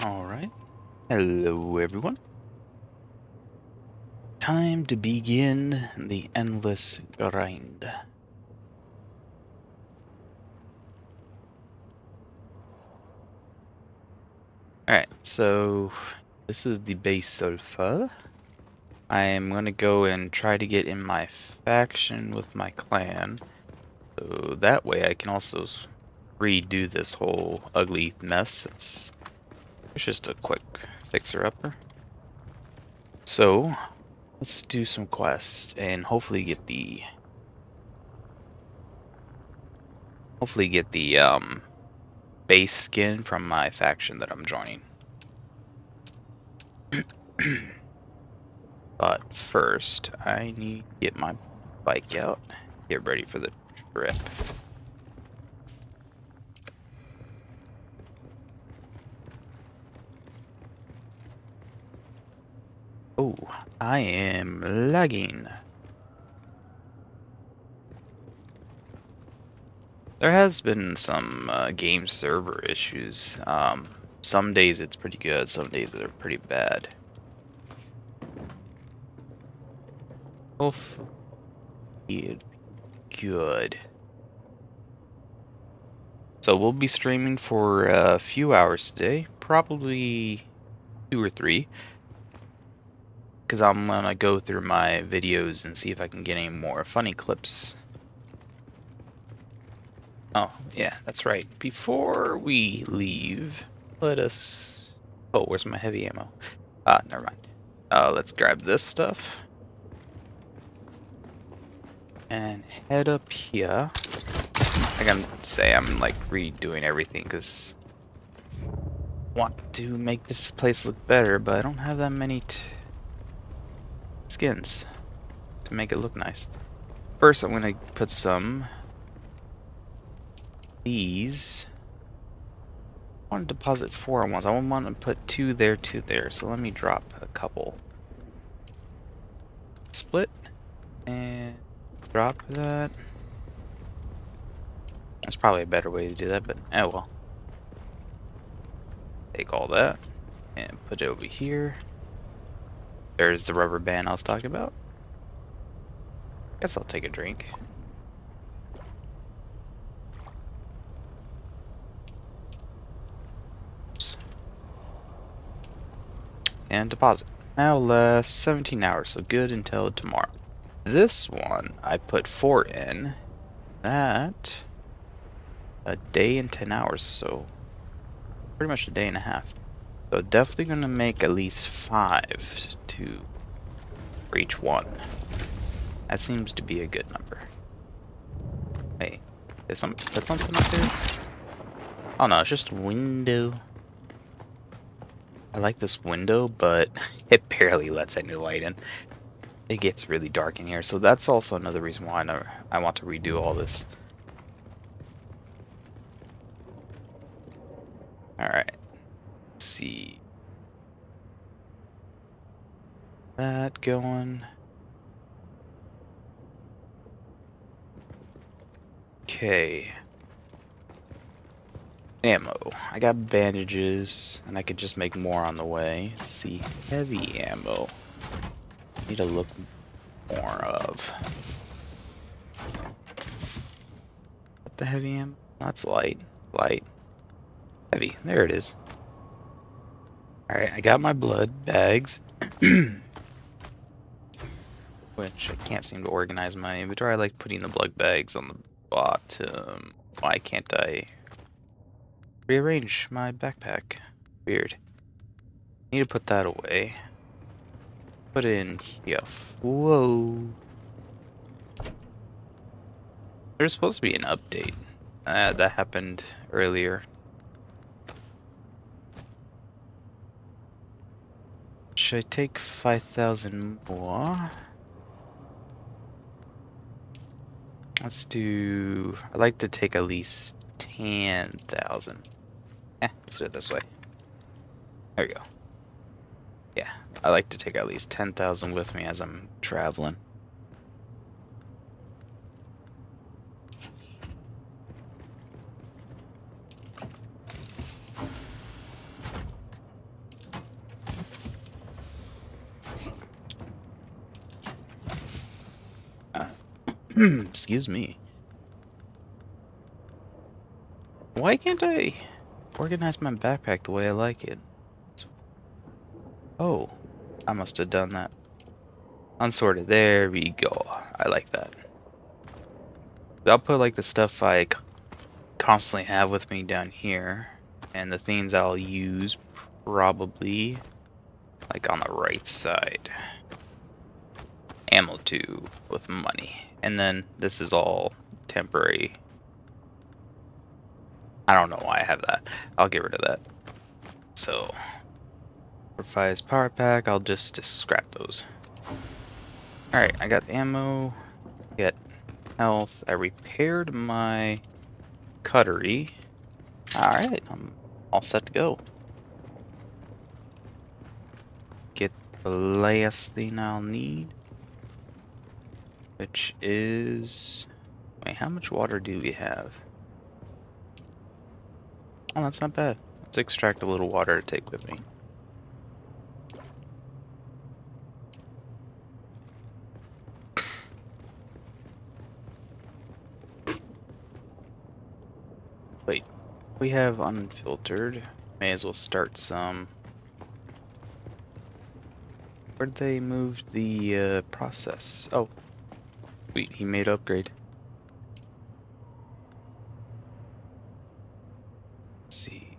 Alright. Hello, everyone. Time to begin the endless grind. Alright, so this is the base so far. I am going to go and try to get in my faction with my clan. So that way I can also redo this whole ugly mess. It's just a quick fixer-upper. So let's do some quests and hopefully get the base skin from my faction that I'm joining. But first, I need to get my bike out, get ready for the trip. Oh, I am lagging. There has been some game server issues. Some days it's pretty good, some days they're pretty bad. Hopefully it'd be good. So we'll be streaming for a few hours today, probably 2 or 3. Because I'm gonna go through my videos and see if I can get any more funny clips. Oh, yeah, that's right. Before we leave, let us... Oh, where's my heavy ammo? Never mind. Let's grab this stuff. And head up here. I can say I'm like redoing everything because I want to make this place look better, but I don't have that many skins to make it look nice. First, I'm gonna put some these. I want to deposit 4 at once. I want to put 2 there, 2 there. So let me drop a couple. Split and drop that. That's probably a better way to do that, but oh well. Take all that and put it over here. There's the rubber band I was talking about. Guess I'll take a drink. Oops. And deposit. Now lasts 17 hours, so good until tomorrow. This one I put 4 in. That a day and 10 hours, so pretty much a day and a half. So definitely gonna make at least 5 for each one. That seems to be a good number. Hey, did something put something up there? Oh no, it's just a window. I like this window, but it barely lets any light in. It gets really dark in here, so that's also another reason why I want to redo all this. Alright. Let's see see. That going. Okay. Ammo. I got bandages, and I could just make more on the way. Let's see. Heavy ammo. Need to look more of. What the heavy ammo? That's light. Light. Heavy. There it is. Alright, I got my blood bags. Which I can't seem to organize my inventory. I like putting the blood bags on the bottom. Why can't I rearrange my backpack? Weird. Need to put that away. Put it in here. Whoa. There's supposed to be an update. That happened earlier. Should I take 5,000 more? Let's do... I'd like to take at least 10,000. Let's do it this way. There we go. Yeah, I like to take at least 10,000 with me as I'm traveling. Excuse me. Why can't I organize my backpack the way I like it? Oh, I must have done that. Unsorted. There we go. I like that. I'll put like the stuff I constantly have with me down here, and the things I'll use probably like on the right side. Ammo too with money, and then this is all temporary. I don't know why I have that. I'll get rid of that. So, Revice power pack, I'll just scrap those. Alright, I got ammo, get health, I repaired my cutlery. Alright, I'm all set to go. Get the last thing I'll need, which is... Wait, how much water do we have? Oh, that's not bad. Let's extract a little water to take with me. Wait, we have unfiltered. May as well start some. Where'd they move the process? Oh, wait, he made upgrade. Let's see.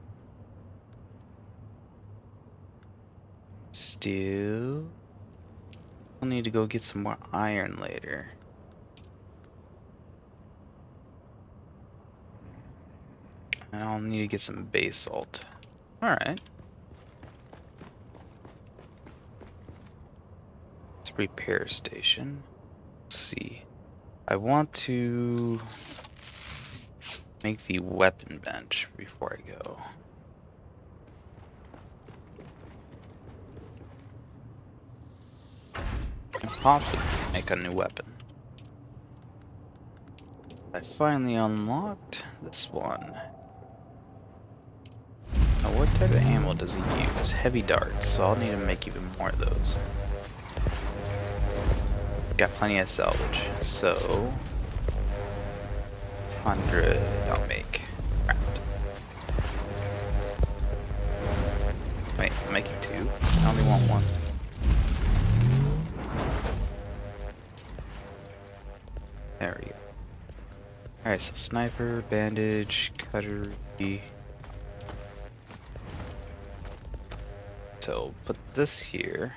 Still, we'll need to go get some more iron later. And I'll need to get some basalt. Alright. It's a repair station. Let's see. I want to make the weapon bench before I go. Impossible to make a new weapon. I finally unlocked this one. Now what type of ammo does he use? Heavy darts, so I'll need to make even more of those. Got plenty of salvage, so 100 I'll make. Right. Wait, I'm making 2. I only want 1. There we go. Alright, so sniper, bandage, cutlery. So put this here.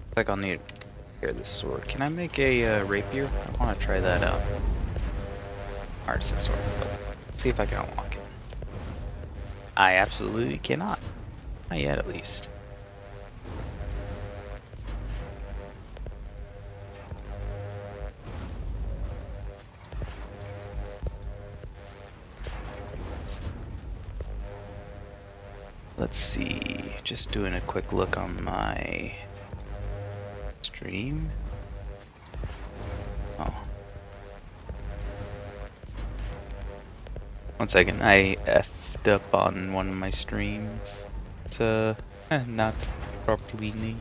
Looks like I'll need to repair this sword. Can I make a rapier? I want to try that out. Artisan sword. Let's see if I can unlock it. I absolutely cannot. Not yet, at least. Let's see, just doing a quick look on my stream. Oh. 1 second, I effed up on one of my streams. It's not properly named.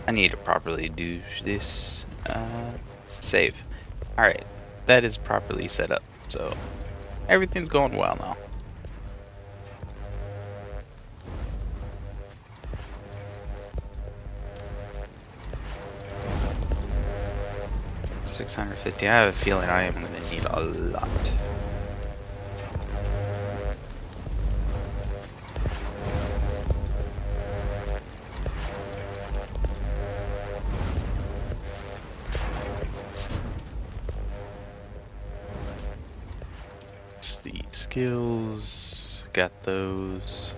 I need to properly do this. Save. Alright, that is properly set up, so everything's going well now. $650. I have a feeling I am going to need a lot. Let's see, skills, got those.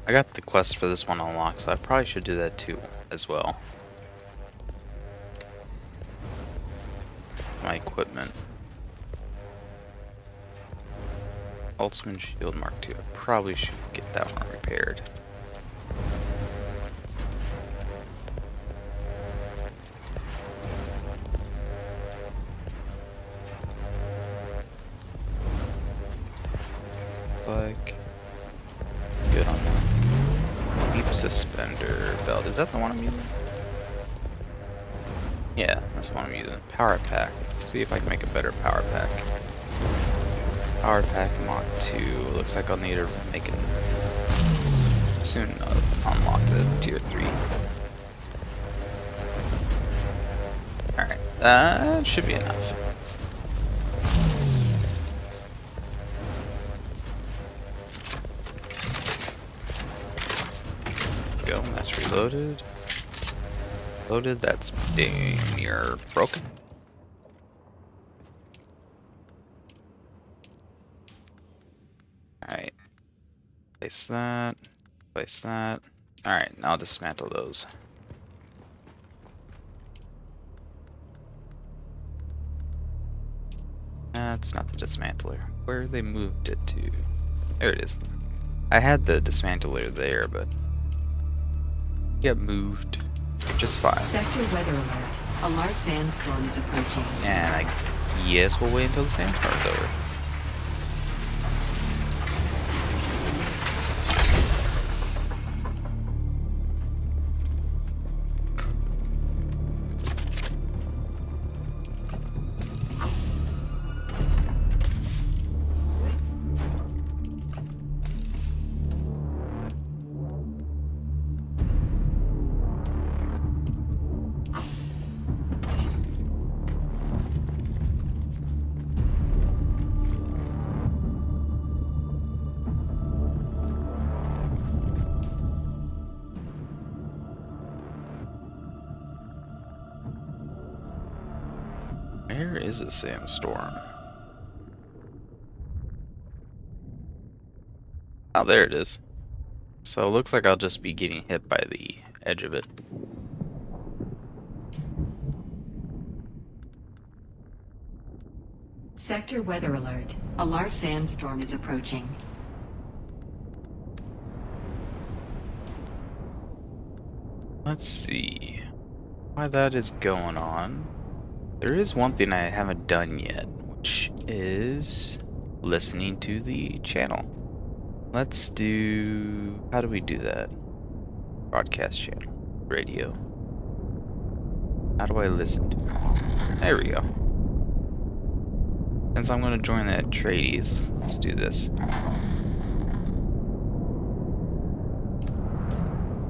I got the quest for this one unlocked, so I probably should do that too, as well. My equipment. Ultimate Shield Mark II. I probably should get that one repaired. Like, good on that. Deep suspender belt. Is that the one I'm using? Yeah, that's the one I'm using. Power pack. Let's see if I can make a better power pack. Power pack Mark II. Looks like I'll need to make it soon. Unlock the tier 3. Alright, that should be enough. Go, that's reloaded. Loaded, that's dang near broken. Alright. Place that. Place that. Alright, now I'll dismantle those. That's not the dismantler. Where they moved it to? There it is. I had the dismantler there, but it got moved just fine. Sector weather alert. A large sandstorm is approaching. And I guess we'll wait until the sandstorm's over. Where is a sandstorm? Oh, there it is. So it looks like I'll just be getting hit by the edge of it. Sector weather alert. A large sandstorm is approaching. Let's see. while that is going on, there is one thing I haven't done yet, which is listening to the channel. Let's do... How do we do that? Broadcast channel. Radio. How do I listen to it? There we go. Since I'm going to join the Atreides, let's do this.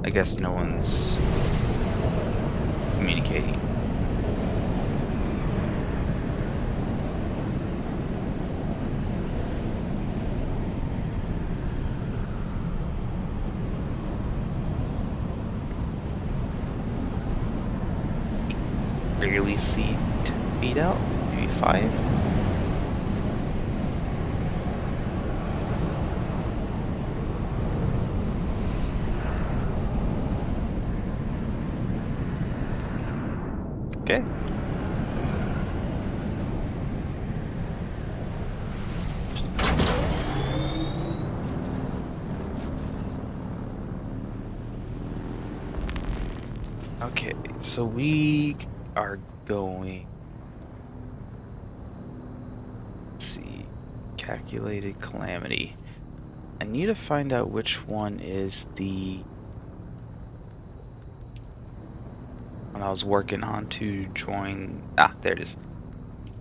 I guess no one's communicating. Barely see 10 feet out, maybe 5. Okay. Okay, so we are going, let's see, calculated calamity. I need to find out which one is the one I was working on to join. Ah, there it is.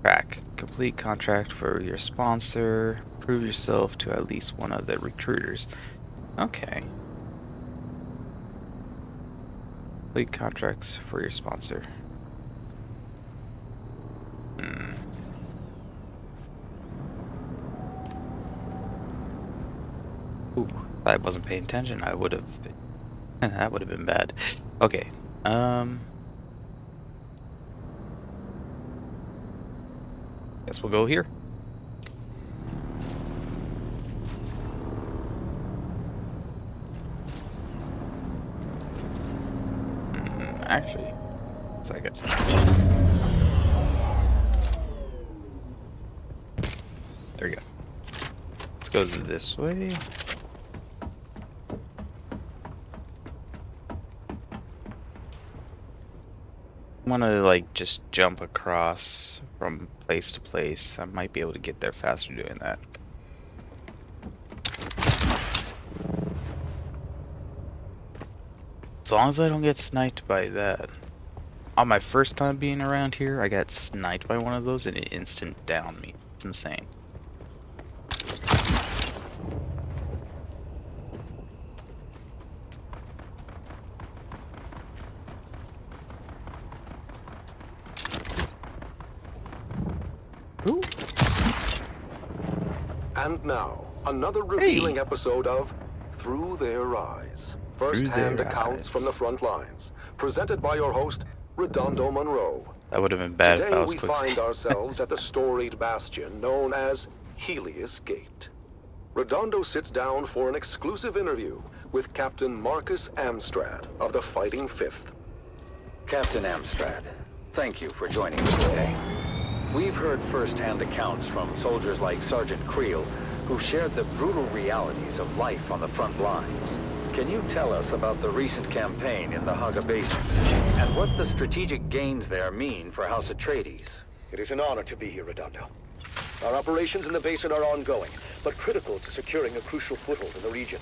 Track. Complete contract for your sponsor. Prove yourself to at least one of the recruiters. Okay. Complete contracts for your sponsor. Ooh, if I wasn't paying attention, I would have been, that would have been bad. Okay. Guess we'll go here. Actually, a second. There we go. Let's go this way. I want to like just jump across from place to place. I might be able to get there faster doing that. As long as I don't get sniped by that. On my first time being around here, I got sniped by one of those and it instant downed me. It's insane. Ooh. And now, another revealing episode of Through Their Eyes. First-hand accounts from the front lines. Presented by your host, Redondo Monroe. That would have been bad if I was Today quick. we find ourselves at the storied bastion known as Helios Gate. Redondo sits down for an exclusive interview with Captain Marcus Amstrad of the Fighting Fifth. Captain Amstrad, thank you for joining us today. We've heard first-hand accounts from soldiers like Sergeant Creel, who shared the brutal realities of life on the front lines. Can you tell us about the recent campaign in the Haga Basin, and what the strategic gains there mean for House Atreides? It is an honor to be here, Redondo. Our operations in the basin are ongoing, but critical to securing a crucial foothold in the region.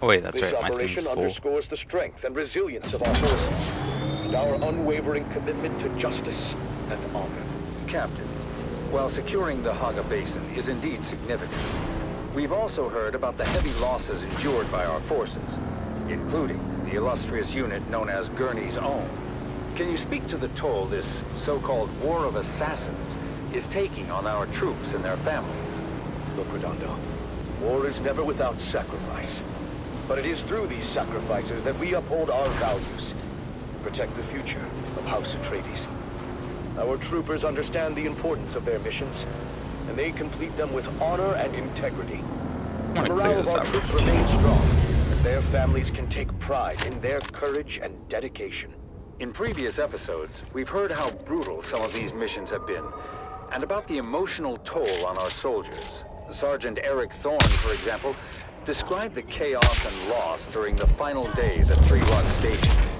Oh wait, that's This right, my thing's operation full. underscores the strength and resilience of our forces, and our unwavering commitment to justice and honor. Captain, while securing the Haga Basin is indeed significant, we've also heard about the heavy losses endured by our forces, including the illustrious unit known as Gurney's Own. Can you speak to the toll this so-called War of Assassins is taking on our troops and their families? Look, Redondo, war is never without sacrifice. But it is through these sacrifices that we uphold our values, protect the future of House Atreides. Our troopers understand the importance of their missions, and they complete them with honor and integrity. The I'm gonna morale clear of this our out. troops remains strong, and their families can take pride in their courage and dedication. In previous episodes, we've heard how brutal some of these missions have been, and about the emotional toll on our soldiers. Sergeant Eric Thorne, for example, described the chaos and loss during the final days at Free Rock Station.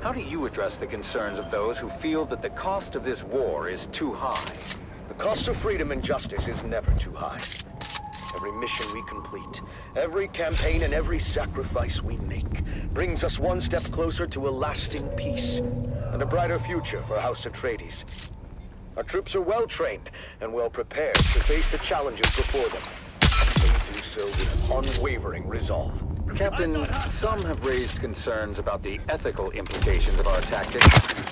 How do you address the concerns of those who feel that the cost of this war is too high? The cost of freedom and justice is never too high. Every mission we complete, every campaign and every sacrifice we make brings us one step closer to a lasting peace and a brighter future for House Atreides. Our troops are well trained and well prepared to face the challenges before them. They do so with unwavering resolve. Captain, some have raised concerns about the ethical implications of our tactics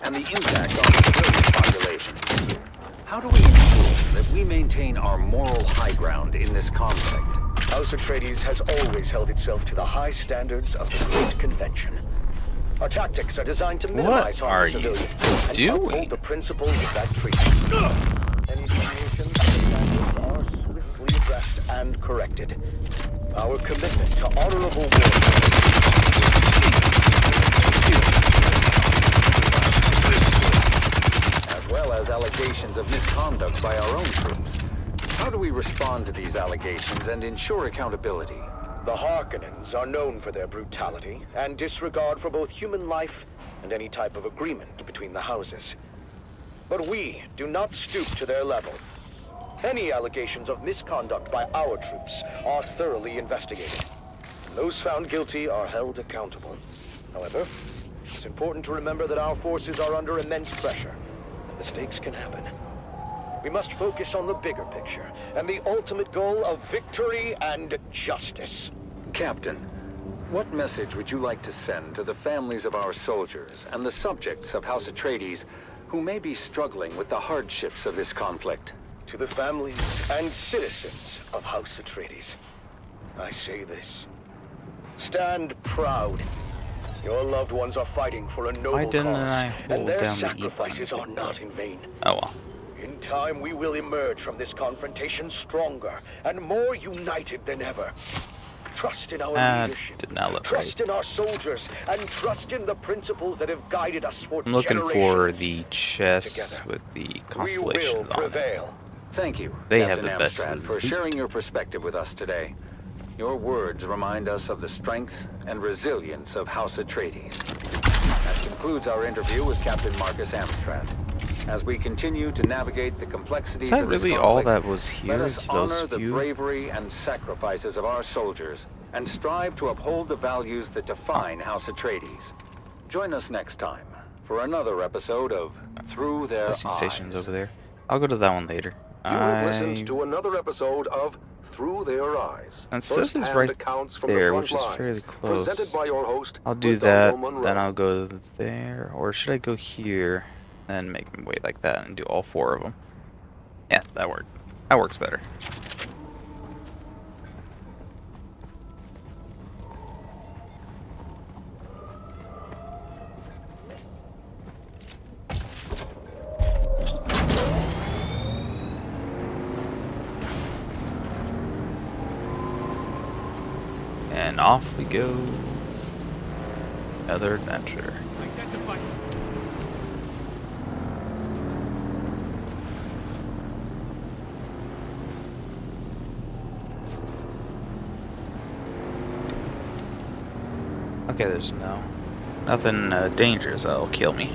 and the impact on the civilian population. How do we ensure that we maintain our moral high ground in this conflict? House Atreides has always held itself to the high standards of the Great Convention. Our tactics are designed to minimize harm to civilians and uphold the principles of that treaty. Any deviations from the standards are swiftly addressed and corrected. Our commitment to honorable war as well as allegations of misconduct by our own troops. How do we respond to these allegations and ensure accountability? The Harkonnens are known for their brutality and disregard for both human life and any type of agreement between the houses. But we do not stoop to their level. Any allegations of misconduct by our troops are thoroughly investigated, and those found guilty are held accountable. However, it's important to remember that our forces are under immense pressure. Mistakes can happen. We must focus on the bigger picture and the ultimate goal of victory and justice. Captain, what message would you like to send to the families of our soldiers and the subjects of House Atreides who may be struggling with the hardships of this conflict? To the families and citizens of House Atreides, I say this. Stand proud. Your loved ones are fighting for a noble cause, and their sacrifices are not in vain. Oh well. In time, we will emerge from this confrontation stronger and more united than ever. Trust in our leadership, trust in our soldiers, and trust in the principles that have guided us for generations. I'm looking for the chest with the constellations on it. Thank you, They Captain have the best Amstrad, for sharing your perspective with us today. Your words remind us of the strength and resilience of House Atreides. That concludes our interview with Captain Marcus Amstrad. As we continue to navigate the complexities of this conflict, all that was here? let us honor the bravery and sacrifices of our soldiers and strive to uphold the values that define House Atreides. Join us next time for another episode of Through Their Eyes. Stations over there. I'll go to that one later. You have listened to another episode of Through Their Eyes. And so this is right accounts from there, the which is fairly close. Presented by your host, I'll do that, then I'll go there, or should I go here and make them wait like that and do all 4 of them? Yeah, that worked. That works better. And off we go. Another adventure. Identify. Okay, there's nothing dangerous that'll kill me.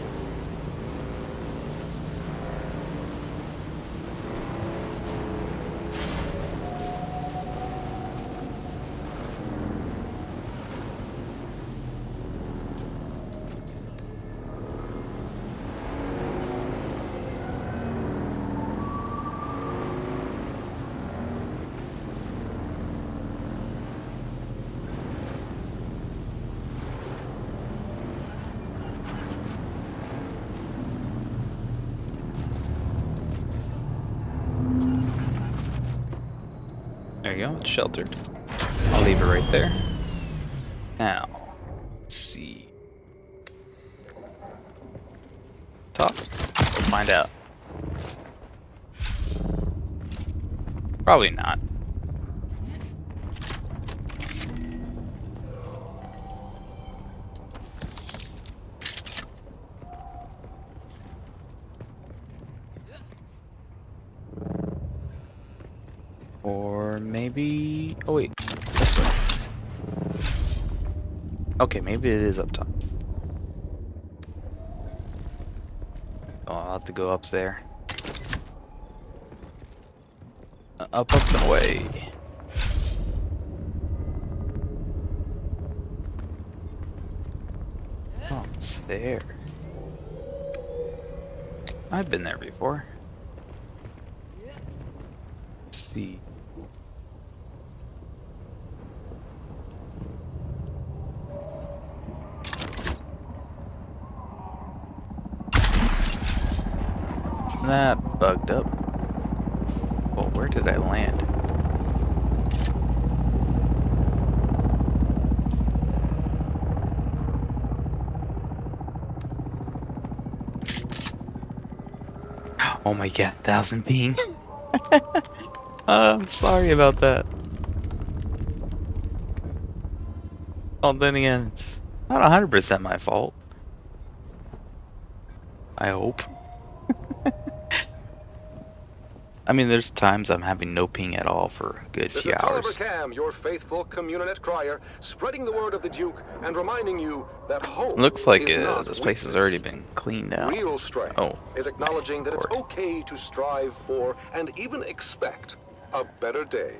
There you go, it's sheltered. I'll leave it right there. Now, let's see. Talk? We'll find out. Probably not. Or maybe... oh wait, this way. Okay, maybe it is up top. Oh, I'll have to go up there. Up, up, and away. Oh, it's there. I've been there before. Let's see. That bugged up. Well, where did I land? Oh my god, 1000 ping. I'm sorry about that. Oh, then again, it's not 100% my fault. I hope. I mean, there's times I'm having no ping at all for a good This few is Tolliver hours. Cam, your faithful Communinet crier, spreading the word of the Duke and reminding you that hope Looks like is not this place has already been cleaned out. Real strength Oh, is acknowledging that it's Lord. okay to strive for and even expect a better day.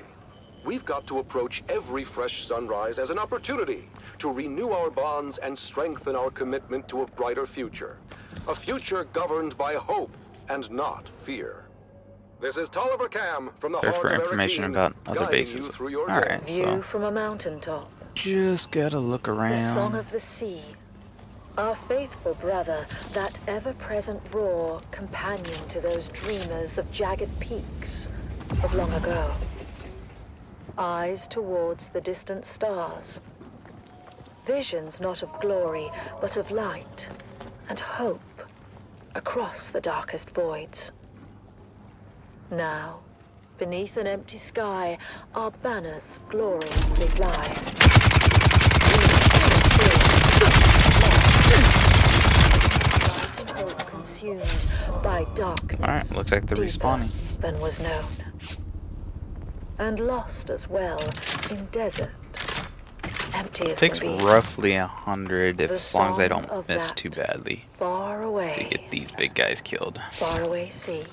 We've got to approach every fresh sunrise as an opportunity to renew our bonds and strengthen our commitment to a brighter future. A future governed by hope and not fear. This is Tolliver Cam from the There heart for of information Erekine, about other guiding bases. you through your Alright, day. View so from a mountaintop. just gotta look The song around. of the sea. Our faithful brother, that ever-present roar, companion to those dreamers of jagged peaks of long ago. Eyes towards the distant stars. Visions not of glory, but of light and hope across the darkest voids. Now, beneath an empty sky, our banners gloriously fly. Life and hope consumed by darkness. Alright, looks like they're deeper respawning. than was known. And lost as well in desert, empty It as takes can be. roughly 100, The as long as I song don't of miss that too badly, far away, to get these big guys killed. far away sea.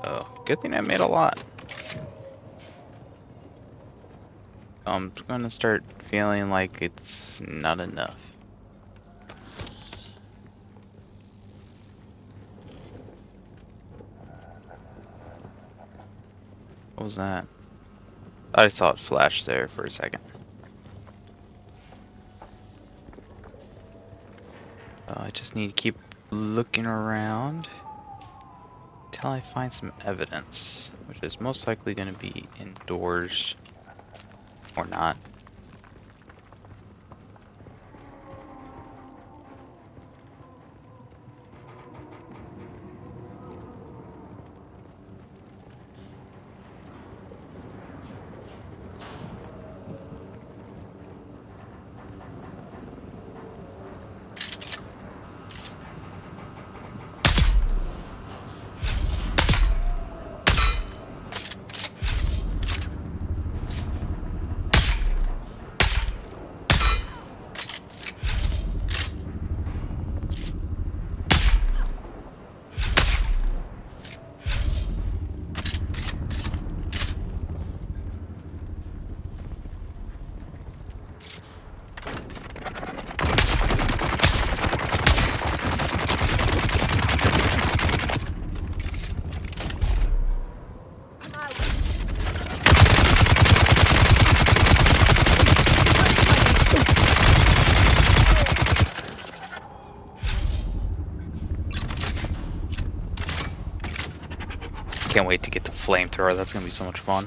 Oh, good thing I made a lot. I'm gonna start feeling like it's not enough. What was that? I saw it flash there for a second. I just need to keep looking around until I find some evidence, which is most likely going to be indoors or not. Can't wait to get the flamethrower, that's going to be so much fun.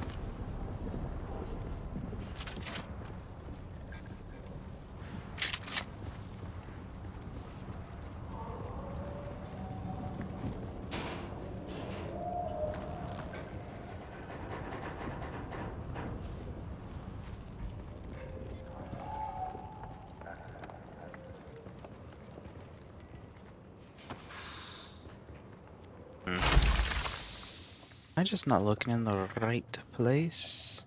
Am I just not looking in the right place?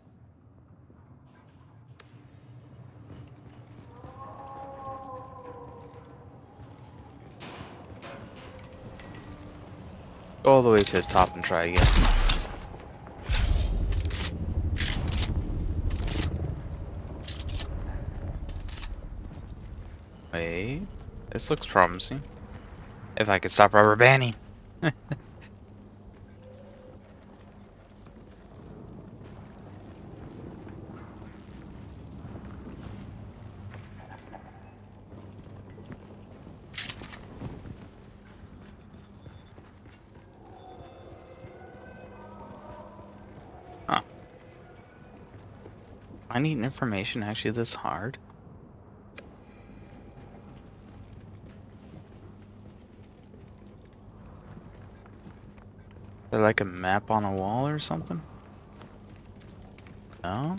Go all the way to the top and try again. Wait, this looks promising. If I could stop rubber banding. Huh. Finding information actually this hard? Is there like a map on a wall or something? No?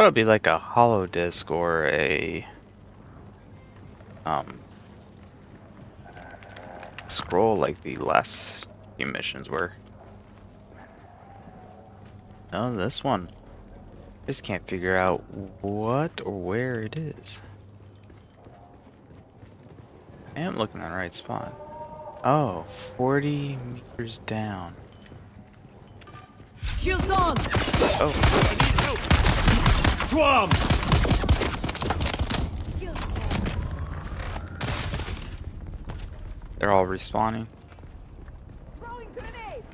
Thought it'd be like a hollow disc or a scroll like the last few missions were. No, this one. Just can't figure out what or where it is. I am looking in the right spot. Oh, 40 meters down. Shields on! Oh. Drum! They're all respawning. Throwing grenade!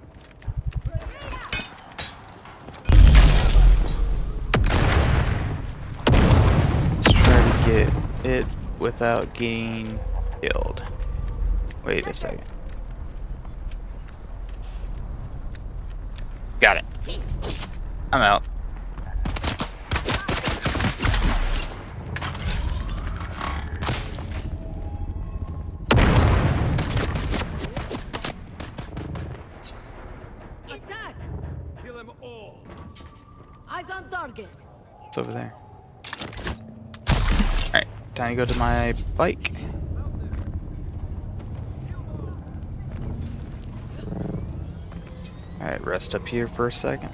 Let's try to get it without getting killed. Wait a second. Got it. I'm out. Attack! Kill them all! Eyes on target! It's over there. Alright, time to go to my bike. Alright, rest up here for a second.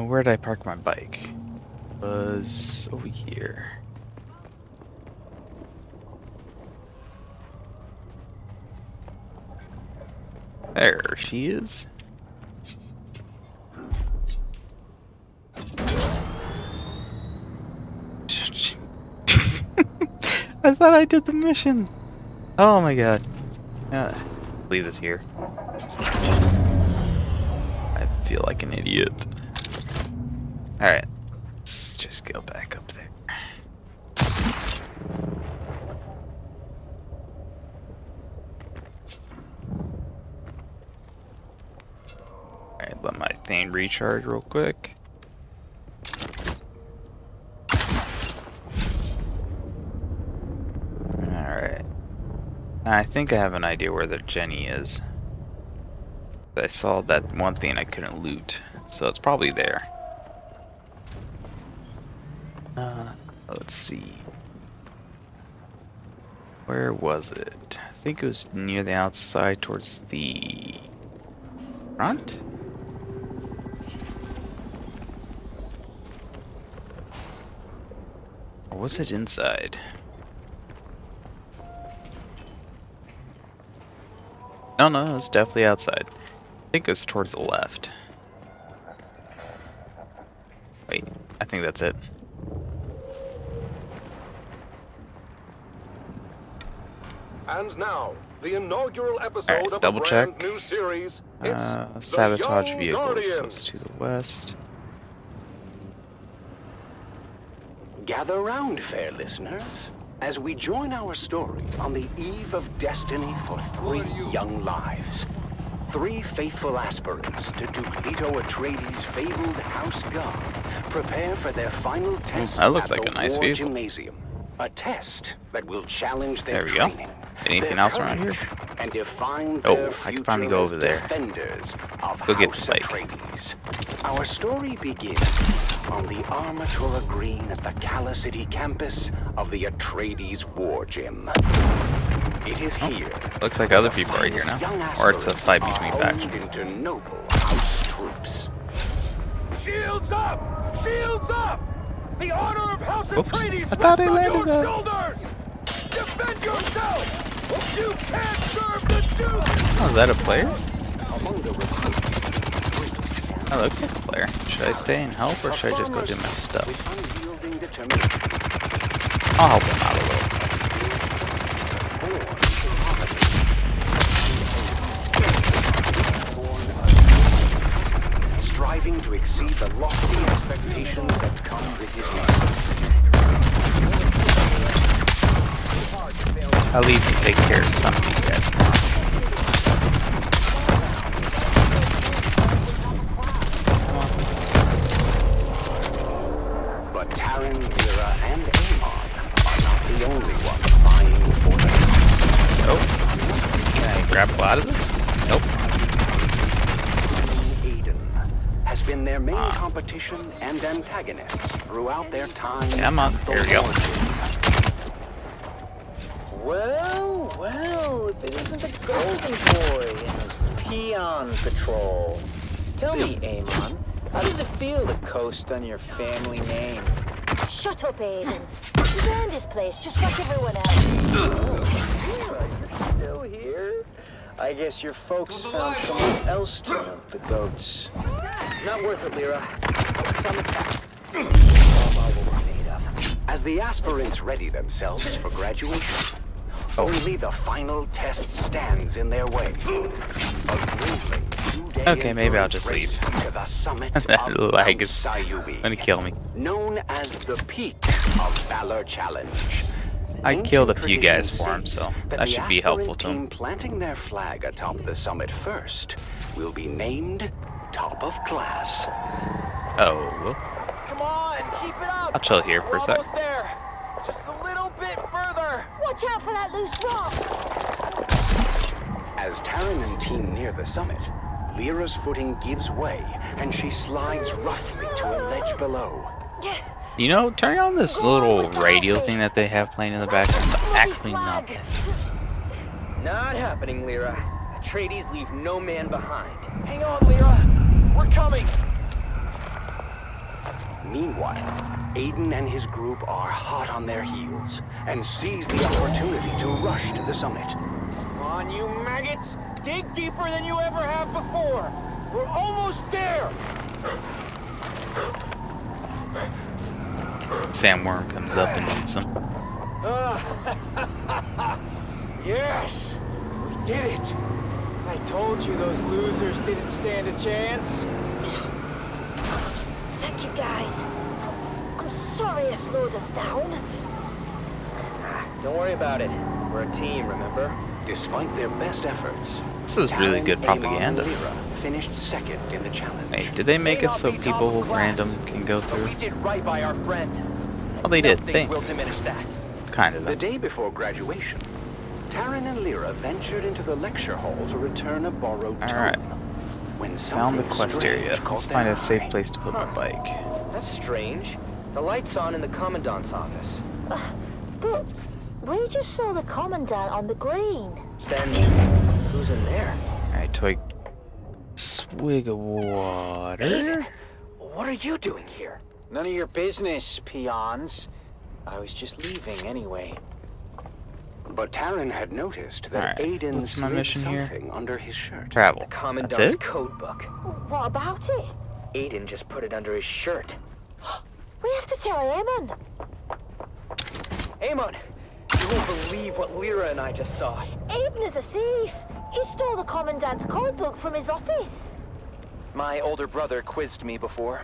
Where did I park my bike? It was over here. There she is. I thought I did the mission. Oh my god. Leave this here. I feel like an idiot. Alright, let's just go back up there. Alright, let my thing recharge real quick. Alright. I think I have an idea where the Jenny is. I saw that one thing I couldn't loot, so it's probably there. Let's see. Where was it? I think it was near the outside towards the front? Or was it inside? No, it's definitely outside. I think it was towards the left. Wait, I think that's it. And now, the inaugural episode Alright, of a double brand check. new series. It's the Sabotage Young vehicles. Guardian. That's to the west. Gather round, fair listeners, as we join our story on the eve of destiny for 3 young lives. 3 faithful aspirants to Duke Leto Atreides' fabled house guard prepare for their final test that looks at like the a nice War vehicle. Gymnasium. A test that will challenge their There we go. training, Anything their else around here? courage, and define Oh, their I can finally future go as over there. defenders of Go get House the bike. Atreides. Our story begins on the Armatura Green at the Cala City campus of the Atreides War Gym. It is here. Looks like other people are here now. Or it's a fight between factions. Into noble house troops. Shields up! Shields up! The honor of House Oops. Atreides I thought rests I on landed your that. shoulders! Defend yourself! You can't serve the Duke! Oh, is that a player? Among the recruits, That looks like a player. Should I stay and help or should I just go do my stuff? with unyielding determination. I'll help him out a little. Striving to exceed the lofty expectations that come with his life. At least can take care of some of these guys for now. But Taran, Lyra, and Amon are not the only ones vying for the Nope. Can I grapple out of this? Nope. Aiden has been their main competition and antagonists throughout their time. Come on, here we go. Well, well, if it isn't the golden boy and his peon patrol. Tell me, Amon, how does it feel to coast on your family name? Shut up, Aiden. He's earned his place just like everyone else. You're still here? I guess your folks found someone else to milk the goats. Not worth it, Lyra. Focus on the task. All I will be made of. As the aspirants ready themselves for graduation, only the final test stands in their way. A grueling 2-day Okay, maybe I'll just endurance leave. race to the summit That of lag Mount is Sayubi, gonna kill me. known as the peak of Valor Challenge. I killed a Ancient few guys tradition for him, so states that the should be helpful aspirant to him. team planting their flag atop the summit first will be named top of class. Oh, Come on, keep it up! I'll chill here for We're a sec. almost there! Just a little bit further! Watch out for that loose rock! As Taran and team near the summit, Lyra's footing gives way, and she slides roughly to a ledge below. you know, turning on this little radio thing that they have playing in the background. Actually, not. Not happening, Lyra. Atreides leave no man behind. Hang on, Lyra! We're coming! Meanwhile, Aiden and his group are hot on their heels and seize the opportunity to rush to the summit. Come on, you maggots! Dig deeper than you ever have before! We're almost there! Sandworm comes up and eats them. Yes! We did it! I told you those losers didn't stand a chance. Thank you, guys. I'm sorry I slowed us down. Don't worry about it. We're a team, remember? Despite their best efforts, This is really good Taran, Amon, propaganda. and Lyra finished second in the challenge. Hey, did they make it so people random can go But through? we did right by our friend. Well, they did. Nothing will Thanks. diminish that. Kind of. The Though. day before graduation, Taran and Lyra ventured into the lecture hall to return a borrowed tome. Alright. When Found the something quest strange area. caught Let's their find a eye. safe place to put my bike. That's strange. The light's on in the Commandant's office. But we just saw the Commandant on the green. Then, who's in there? Alright, twig. Swig of water. What are you doing here? None of your business, peons. I was just leaving anyway. But Taran had noticed that Alright, Aiden what's my slid mission here? something under his shirt. Travel. The That's Commandant's it? code book. What about it? Aiden just put it under his shirt. We have to tell Eamon. Amon, you You won't believe what Lyra and I just saw. Aiden is a thief. He stole the Commandant's code book from his office. My older brother quizzed me before.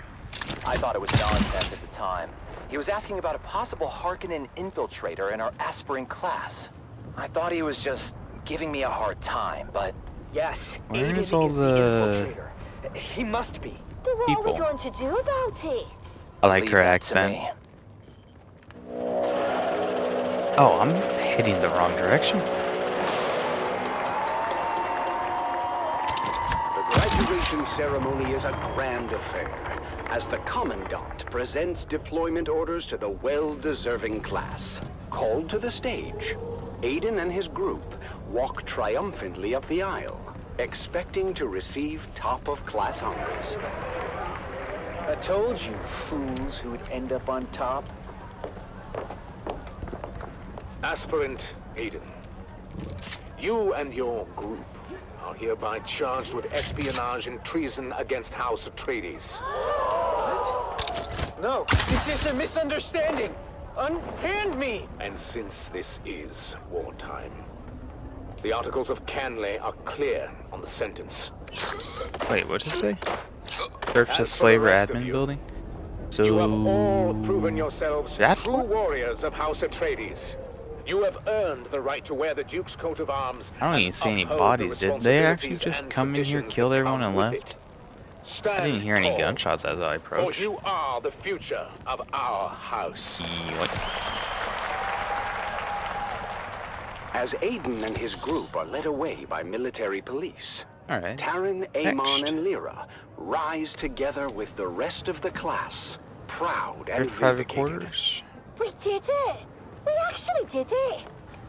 I thought it was nonsense at the time. He was asking about a possible Harkonnen infiltrator in our aspirant class. I thought he was just giving me a hard time, but... Yes, Where Aiden is all is the infiltrator. He must be. But what are people? we going to do about it? I like leave her that to accent. me. Oh, I'm heading the wrong direction. The graduation ceremony is a grand affair, as the Commandant presents deployment orders to the well-deserving class. Called to the stage, Aiden and his group walk triumphantly up the aisle, expecting to receive top-of-class honors. I told you, fools, who would end up on top. Aspirant Aiden, you and your group are hereby charged with espionage and treason against House Atreides. What? No, this is a misunderstanding. Unhand me! And since this is wartime, the Articles of Canley are clear on the sentence. Wait, what did it say? Search As the for the slaver rest of admin you, building? You have all So... proven yourselves that true one? warriors of House Atreides. You have earned the right to wear the Duke's coat of arms. I don't and even see any uphold bodies. the Did they actually responsibilities just and come in here, traditions killed that everyone, come and with left? it. I Stand didn't hear any tall, gunshots as I for approached. you are the future of our house. What? As Aiden and his group are led away by military police, Alright. Taryn, Amon, Next. and Lyra rise together with the rest of the class, proud and There's private vindicated. quarters. We did it! We actually did it!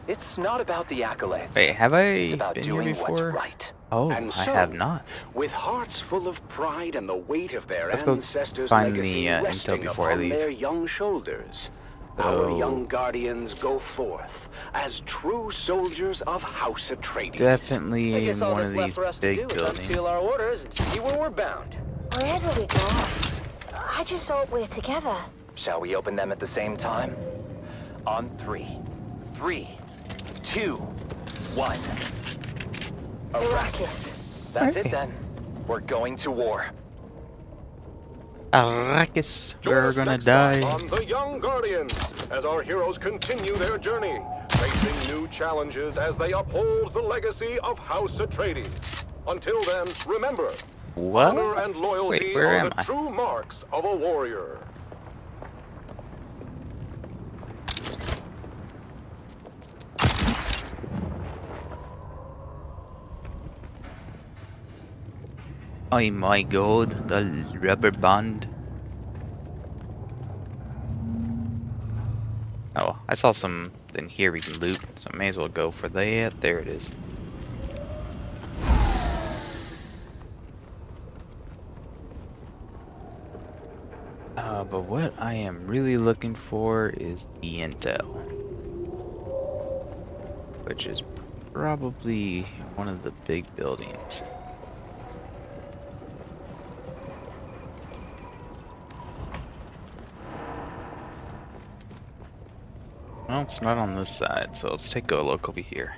It's not about the accolades. Wait, have I It's about been here doing before? what's right. Oh, And I so, have not. With hearts full of pride and the weight of their Let's go ancestors' find legacy the, intel resting before I upon leave. their young shoulders, So- our young guardians go forth as true soldiers of House Atreides. Definitely I in guess all one that's of left these for us to big do is buildings. unseal our orders and see where we're bound. Wherever we go, I just hope we're together. Shall we open them at the same time? On 3. 3, 2, 1. Arrakis. That's Okay. it then. We're going to war. Arrakis, Join we're us gonna next time die. on The Young Guardians, as our heroes continue their journey, facing new challenges as they uphold the legacy of House Atreides. Until then, remember, What? honor and loyalty Wait, where are am the I? true marks of a warrior. Oh my god, the rubber band. Oh, I saw something here we can loot, so I may as well go for that. There it is. But what I am really looking for is the intel, which is probably one of the big buildings. Well, it's not on this side, so let's take a look over here.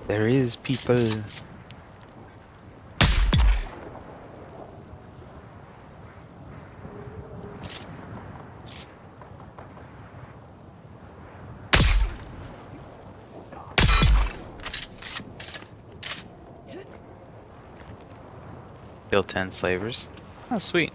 There is people. Kill 10 slavers. Oh, sweet.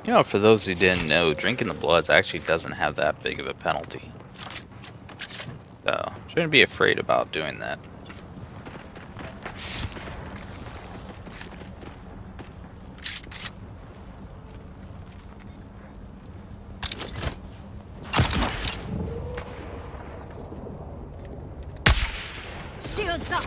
You know, for those who didn't know, drinking the bloods actually doesn't have that big of a penalty. So, shouldn't be afraid about doing that. Shields up!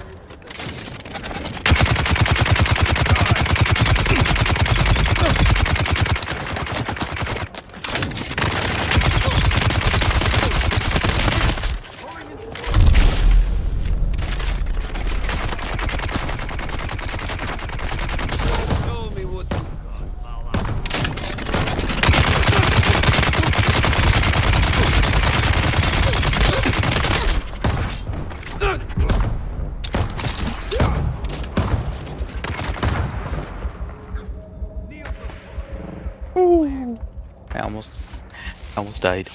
I almost died.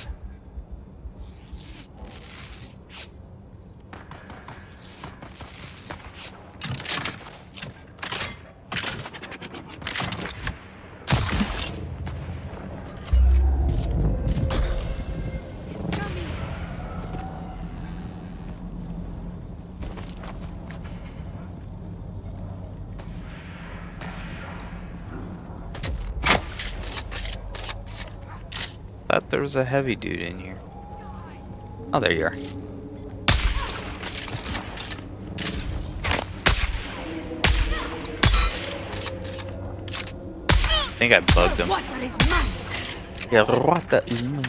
Thought there was a heavy dude in here. Oh, there you are. I think I bugged him. Water is mine! Yeah, water is mine.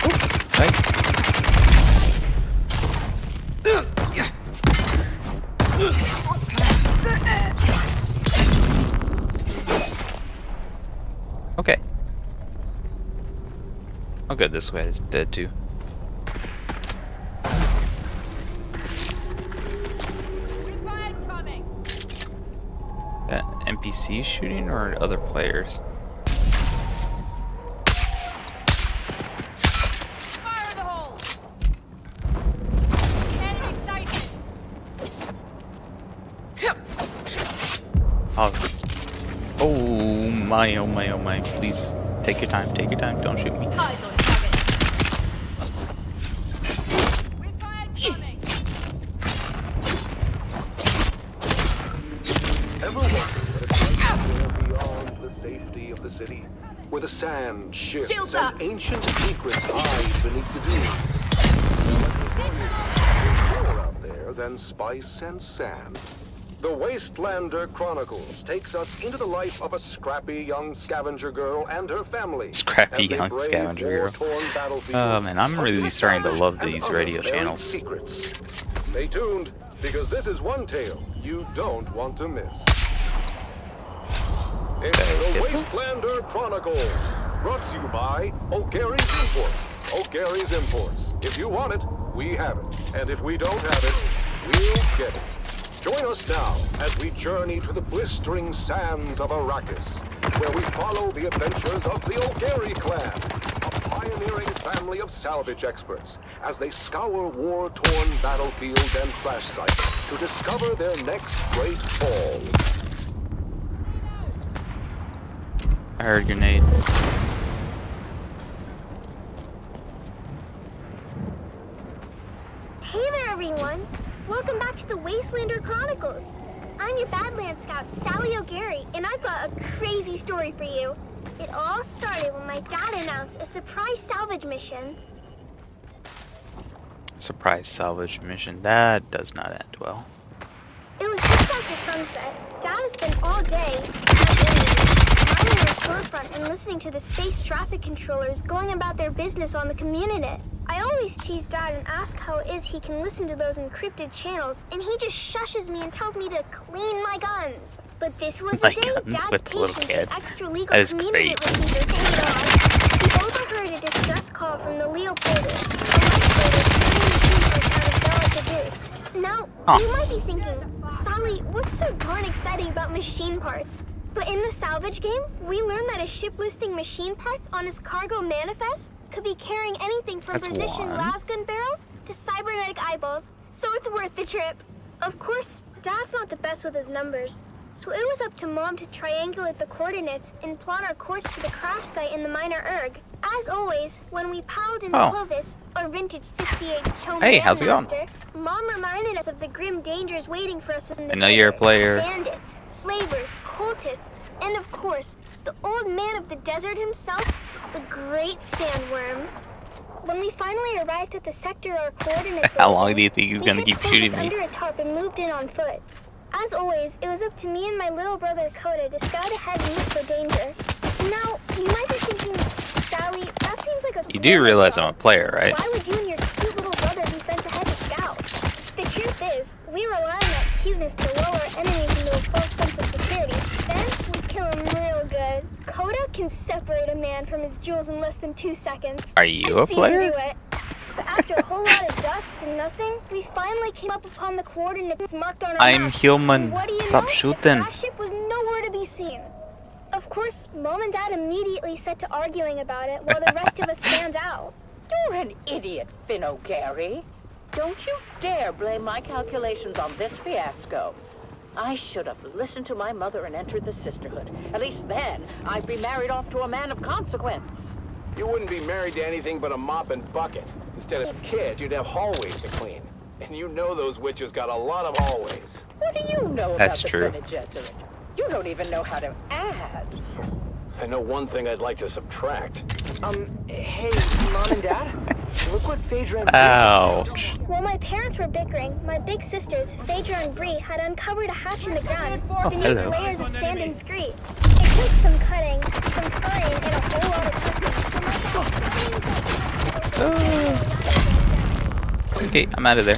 Oh, right. Okay. Oh good, this way is dead too. That NPC shooting or other players? Fire the hole! Enemy sighted! Oh my, oh my, oh my. Please take your time, don't shoot me. Eyes on target! We fired coming! Ever wondered what it's like beyond the safety of the city? Where the sand shifts Shields up. and ancient secrets hide beneath the dunes. More out there than spice and sand. The Wastelander Chronicles takes us into the life of a scrappy young scavenger girl and her family. Scrappy as they young brave scavenger girl. war-torn battlefields, Oh man, I'm really protect starting to knowledge love and these other radio buried channels. secrets. Stay tuned, because this is one tale you don't want to miss. It's the Wastelander Chronicles, brought to you by O'Gary's Imports. O'Gary's Imports. If you want it, we have it. And if we don't have it, we'll get it. Join us now as we journey to the blistering sands of Arrakis, where we follow the adventures of the O'Gary clan, a pioneering family of salvage experts, as they scour war-torn battlefields and crash sites to discover their next great fall. I heard a grenade. Hey there, everyone! Welcome back to the Wastelander Chronicles. I'm your Badlands Scout, Sally O'Gary, and I've got a crazy story for you. It all started when my dad announced a surprise salvage mission. Surprise salvage mission. That does not end well. It was just after sunset. Dad has spent all day minding the storefront and listening to the space traffic controllers going about their business on the community. I always tease Dad and ask how it is he can listen to those encrypted channels, and he just shushes me and tells me to clean my guns. But this was My a day guns Dad's with the little patience kid. and extra legal That is community great. receiver paid off. He overheard a distress call from the Leopoldus, a lifeboat carrying out of Bella Caduce. Now, you might be thinking, Sally, what's so darn exciting about machine parts? But in the salvage game, we learned that a ship listing machine parts on its cargo manifest could be carrying anything from That's precision one. lasgun barrels to cybernetic eyeballs, so it's worth the trip. Of course, Dad's not the best with his numbers, so it was up to Mom to triangulate the coordinates and plot our course to the crash site in the Minor Erg. As always, when we piled into Clovis, our vintage 68 Chome Hey, how's it going? Bandmaster, Mom reminded us of the grim dangers waiting for us in the I know you're a desert. player. Bandits, slavers, cultists, and of course, the old man of the desert himself, the great sandworm. When we finally arrived at the sector our coordinates How were long in, do you think he's we gonna hid keep quarters shooting me? under a tarp and moved in on foot. As always, it was up to me and my little brother Coda to scout ahead and look for danger. Now, you might be thinking, Sally, that seems like a You do realize I'm a player, right? Why would you and your cute little brother be sent ahead to scout? The truth is, we rely on that cuteness to lull our enemies into a false sense of security. Then, we kill them real good. Coda can separate a man from his jewels in less than 2 seconds. Are you a I've seen him player? do it. But after a whole lot of dust and nothing, we finally came up upon the coordinates marked on our I'm map. human. And what do you Stop know? shooting. The crash ship was nowhere to be seen. Of course, Mom and Dad immediately set to arguing about it while the rest of us fanned out. You're an idiot, Finno Gary. Don't you dare blame my calculations on this fiasco. I should have listened to my mother and entered the sisterhood. At least then, I'd be married off to a man of consequence. You wouldn't be married to anything but a mop and bucket. Instead of kids, you'd have hallways to clean. And you know those witches got a lot of hallways. What do you know about That's the true. Bene Gesserit? You don't even know how to add. I know one thing I'd like to subtract. Hey, Mom and Dad? Look what Phaedra and Ouch. While my parents were bickering, my big sisters, Phaedra and Bree, had uncovered a hatch in the ground beneath hello. layers of sand and scree. It took some cutting, some prying, and a whole lot of twisting. Okay, I'm out of there.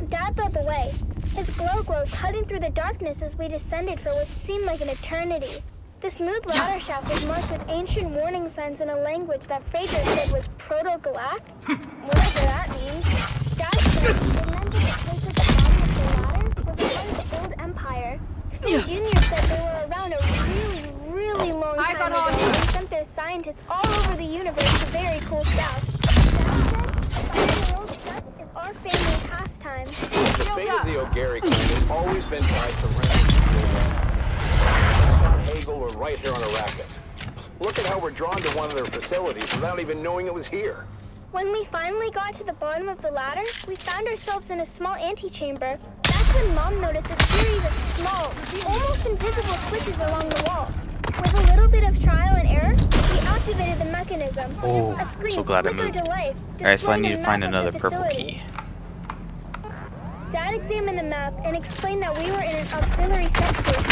Dad led the way, his glow cutting through the darkness as we descended for what seemed like an eternity. The smooth ladder shaft was marked with ancient warning signs in a language that Phaedra said was Proto-Galactic, whatever that means. Dad said it meant that the place at the bottom of the ladder was a part of the old empire. Phil Jr. said they were around a really long time ago and sent their scientists all over the universe to very cool stuff. Dad said finding old stuff is our family pastime. The fate of the O'Gary clan has always been tied to random. Hagel were right here on Arrakis. Look at how we're drawn to one of their facilities without even knowing it was here. When we finally got to the bottom of the ladder, we found ourselves in a small antechamber. That's when Mom noticed a series of small, almost invisible switches along the wall. With a little bit of trial and error, we activated the mechanism. Oh, A I'm screen so glad I flickered moved. to life, Alright, so I displaying need a to map find of another the purple facility. key. Dad examined the map and explained that we were in an auxiliary set station.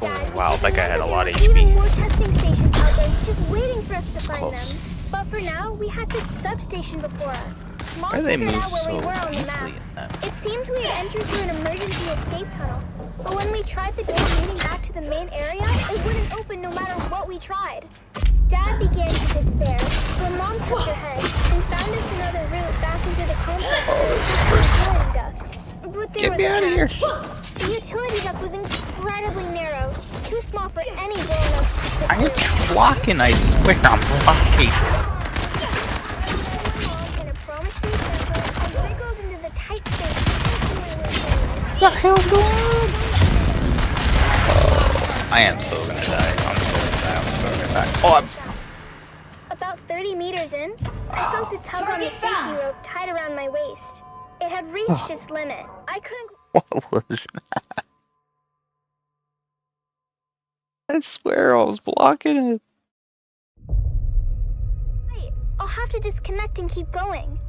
Oh, wow, that guy had a lot of Even HP. more testing stations out there just waiting for us to That's find close. them. But for now, we had this substation before us. Mom Why do they figured move out where so we were on the easily map. in that? It seemed we had entered through an emergency escape tunnel. But when we tried the door leading back to the main area, it wouldn't open no matter what we tried. Dad began to despair, when Mom shook her head and found us another route back into the complex. Oh, this person. But there Get was me a out of here. catch. The utility duct was incredibly narrow, too small for any grown-up. I am blocking, I swear I'm blocking. And a promised me circle, I wiggled into the tight space. What the hell's going on? Oh, I am so gonna die. I'm so gonna die. Oh, I'm... About 30 meters in, I felt a tug on the safety rope tied around my waist. It had reached its limit. I couldn't... What was that? I swear I was blocking it. Wait, I'll have to disconnect and keep going.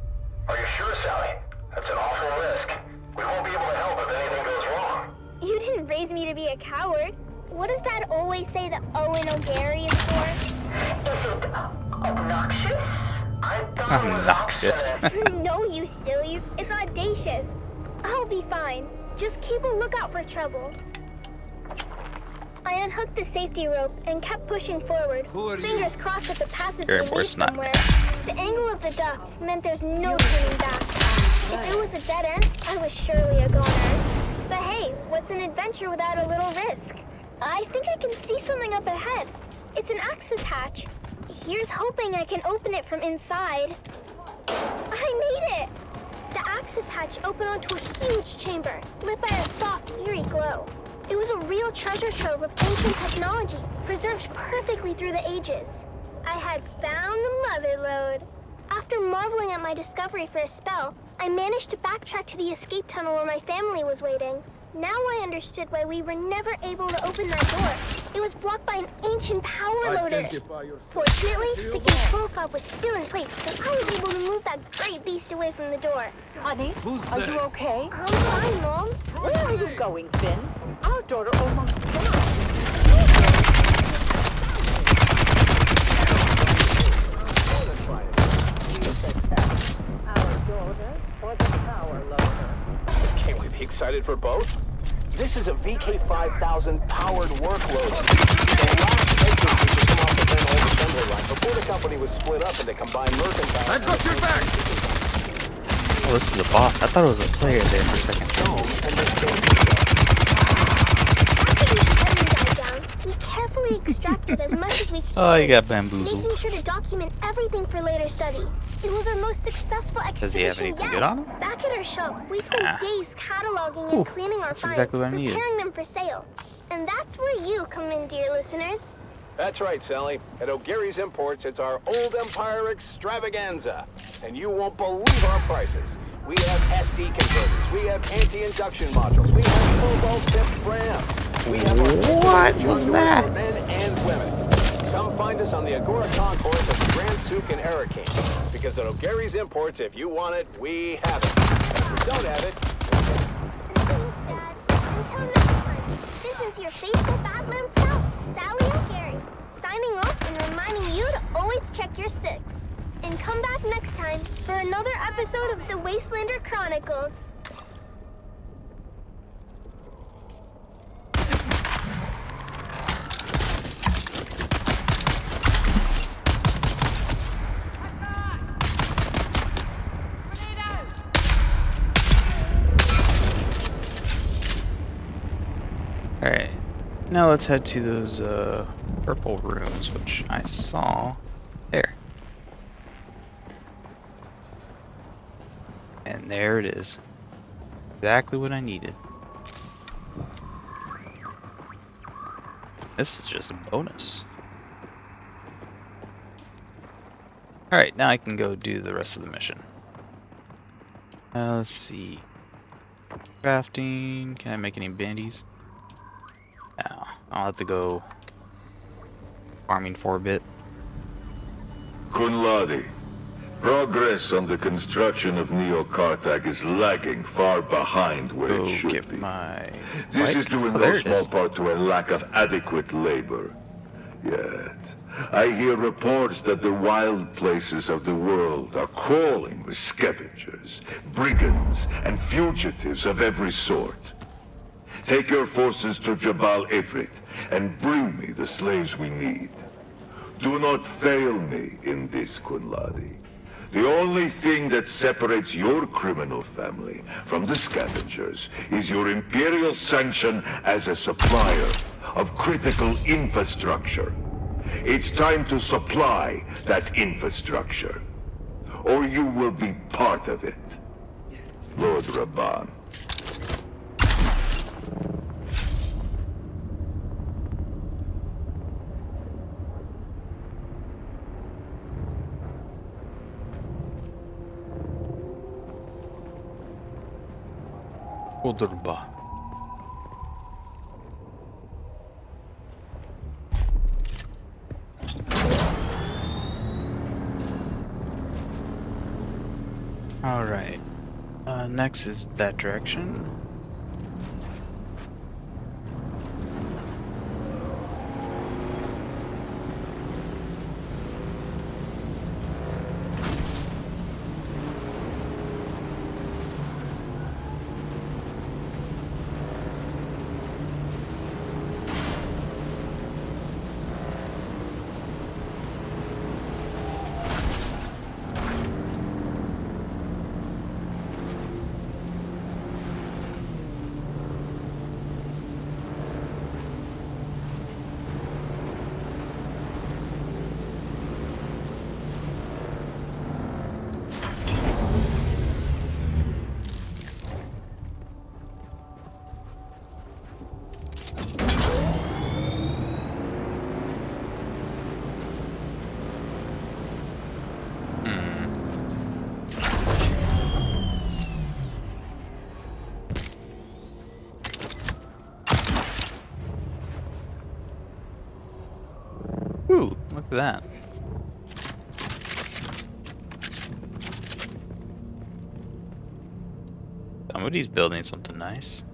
Are you sure, Sally? That's an awful risk. We won't be able to help if anything goes wrong. You didn't raise me to be a coward. What does Dad always say that Owen O'Gary is for? Is it obnoxious? I thought Obnoxious. No, you sillies. It's audacious. I'll be fine. Just keep a lookout for trouble. I unhooked the safety rope and kept pushing forward, fingers crossed that the passage You're a would poor lead snot. somewhere. The angle of the duct meant there's no turning back. If it was a dead end, I was surely a goner. But hey, what's an adventure without a little risk? I think I can see something up ahead. It's an access hatch. Here's hoping I can open it from inside. I made it! The access hatch opened onto a huge chamber, lit by a soft, eerie glow. It was a real treasure trove of ancient technology, preserved perfectly through the ages. I had found the mother lode. After marveling at my discovery for a spell, I managed to backtrack to the escape tunnel where my family was waiting. Now I understood why we were never able to open that door. It was blocked by an ancient power loader. Fortunately, the control fob was still in place, so I was able to move that great beast away from the door. Honey, are you okay? I'm fine, Mom. Where are you going, Finn? Our daughter almost died. Our daughter or the power loader? Can't we be excited for both? This is a VK5000 powered workload. The last entrance to come off the Van Old assembly line before the company was split up into combined mercantile. I've got your back! Oh, this is a boss. I thought it was a player there for a second. We carefully extracted as much as we could. Oh, you got bamboozled. Making sure to document everything for later study. It was our most successful expedition Does he have anything yet. good on him? Back at our shop, we spent days cataloging and cleaning our that's finds, exactly what I needed. preparing them for sale. And that's where you come in, dear listeners. That's right, Sally. At O'Gary's Imports, it's our Old Empire extravaganza. And you won't believe our prices. We have SD converters. We have anti-induction modules. We have cobalt-tipped brands. We have What was that? for men and women. Come find us on the Agora Concourse at the Grand Souk in Arakeen. Because at O'Gary's Imports, if you want it, we have it. If we don't have it... Until next time, this is your faithful Badlands Scout, Sally O'Gary, signing off and reminding you to always check your six. And come back next time for another episode of the Wastelander Chronicles. Alright, now let's head to those purple rooms, which I saw there. And there it is. Exactly what I needed. This is just a bonus. Alright, now I can go do the rest of the mission. Let's see. Crafting. Can I make any bandies? No. I'll have to go farming for a bit. Kunladi, progress on the construction of Neo-Karthag is lagging far behind where it should get be. My This is due in there no it small is. part to a lack of adequate labor. Yet, I hear reports that the wild places of the world are crawling with scavengers, brigands, and fugitives of every sort. Take your forces to Jabal Ifrit and bring me the slaves we need. Do not fail me in this, Kunladi. The only thing that separates your criminal family from the scavengers is your imperial sanction as a supplier of critical infrastructure. It's time to supply that infrastructure, or you will be part of it. Lord Rabban. Kudurba. Alright. Next is that direction. Ooh, look at that. Somebody's building something nice.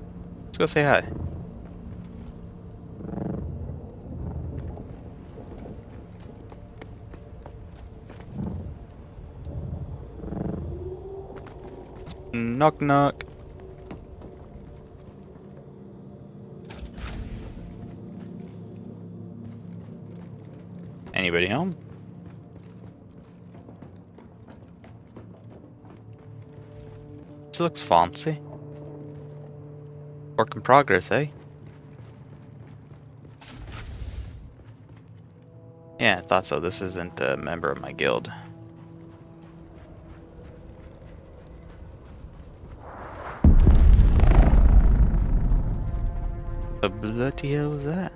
Let's go say hi. Knock knock. Anybody home? This looks fancy. Work in progress, eh? Yeah, I thought so. This isn't a member of my guild. The bloody hell was that?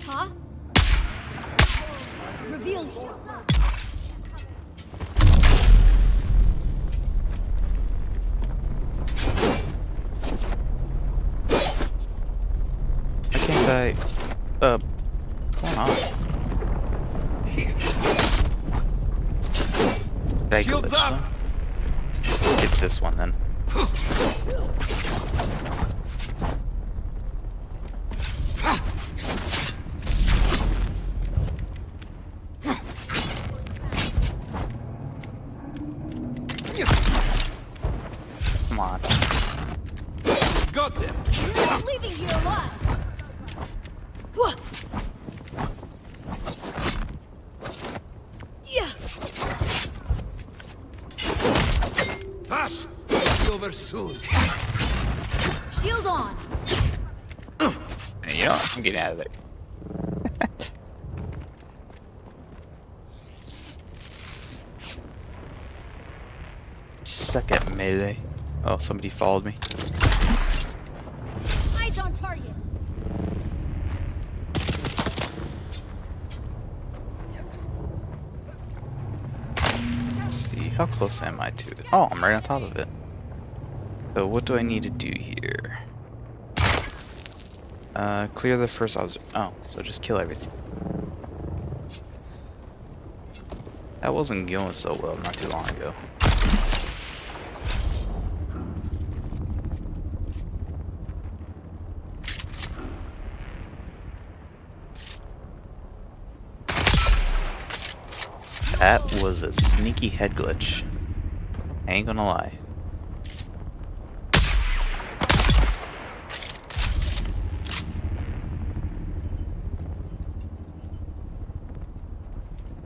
Huh? Reveal yourself. Why can't I? What's going on? Did I glitch them? Hit this one then. Come on. Got them. You're not leaving here alive. Yeah. Pass. Be over soon. Shield on. You know what? I'm getting out of there. Suck at melee. Oh, somebody followed me. Eyes on target. Let's see, how close am I to it? Oh, I'm right on top of it. So what do I need to do here? Clear the first oh, so just kill everything. That wasn't going so well not too long ago. That was a sneaky head glitch. I ain't gonna lie.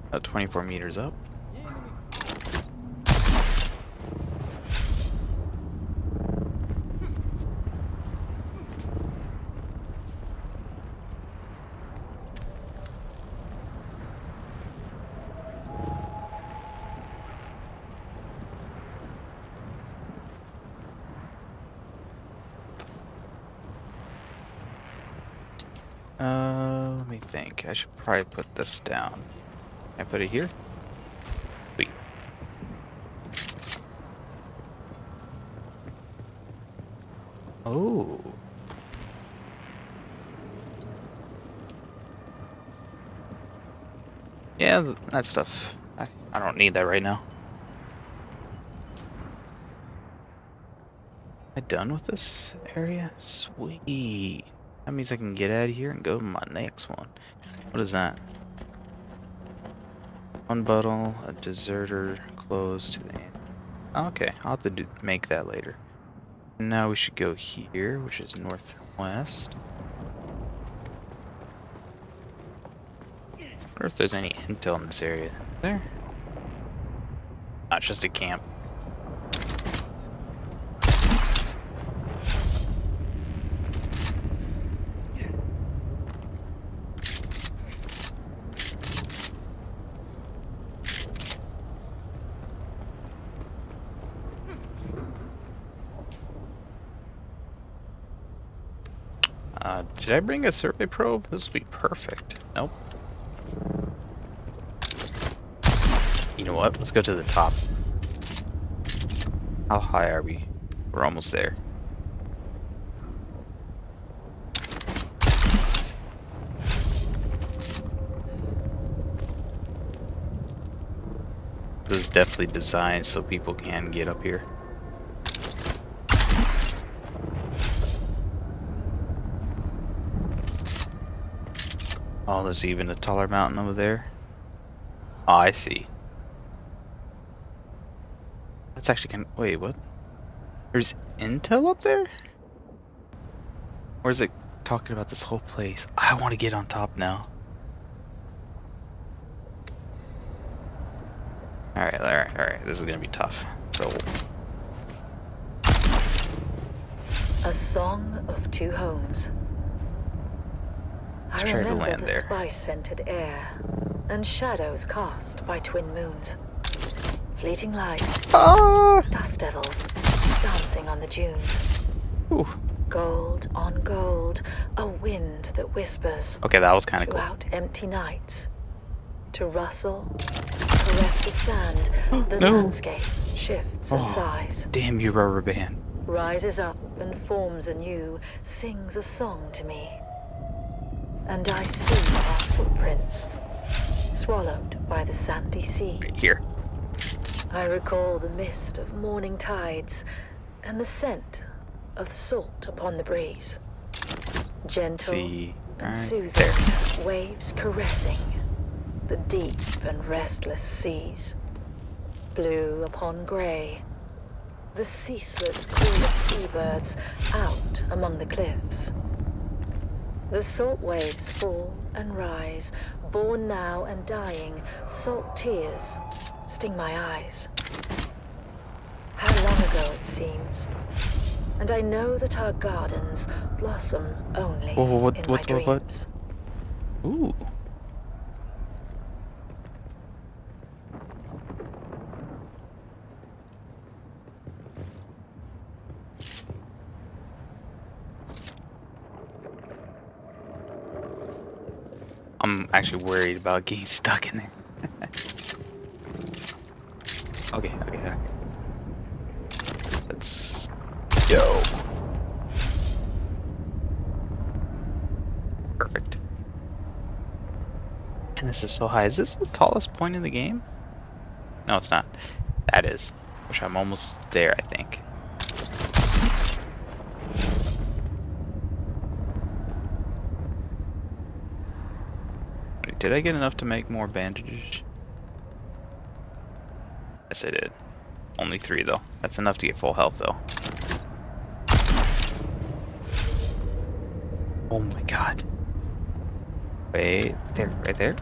About 24 meters up. Let me think. I should probably put this down. Can I put it here? Sweet. Oh. Yeah, that stuff. I don't need that right now. Am I done with this area? Sweet. That means I can get out of here and go to my next one. What is that? One bottle, a deserter, closed to the end. Okay, I'll have to make that later. Now we should go here, which is northwest. I wonder if there's any intel in this area. There? Not just a camp. Did I bring a survey probe? This would be perfect. Nope. You know what? Let's go to the top. How high are we? We're almost there. This is definitely designed so people can get up here. Oh, there's even a taller mountain over there. Oh, I see. That's actually kind of... Wait, what? There's intel up there? Or is it talking about this whole place? I want to get on top now. Alright. This is gonna be tough. So... A song of two homes. Let's I try to remember land the there. spice-scented air and shadows cast by twin moons. Fleeting light, dust devils dancing on the dunes. Ooh. Gold on gold, a wind that whispers. Okay, that was kind of cool. Throughout empty nights, to rustle, caress the sand, the No. landscape shifts and sighs. Damn you, rubber band. Rises up and forms anew, sings a song to me. And I see our footprints, swallowed by the sandy sea. Right here. I recall the mist of morning tides and the scent of salt upon the breeze. Gentle See, and right soothing, there. waves caressing the deep and restless seas. Blue upon grey, the ceaseless call of seabirds out among the cliffs. The salt waves fall and rise, born now and dying, salt tears sting my eyes. How long ago it seems, and I know that our gardens blossom only in my dreams. Ooh. I'm actually worried about getting stuck in there. Okay. Let's go. Perfect. And this is so high. Is this the tallest point in the game? No, it's not. That is. Which I'm almost there, I think. Wait, did I get enough to make more bandages? Yes, I did. Only 3 though. That's enough to get full health though. Oh my god. Wait, there, right there.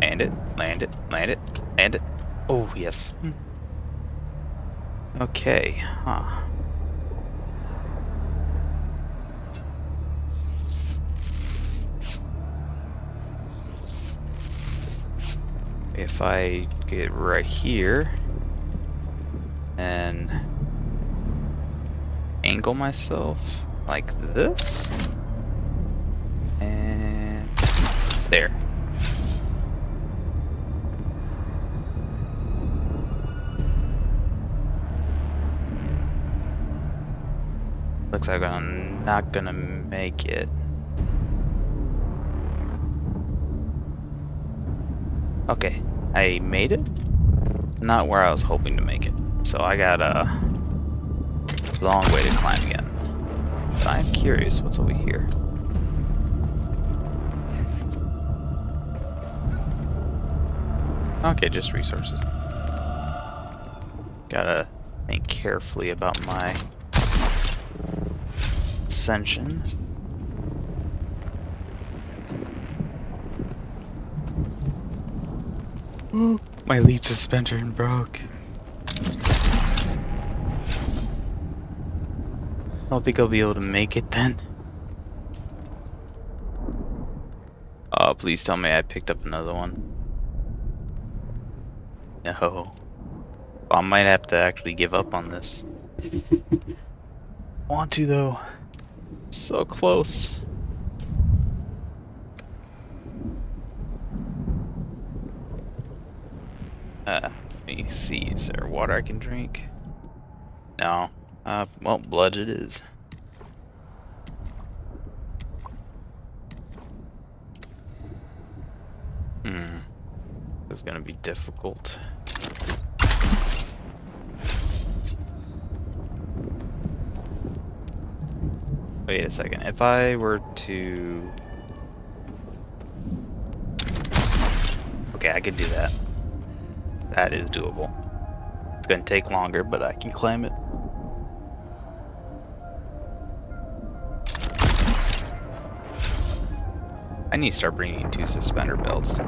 Land it, land it, land it, land it. Oh, yes. Okay, huh. If I get right here and angle myself like this and there. Looks like I'm not gonna make it. Okay, I made it. Not where I was hoping to make it. So I got a long way to climb again. But I'm curious what's over here. Okay, just resources. Gotta think carefully about my ascension. My leaf suspension broke. I don't think I'll be able to make it then. Oh, please tell me I picked up another one. No. I might have to actually give up on this. I want to though. So close. Let me see. Is there water I can drink? No. Well, blood it is. This is gonna be difficult. Wait a second. If I were to... Okay, I could do that. That is doable. It's gonna take longer, but I can climb it. I need to start bringing 2 suspender belts.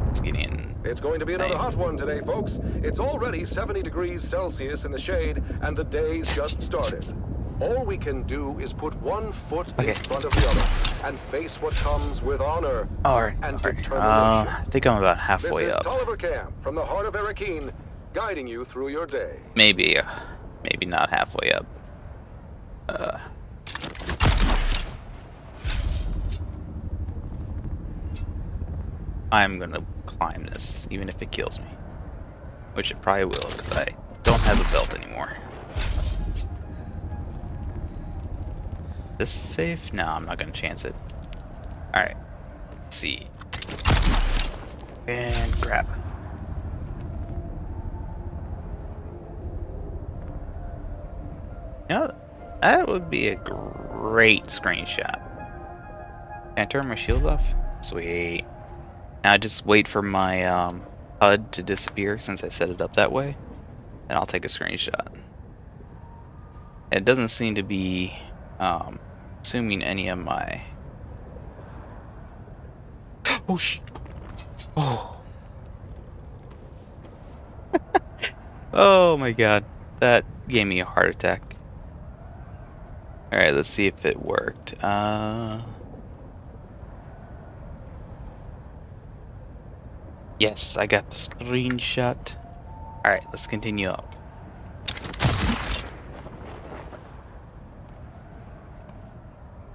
It's getting... It's going to be another hot one today, folks. It's already 70 degrees Celsius in the shade, and the day's just started. All we can do is put one foot in front of the other, and face what comes with honor and determination. I think I'm about halfway this up. This is Tolliver Camp, from the heart of Erakeen, guiding you through your day. Maybe not halfway up. I'm gonna climb this, even if it kills me. Which it probably will, because I don't have a belt anymore. This safe? No, I'm not gonna chance it. Alright. Let's see. And grab. You know, that would be a great screenshot. Can I turn my shield off? Sweet. Now I just wait for my HUD to disappear since I set it up that way, and I'll take a screenshot. It doesn't seem to be assuming any of my... Oh sh... Oh. Oh my god. That gave me a heart attack. Alright, let's see if it worked. Yes, I got the screenshot. Alright, let's continue up.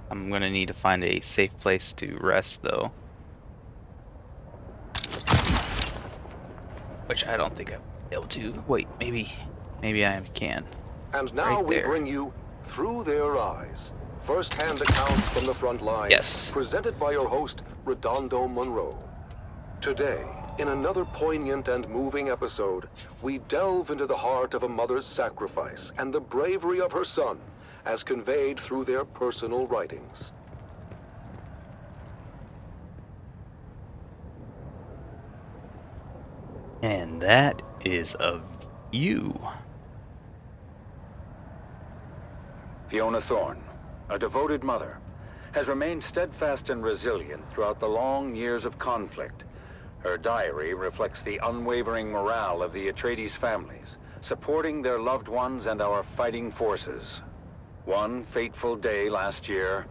I'm gonna need to find a safe place to rest though. Which I don't think I'll be able to. Wait, maybe I can. And now right we there. bring you Through Their Eyes. First-hand accounts from the front lines. Presented by your host, Redondo Monroe. Today, in another poignant and moving episode, we delve into the heart of a mother's sacrifice and the bravery of her son, as conveyed through their personal writings. And that is of you. Fiona Thorne, a devoted mother, has remained steadfast and resilient throughout the long years of conflict. Her diary reflects the unwavering morale of the Atreides families, supporting their loved ones and our fighting forces. One fateful day last year,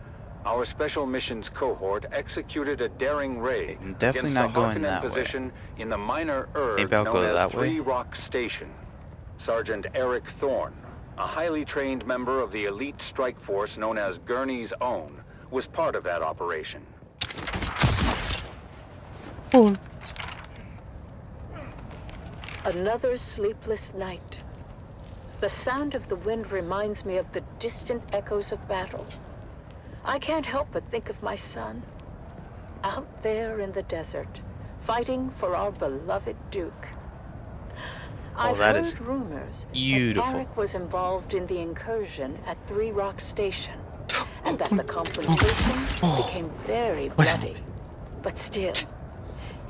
our Special Missions cohort executed a daring raid Definitely against not a going Harkonnen that way. position in the minor Erd Maybe I'll known go as that way. Three Rock Station. Sergeant Eric Thorne, a highly trained member of the elite strike force known as Gurney's Own, was part of that operation. Another sleepless night. The sound of the wind reminds me of the distant echoes of battle. I can't help but think of my son, out there in the desert, fighting for our beloved Duke. I've that heard is rumors beautiful. that Eric was involved in the incursion at Three Rock Station, and that the confrontation became very bloody. But still,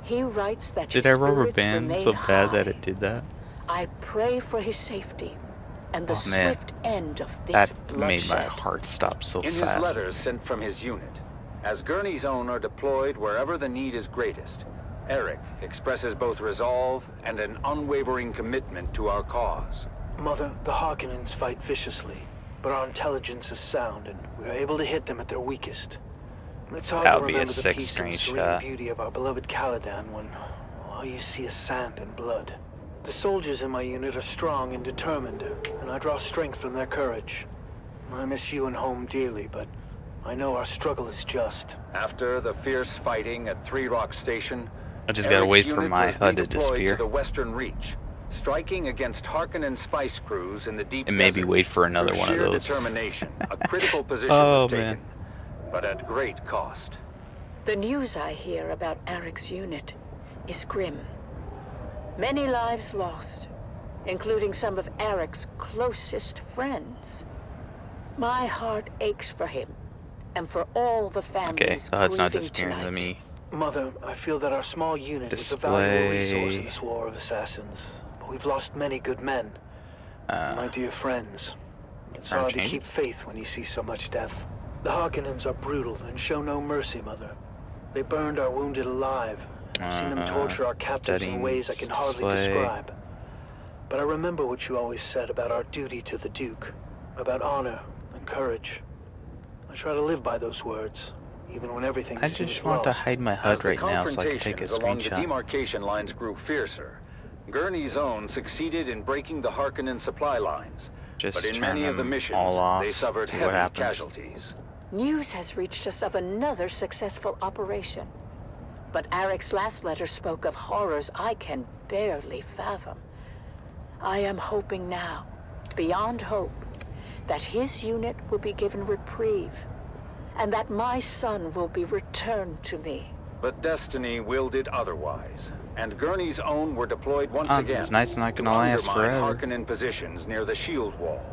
he writes that Did his I rubber spirits band remain so bad high. that it did that? I pray for his safety and the Oh, man. swift end of this That bloodshed. made my heart stop so In fast. his letters sent from his unit, as Gurney's Own are deployed wherever the need is greatest, Eric expresses both resolve and an unwavering commitment to our cause. Mother, the Harkonnens fight viciously, but our intelligence is sound, and we are able to hit them at their weakest. It's hard That to would be a remember the sick peace and serene screenshot. beauty of our beloved Caladan when all you see is sand and blood. The soldiers in my unit are strong and determined, and I draw strength from their courage. I miss you and home dearly, but I know our struggle is just. After the fierce fighting at Three Rock Station, I just gotta Eric's wait for unit my was HUD to redeployed disappear. to the Western Reach, striking against Harkonnen spice crews in the deep And maybe desert. wait for another Through one of sheer those. determination, a critical position Oh, was taken, man. but at great cost. The news I hear about Eric's unit is grim. Many lives lost, including some of Eric's closest friends. My heart aches for him, and for all the families Okay, so it's not grieving disappearing. tonight. Let me Mother, I feel that our small unit is a valuable resource in display. this war of assassins. But we've lost many good men. My dear friends. It's current hard to keep changes? faith when you see so much death. The Harkonnens are brutal and show no mercy, Mother. They burned our wounded alive. I've seen them torture our captives in ways I can hardly display. describe. But I remember what you always said about our duty to the Duke, about honor and courage. I try to live by those words, even when everything I seems just want to lost. hide my As HUD the right now so I can take a confrontations along the screenshot. demarcation lines grew fiercer, Gurney's own succeeded in breaking the Harkonnen supply lines. Just but in turn many of the them missions, all off, they suffered see what heavy happens. casualties. News has reached us of another successful operation. But Eric's last letter spoke of horrors I can barely fathom. I am hoping now, beyond hope, that his unit will be given reprieve, and that my son will be returned to me. But destiny willed it otherwise, and Gurney's own were deployed once again These nights not to gonna last undermine forever. Harkonnen positions near the shield wall.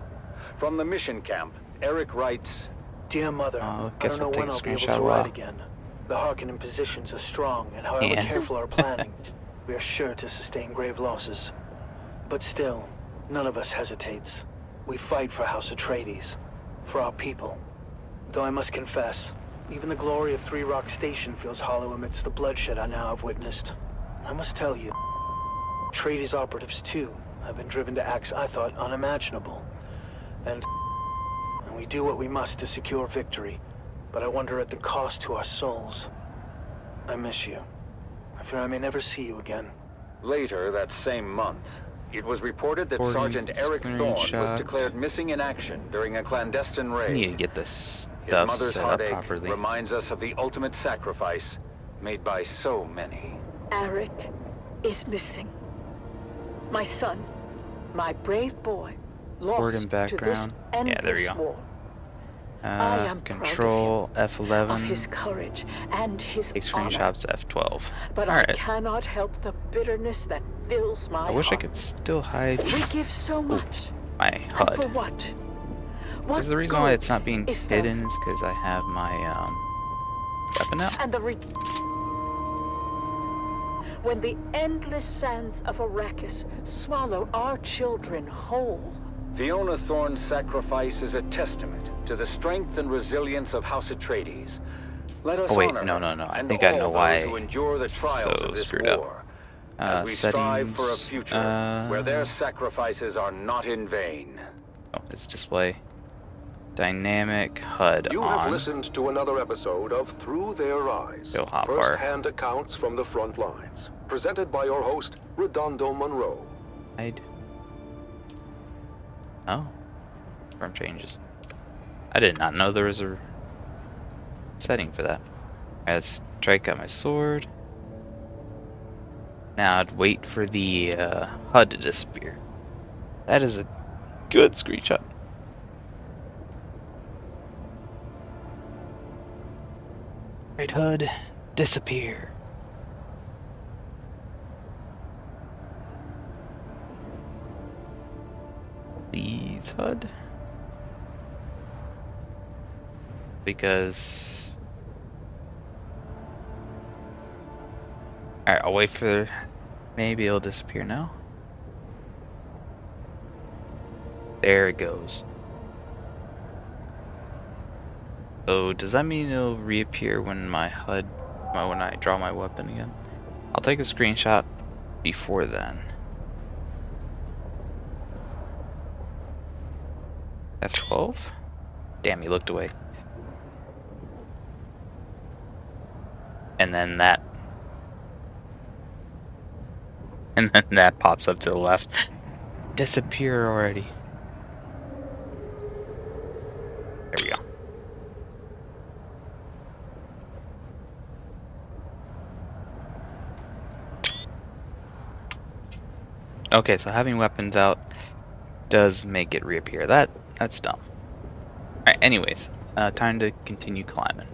From the mission camp, Eric writes, Dear Mother, I guess don't know I'll take when a I'll be able screenshot to while- ride again. The Harkonnen positions are strong, and however Yeah. careful our planning, we are sure to sustain grave losses. But still, none of us hesitates. We fight for House Atreides, for our people. Though I must confess, even the glory of Three Rock Station feels hollow amidst the bloodshed I now have witnessed. I must tell you, Atreides operatives too have been driven to acts I thought unimaginable. And we do what we must to secure victory, but I wonder at the cost to our souls. I miss you. I fear I may never see you again. later that same month, it was reported that Sergeant Eric Thorne was screenshot. declared missing in action during a clandestine I raid. need to get this His stuff mother's set up heartache properly. reminds us of the ultimate sacrifice made by so many. Eric is missing. My son, my brave boy, Forward lost and to background. this Yeah, there we endless go. war. I am Control of F11. his courage and his Take honor. screenshots F12. But I Alright. cannot help the bitterness that fills my I wish I heart. could still hide We give so much. my And for HUD. what? Is the reason why it's not being hidden is because I have my weapon out? And the when the endless sands of Arrakis swallow our children whole. Fiona Thorne's sacrifice is a testament to the strength and resilience of House Atreides. Let us Oh wait, honor no. her I and think I know all why those who endure the it's trials so of this screwed up. war, as we strive for a Settings, future where their sacrifices are not in vain. Oh, it's display. Dynamic HUD You on. have listened to another episode of Through Their Eyes, Still hotbar. first-hand accounts from the front lines, presented by your host, Redondo Monroe. Hide. Oh. From changes. I did not know there was a setting for that. Alright, let's strike out my sword. Now I'd wait for the HUD to disappear. That is a good screenshot. Right, HUD, disappear. Please, HUD. Because... Alright, I'll wait for... Maybe it'll disappear now. There it goes. So, does that mean it'll reappear when my HUD... when I draw my weapon again? I'll take a screenshot before then. F12? Damn, he looked away. And then that. And then that pops up to the left. Disappear already. There we go. Okay, so having weapons out does make it reappear. That's dumb. Alright, anyways, time to continue climbing.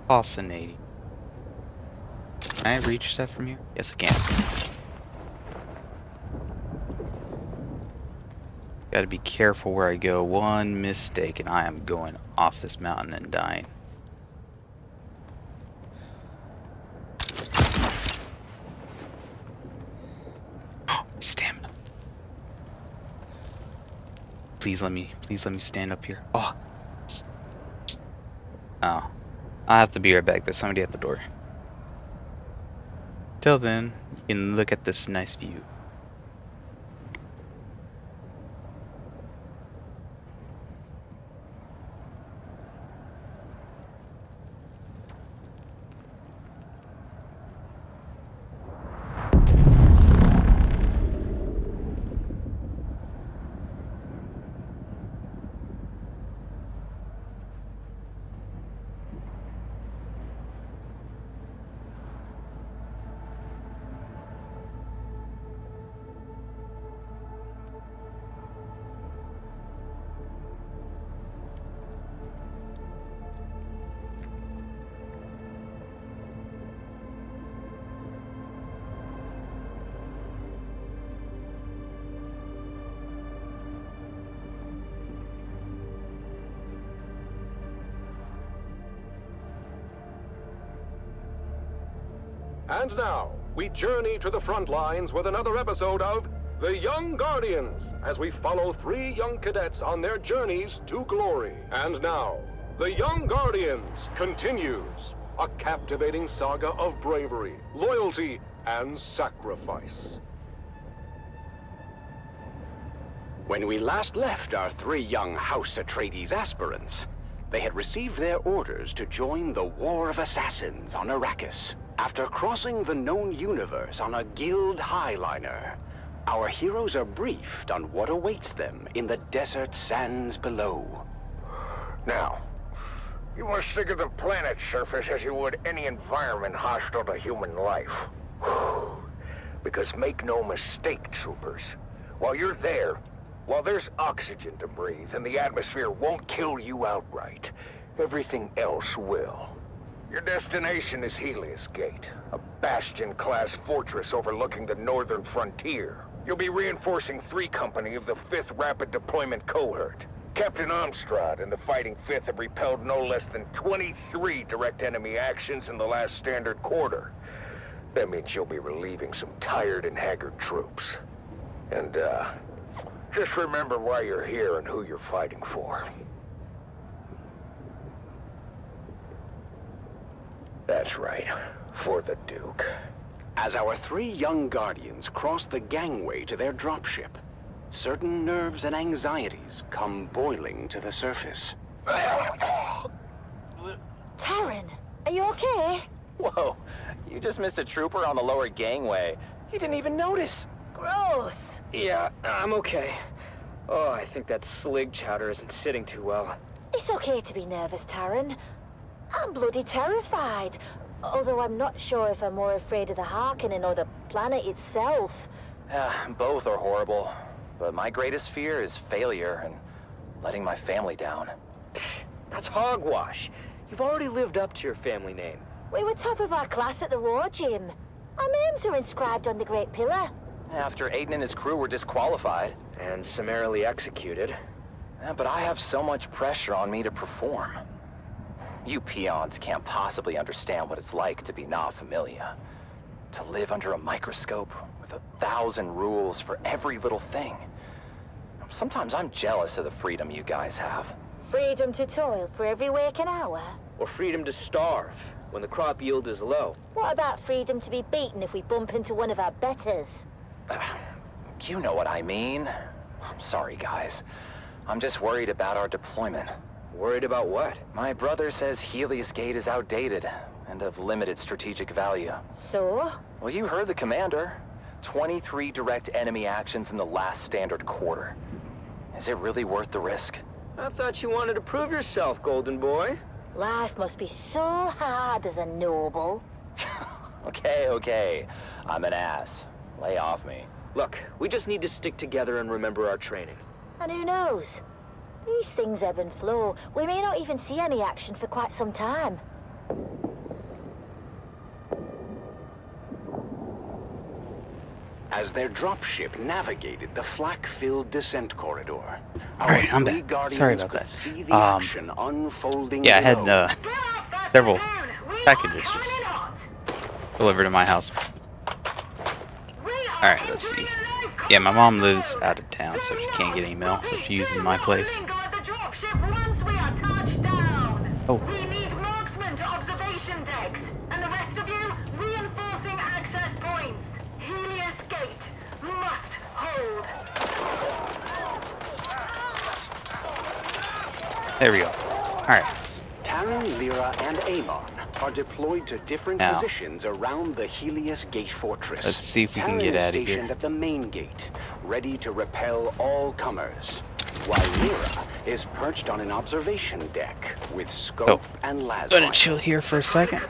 Fascinating. Can I reach stuff from here? Yes, I can. Gotta be careful where I go. One mistake and I am going off this mountain and dying. Stamina. Please let me stand up here. Oh. Oh. I have to be right back. There's somebody at the door. Till then, you can look at this nice view. And now, we journey to the front lines with another episode of The Young Guardians, as we follow 3 young cadets on their journeys to glory. And now, The Young Guardians continues, a captivating saga of bravery, loyalty, and sacrifice. When we last left our 3 young House Atreides aspirants, they had received their orders to join the War of Assassins on Arrakis. After crossing the known universe on a guild highliner, our heroes are briefed on what awaits them in the desert sands below. Now, you must think of the planet's surface as you would any environment hostile to human life. Because make no mistake, troopers, while you're there, while there's oxygen to breathe and the atmosphere won't kill you outright, everything else will. Your destination is Helios Gate, a Bastion-class fortress overlooking the northern frontier. You'll be reinforcing 3 Company of the 5th Rapid Deployment Cohort. Captain Amstrad and the Fighting 5th have repelled no less than 23 direct enemy actions in the last standard quarter. That means you'll be relieving some tired and haggard troops. And, just remember why you're here and who you're fighting for. That's right, for the Duke. As our 3 young guardians cross the gangway to their dropship, certain nerves and anxieties come boiling to the surface. Taran, are you okay? Whoa, you just missed a trooper on the lower gangway. You didn't even notice. Gross. Yeah, I'm okay. Oh, I think that slig chowder isn't sitting too well. It's okay to be nervous, Taran. I'm bloody terrified. Although I'm not sure if I'm more afraid of the Harkonnen or the planet itself. Both are horrible. But my greatest fear is failure and letting my family down. That's hogwash. You've already lived up to your family name. We were top of our class at the war gym. Our names are inscribed on the Great Pillar. After Aiden and his crew were disqualified. And summarily executed. But I have so much pressure on me to perform. You peons can't possibly understand what it's like to be na familia. To live under a microscope with 1,000 rules for every little thing. Sometimes I'm jealous of the freedom you guys have. Freedom to toil for every waking hour. Or freedom to starve, when the crop yield is low. What about freedom to be beaten if we bump into one of our betters? You know what I mean. I'm sorry, guys. I'm just worried about our deployment. Worried about what? My brother says Helios Gate is outdated and of limited strategic value. So? Well, you heard the commander. 23 direct enemy actions in the last standard quarter. Is it really worth the risk? I thought you wanted to prove yourself, Golden Boy. Life must be so hard as a noble. Okay. I'm an ass. Lay off me. Look, we just need to stick together and remember our training. And who knows? These things ebb and flow. We may not even see any action for quite some time. As their dropship navigated the flak-filled descent corridor, Alright, I'm back. Sorry about that. Yeah, I had several packages just delivered to my house. Alright, let's see. Yeah, my mom lives out of town, so she can't get any mail, so she uses my place. Oh. We need marksmen to observation decks, and the rest of you reinforcing access points. Helios Gate must hold. There we go. Alright. Taryn, Lyra, and Amon are deployed to different Now, positions around the Helios Gate fortress. Let's see if we can get out of here. Stationed at the main gate, ready to repel all comers, while Lyra is perched on an observation deck with scope and laser. Gonna chill here for a second.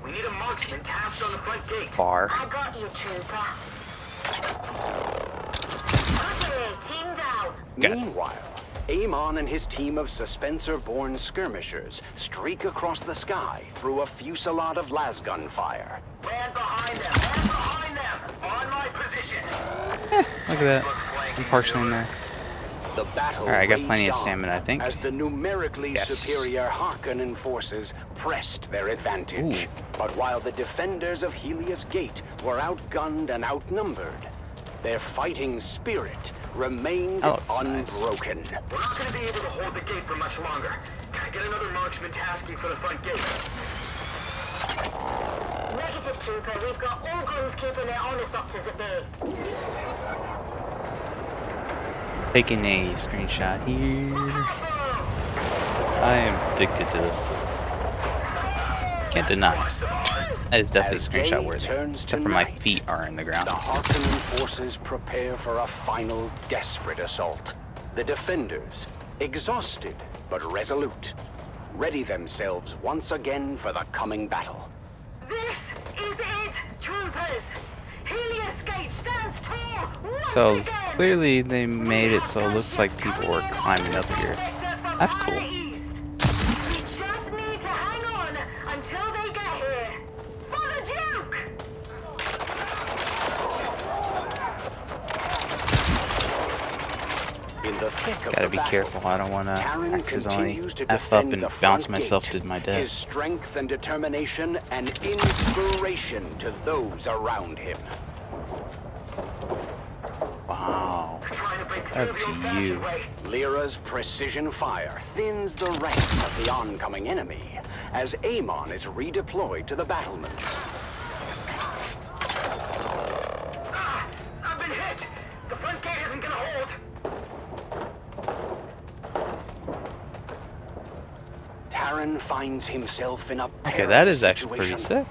We need a marksman tasked on the front gate. Far. I got you, trooper. Okay, team down. Meanwhile, Amon and his team of Suspensor-born skirmishers streak across the sky through a fusillade of lasgun fire. Man behind them! Man behind them! On my position! Look at that. I'm partially in there. The battle Alright, I got plenty of raged on stamina, I think. as the numerically superior Harkonnen forces pressed their advantage. Ooh. But while the defenders of Helios Gate were outgunned and outnumbered, their fighting spirit remained unbroken. Nice. We're not going to be able to hold the gate for much longer. Can I get another marksman tasking for the front gate? Negative, trooper. We've got all guns keeping their ornithopters at bay. Taking a screenshot here. I am addicted to this. Can't deny. That is definitely screenshot worthy. Except for my feet are in the ground. The Harkonnen forces prepare for a final desperate assault. The defenders, exhausted but resolute, ready themselves once again for the coming battle. This is it, troopers! Helios Gate stands tall once So again! clearly they made it so it looks like people were climbing up here. That's cool. We just need to hang on until they get here. For the Duke! In the thick of Gotta the be battle, careful, I don't want to Taran accidentally continues to F up defend and the bounce front myself gate. to my His death. strength and determination an inspiration to those around him. Wow. Up to you. Lyra's precision fire thins the ranks of the oncoming enemy as Amon is redeployed to the battlements. I've been hit! The front gate isn't gonna hold! Taran finds himself in a Okay, that is actually pretty sick.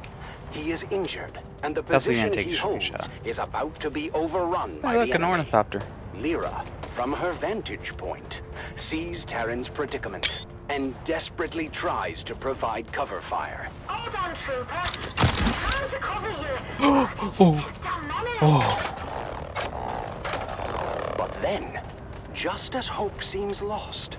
He is injured, and the Definitely position gonna take he a holds screenshot. is about to be overrun by Hey, look, the an enemy. ornithopter. Lyra, from her vantage point, sees Taran's predicament and desperately tries to provide cover fire. Hold on, trooper. I'm trying to cover you. But then, just as hope seems lost,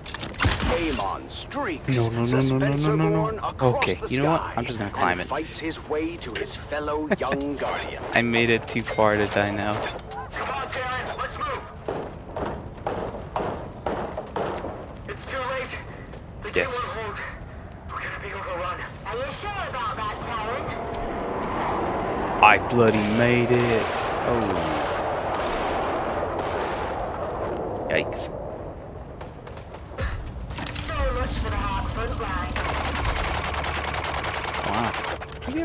Amon streaks Suspensor-born across Okay, the you know what? sky I'm just gonna climb and it. fights his way to his fellow young guardian. I made it too far to die now. Come on, Taryn, let's move! It's too late. The gate Yes. won't hold. We're gonna be overrun. Are you sure about that, Taryn? I bloody made it. Oh. Yikes. So much for the hard front line.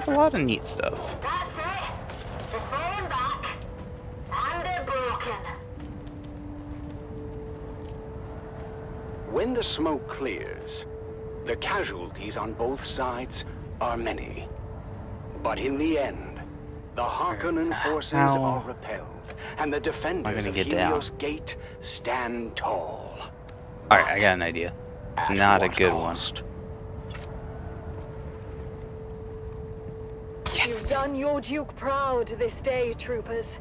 have a lot of neat stuff. That's it. They're falling back. And they're broken. When the smoke clears, the casualties on both sides are many. But in the end, the Harkonnen forces are repelled, and the defenders of Helios Gate stand tall. Alright, I got an idea. Not a good one. Yes. You've done your Duke proud this day, troopers.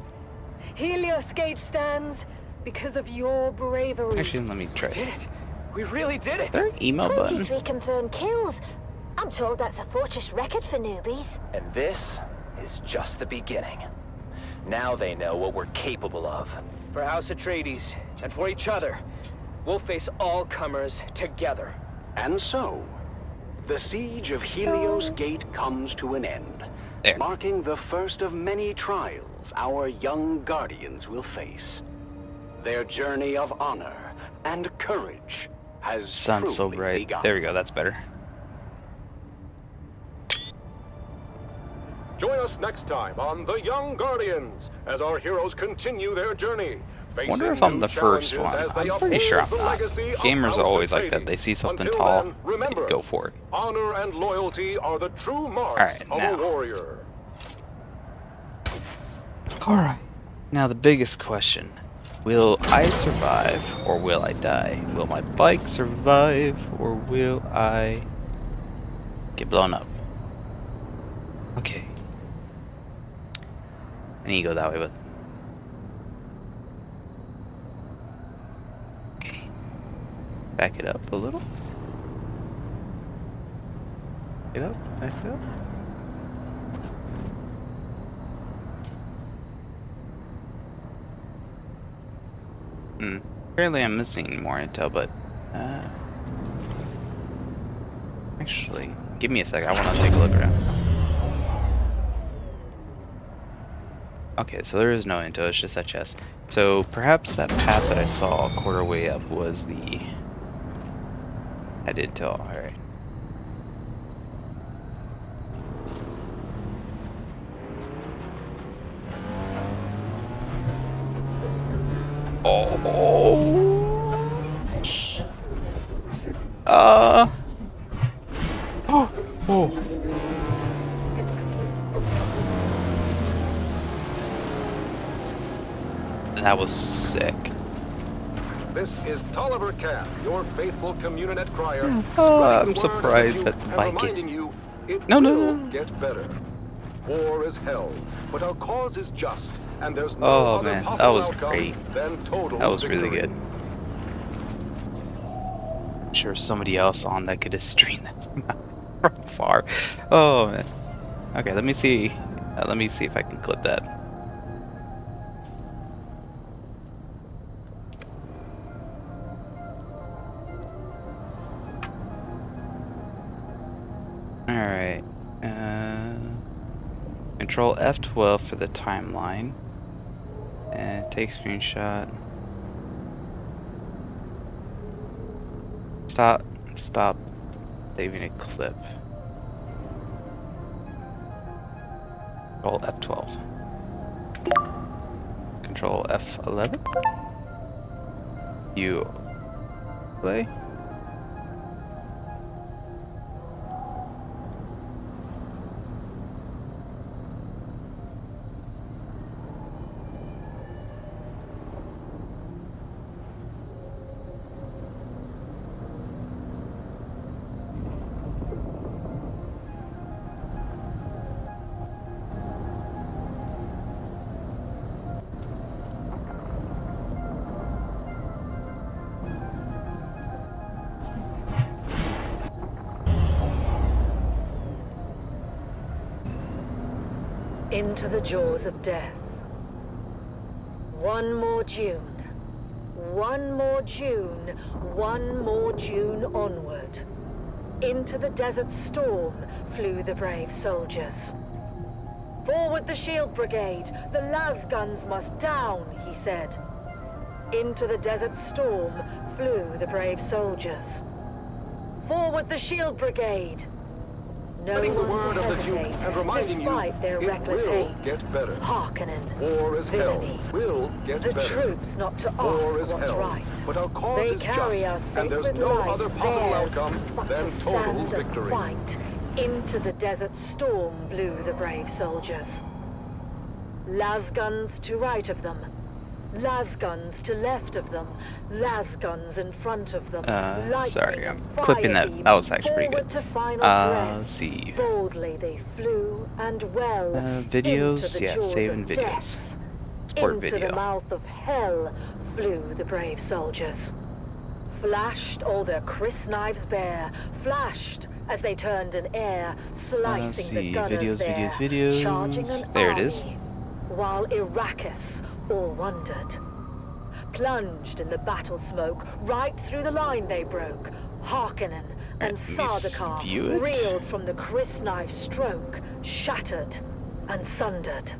Helios Gate stands because of your bravery. Actually, let me try some. We really did it! Is there an email button? 23 confirmed kills. I'm told that's a fortress record for newbies. And this is just the beginning. Now they know what we're capable of. For House Atreides, and for each other, we'll face all comers together. And so, the siege of Helios Gate comes to an end, marking the first of many trials our young guardians will face. Their journey of honor and courage has Sun's so bright. Begun. There we go, that's better. Join us next time on The Young Guardians as our heroes continue their journey. I wonder if I'm the first one. I'm pretty sure I'm not. Gamers are always like that. They see something tall, they go for it. Honor and loyalty are the true marks of a warrior. Alright, now the biggest question. Will I survive or will I die? Will my bike survive or will I get blown up? Okay. I need to go that way, but okay. Back it up a little. Get up, back it up. Apparently I'm missing more intel, but actually, give me a second. I want to take a look around. Okay, so there is no intel. It's just that chest. So perhaps that path that I saw a quarter way up was the had intel. All right. That was sick. This is Tolliver Camp, your faithful Communinet crier. I'm surprised that the bike get better. War is hell, but our cause is just, and there's no other man, that possible was outcome great. than total That was really victory. good. I'm sure somebody else on that could have streamed that from far. Oh man. Okay, let me see. Let me see if I can clip that. Alright. Control F12 for the timeline. And take screenshot. Stop saving a clip. Control F12. Control F11. You play. Into the jaws of death. One more June. One more June. One more June onward. Into the desert storm flew the brave soldiers. Forward the shield brigade. The las guns must down, he said. Into the desert storm flew the brave soldiers. Forward the shield brigade. No Spreading the one word to of the Duke hesitate, and reminding despite you their it reckless will hate. get better. Hearkening, War is hell. villainy. Will get The better. troops not to War ask is what's hell. right. But our cause They is carry our just, and there's sacred no lives other possible theirs, outcome but than to total stand victory. and fight. Into the desert storm blew the brave soldiers. Lasguns to right of them, lasguns to left of them, lasguns in front of them. Sorry, I'm clipping that. That was actually pretty good. To final Let's see. Boldly they flew and well videos, into the yeah, jaws saving of videos. Death. Export Into video. the mouth of hell flew the brave soldiers. Flashed all their crisp knives bare, flashed as they turned in air, slicing the gunners videos. charging an There army, it is. while Arrakis all wondered. Plunged in the battle smoke, right through the line they broke. Harkonnen and Sardaukar reeled from the crisp knife stroke, shattered and sundered.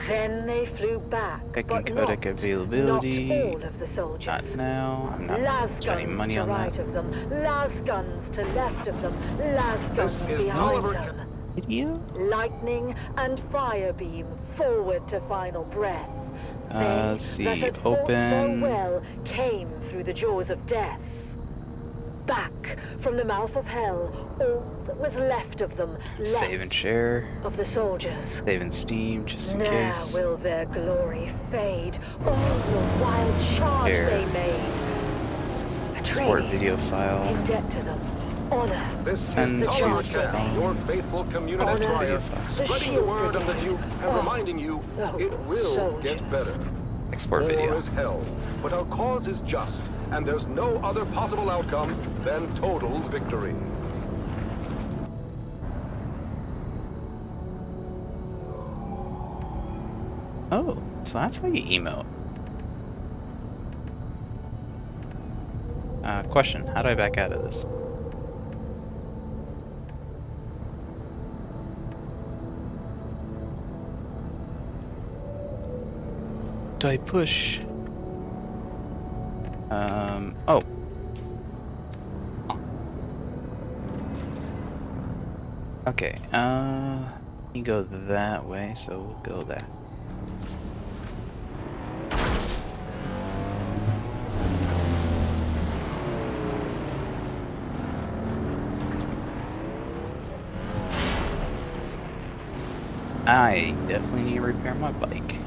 Then they flew back, but codec availability. not all of the soldiers. Not now. I'm not spending money on right that. of them, lasguns to left of them, lasguns behind them. Video? Lightning and fire beam forward to final breath. Let's see. That had fought Open. so well came through the jaws of death. Back from the mouth of hell, all that was left of them, Save and share. of the soldiers. Save and Steam, just in Now case. will their glory fade, all the wild charge they made. Export Atreides, video file. in debt to them. Honor. This is Send the to charge phone. your faithful community spreading the word of the Duke and reminding you it will get better. Export War video. is hell, but our cause is just, and there's no other possible outcome than total victory. Oh, so that's how you emote. Question, how do I back out of this? Do I push? Oh. Okay, you go that way, so we'll go there. I definitely need to repair my bike.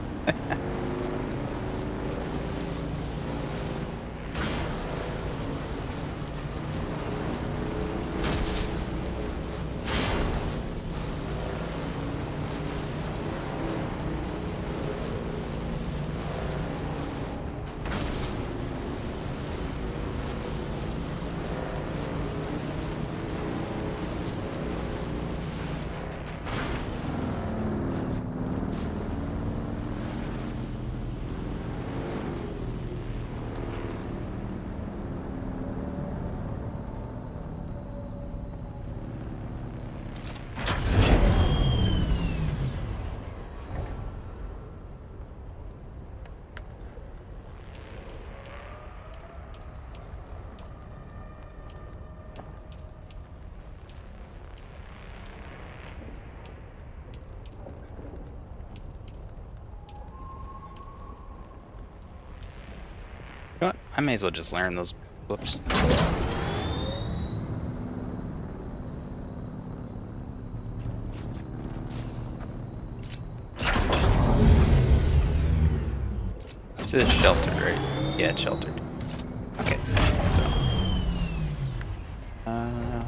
You know what? I may as well just learn those. Whoops. This is sheltered, right? Yeah, it's sheltered. Okay, so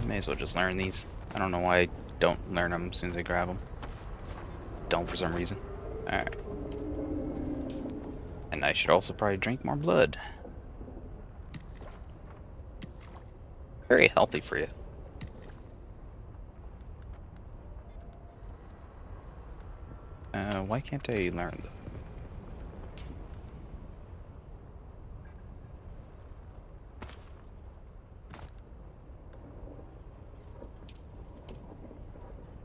may as well just learn these. I don't know why I don't learn them as soon as I grab them. Don't for some reason. All right. And I should also probably drink more blood. Very healthy for you. Why can't I learn them?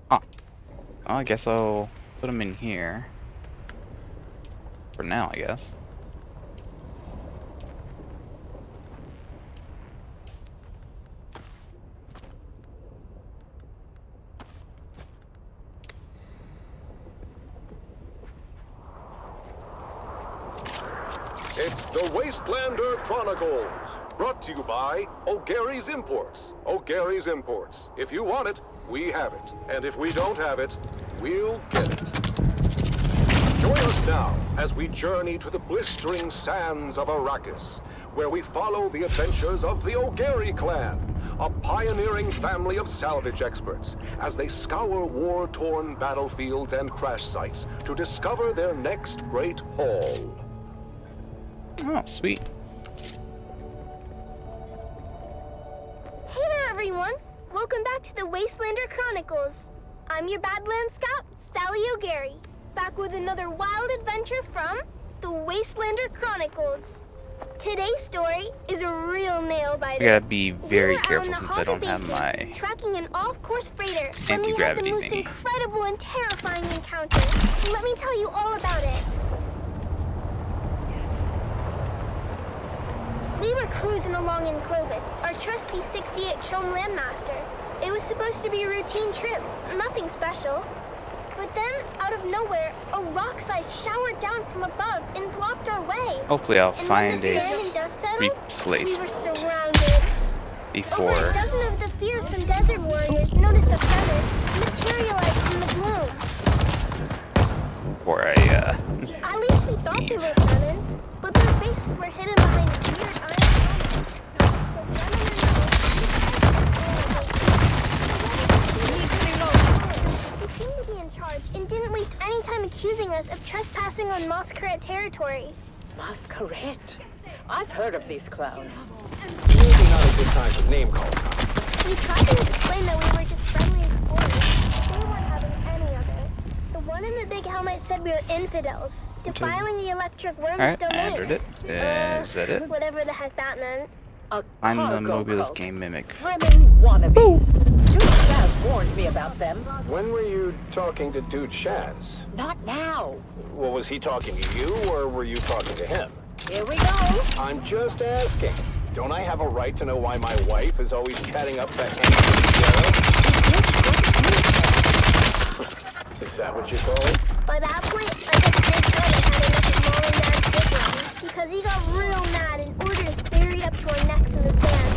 Huh. Well, I guess I'll put them in here. For now, I guess. It's the Wastelander Chronicles, brought to you by O'Gary's Imports. O'Gary's Imports. If you want it, we have it. And if we don't have it, we'll get it. Join us now as we journey to the blistering sands of Arrakis, where we follow the adventures of the O'Gary clan, a pioneering family of salvage experts, as they scour war-torn battlefields and crash sites to discover their next great haul. Oh, sweet. Hey there, everyone! Welcome back to the Wastelander Chronicles. I'm your Badland Scout, Sally O'Gary, back with another wild adventure from the Wastelander Chronicles. Today's story is a real nail-biter. I gotta be very careful since I don't have my tracking an off-course freighter anti-gravity when we had the thingy. most incredible and terrifying encounter. Let me tell you all about it. We were cruising along in Clovis, our trusty 68 Chom Landmaster. It was supposed to be a routine trip, nothing special. But then, out of nowhere, a rock slide showered down from above and blocked our way. Hopefully I'll And find when the a sand and dust settled, we were replacement surrounded. before. Over a dozen of the fearsome desert warriors noticed a presence materialize from the gloom. Before I At least we thought they were coming, but their faces were hidden behind weird iron helmets. They seemed to be in charge and didn't waste any time accusing us of trespassing on Masquerade territory. Masquerade? I've heard of these clowns. Maybe not a good time for name calling. We tried to explain that we were just friendly explorers. They weren't having any of it. The one in the big helmet said we were infidels, defiling the electric worm's Alright, I domain. entered it. Is that it? Whatever the heck that meant. I'm the Cargo Mobius cult. game mimic. Women wannabes. Dude Shaz warned me about them. When were you talking to Dude Shaz? Not now. Well, was he talking to you, or were you talking to him? Here we go. I'm just asking. Don't I have a right to know why my wife is always chatting up that angry Is that what you call it? By that point, I guess Big Brother had enough of Mom and Dad's bickering, because he got real mad and ordered us buried up to our necks in the sand.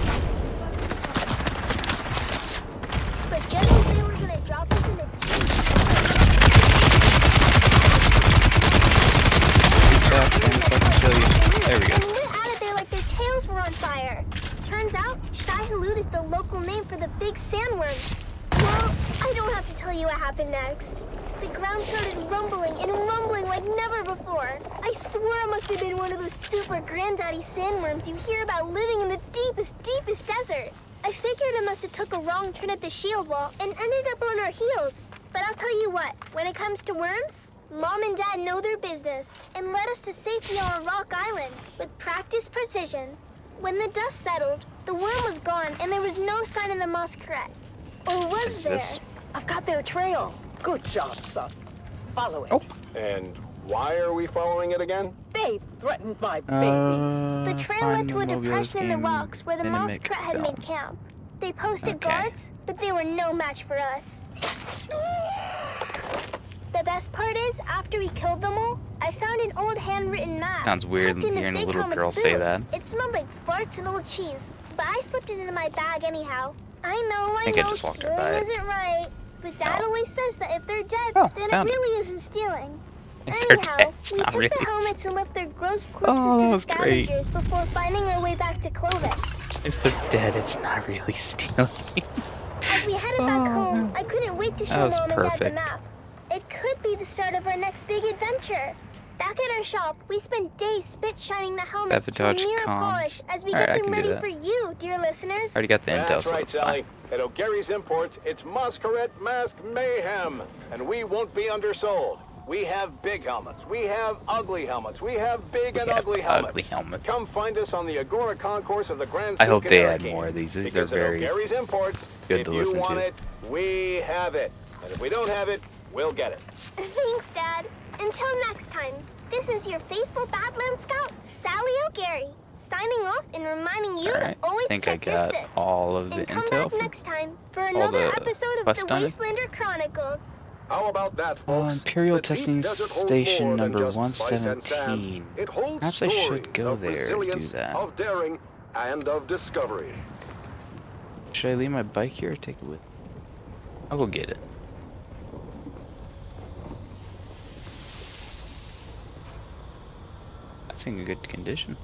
But just as they were gonna drop us in the There we go. and lit out of there like their tails were on fire. Turns out, Shai Hulud is the local name for the big sandworms. Well, I don't have to tell you what happened next. The ground started rumbling and rumbling like never before. I swear it must have been one of those super granddaddy sandworms you hear about living in the deepest desert. I figured it must have took a wrong turn at the shield wall and ended up on our heels. But I'll tell you what, when it comes to worms, Mom and Dad know their business and led us to safety on Rock Island with practiced precision. When the dust settled, the worm was gone and there was no sign of the Masquerade. Or was there? I've got their trail. Good job, son. Follow it. And why are we following it again? They threatened my babies. The trail led to a depression in the rocks where the Masquerade had made camp. They posted guards, but they were no match for us. The best part is, after we killed them all, I found an old handwritten map. Sounds weird tucked in the hearing a big little helmet's girl say boot. that. It smelled like farts and old cheese, but I slipped it into my bag anyhow. I know, I just walked right by it. isn't right, but Dad always says that if they're dead, then it found it. really isn't stealing. If they're Anyhow, dead, it's we not took really the helmets and left their gross corpses Oh, to that the was great. scavengers before finding our way back to Clovis. If they're dead, it's not really stealing. As we headed back home, I couldn't wait to That show was Mom and Dad the perfect. map. It could be the start of our next big adventure. Back at our shop, we spent days spit shining the helmets Have to dodge to near comms. polish as we Alright, I get them can do ready that. for you, dear listeners. Already got the intel, That's so right, it's Sally. fine. At O'Gary's Imports, it's Masquerade Mask Mayhem, and we won't be undersold. We have big helmets. We have ugly helmets. We have big and ugly helmets. Come find us on the Agora Concourse of the Grand I hope they Canary add more of these. These Because are very at O'Gary's Imports, good if to you listen want to. it, we have it. And if we don't have it, we'll get it. Thanks, Dad. Until next time, this is your faithful Badland Scout, Sally O'Gary, signing off and reminding you Alright, to always I think I check your got six. all of the And come intel back from next time for all another the episode of quest the done. Wastelander Chronicles. How about that, folks? Imperial The deep Testing desert holds Station more than number just spice and tan. 117. It holds Perhaps I should stories go of there to do resilience, that. of daring, and of discovery. Should I leave my bike here or take it with me? I'll go get it. That's in good condition.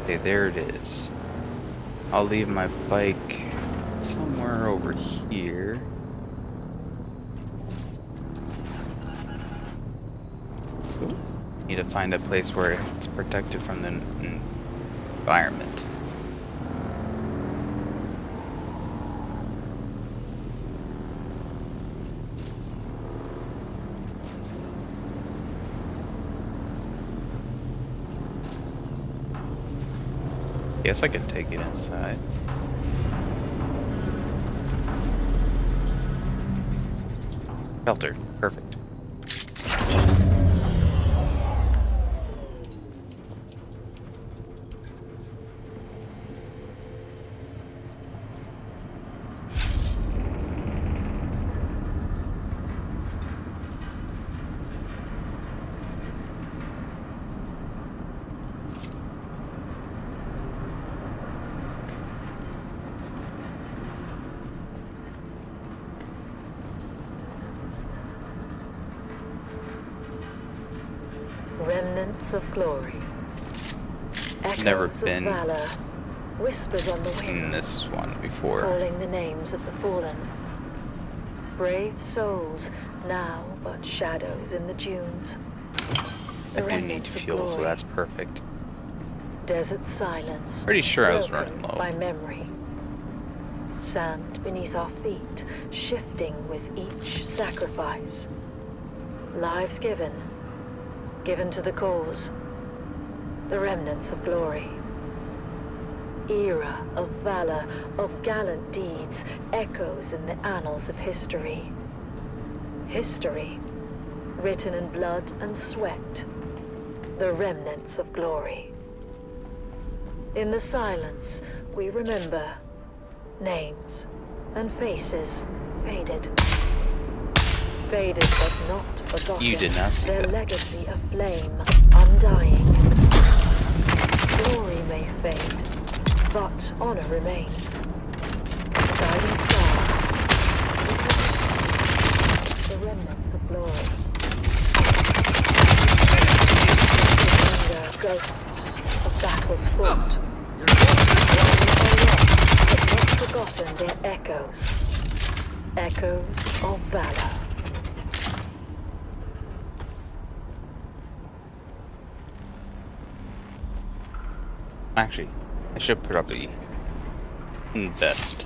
Okay, there it is. I'll leave my bike somewhere over here. Need to find a place where it's protected from the environment. Guess I could take it inside. Shelter, perfect. Remnants of glory. Echoes Never of been valor. Whispers on the wind. in this one before. Calling the names of the fallen. Brave souls, now but shadows in the dunes. I do need fuel, so that's perfect. Desert silence. Pretty sure I was broken running low. by memory. Sand beneath our feet, shifting with each sacrifice. Lives given to the cause. The remnants of glory. Era of valor, of gallant deeds, echoes in the annals of history. History, written in blood and sweat. The remnants of glory. In the silence, we remember names and faces faded. Faded but not forgotten. You did not see their that. legacy a flame, undying. Glory may fade, but honor remains. Guiding stars, the remnants of glory. Remember ghosts of battles fought. But not forgotten their echoes. Echoes of valor. Actually, I should probably invest.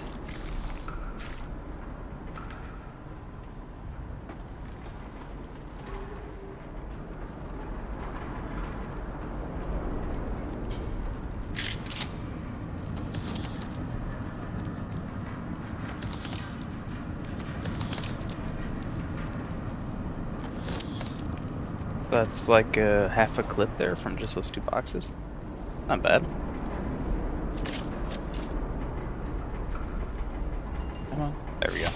That's like half a clip there from just those two boxes. Not bad. Come on. There we go.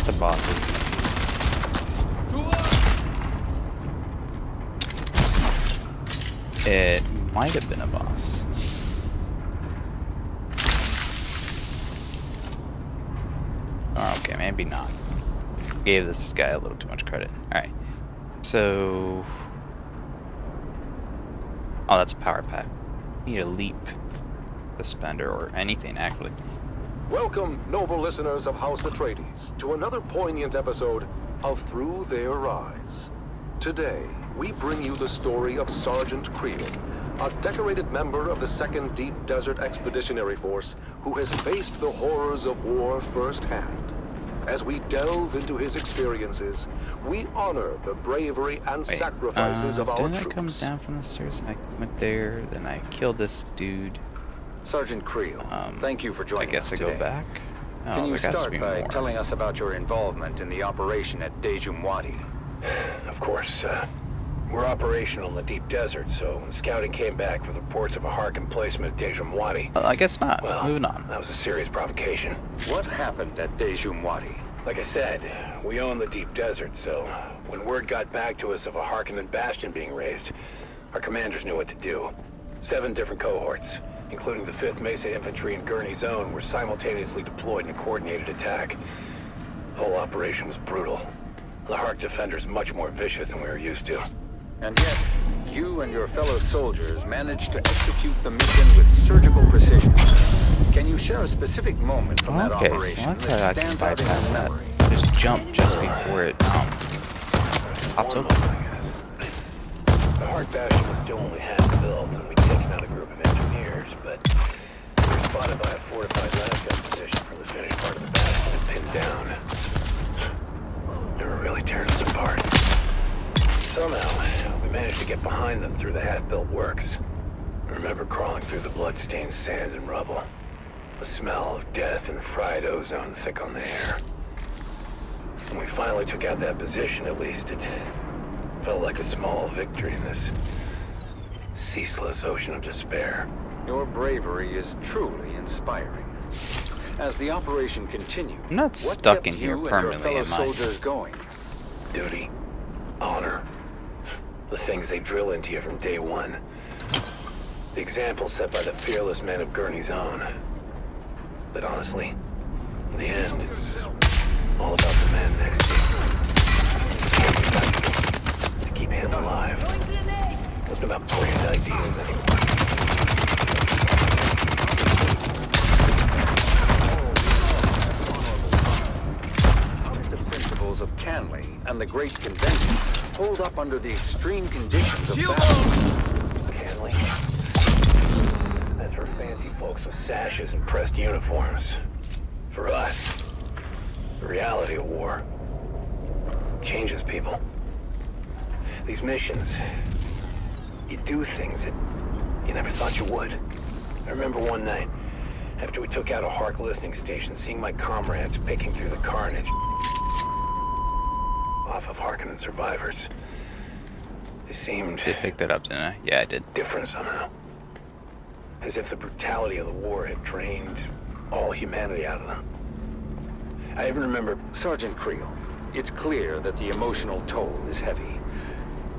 that's a boss. It might have been a boss. Oh, okay, maybe not. Gave this guy a little too much credit. Alright. So... Oh, that's a power pack. Need a leap suspender or anything, actually. Welcome, noble listeners of House Atreides, to another poignant episode of Through Their Eyes. Today, we bring you the story of Sergeant Creel, a decorated member of the 2nd Deep Desert Expeditionary Force who has faced the horrors of war firsthand. As we delve into his experiences, we honor the bravery and sacrifices of our troops. Didn't I come down from the stairs? I went there, then I killed this dude. Sergeant Creel, thank you for joining us I guess I go back. Oh, Can you there has to start be by more. telling us about your involvement in the operation at Dejumwadi? Of course, we're operational in the deep desert, so when scouting came back with reports of a Hark emplacement at Dejumwadi... I guess not. Well, moving on. That was a serious provocation. What happened at Dejumwadi? Like I said, we own the deep desert, so when word got back to us of a Harkonnen bastion being raised, our commanders knew what to do. 7 different cohorts, including the 5th Mesa Infantry and Gurney Zone, were simultaneously deployed in a coordinated attack. The whole operation was brutal. The Hark defenders much more vicious than we were used to. And yet, you and your fellow soldiers managed to execute the mission with surgical precision. Can you share a specific moment from that operation so that's how I can bypass that. Just jump just before it pops open. The Hark bastion was still only half built, and we'd taken out a group of engineers, but we were spotted by a fortified lasgun position from the finished part of the bastion and pinned down. They were really tearing us apart. Somehow, we managed to get behind them through the half-built works. I remember crawling through the blood-stained sand and rubble. The smell of death and fried ozone thick on the air. When we finally took out that position, at least, it felt like a small victory in this ceaseless ocean of despair. Your bravery is truly inspiring. As the operation continued, I'm not stuck in here permanently, am am I? soldiers going? Duty, honor, the things they drill into you from day one. The example set by the fearless men of Gurney's Own. But honestly, in the end, it's all about the man next to you. To keep him alive. It wasn't about grand ideas anymore. The principles of Canley and the Great Convention hold up under the extreme conditions of battle. Canley? That's for fancy folks with sashes and pressed uniforms. For us, the reality of war changes people. These missions, you do things that you never thought you would. I remember one night, after we took out a Hark listening station, seeing my comrades picking through the carnage off of Harkonnen survivors. They seemed... Did pick that up, didn't I? Yeah, I did. Different somehow. As if the brutality of the war had drained all humanity out of them. I even remember... Sergeant Creel, it's clear that the emotional toll is heavy.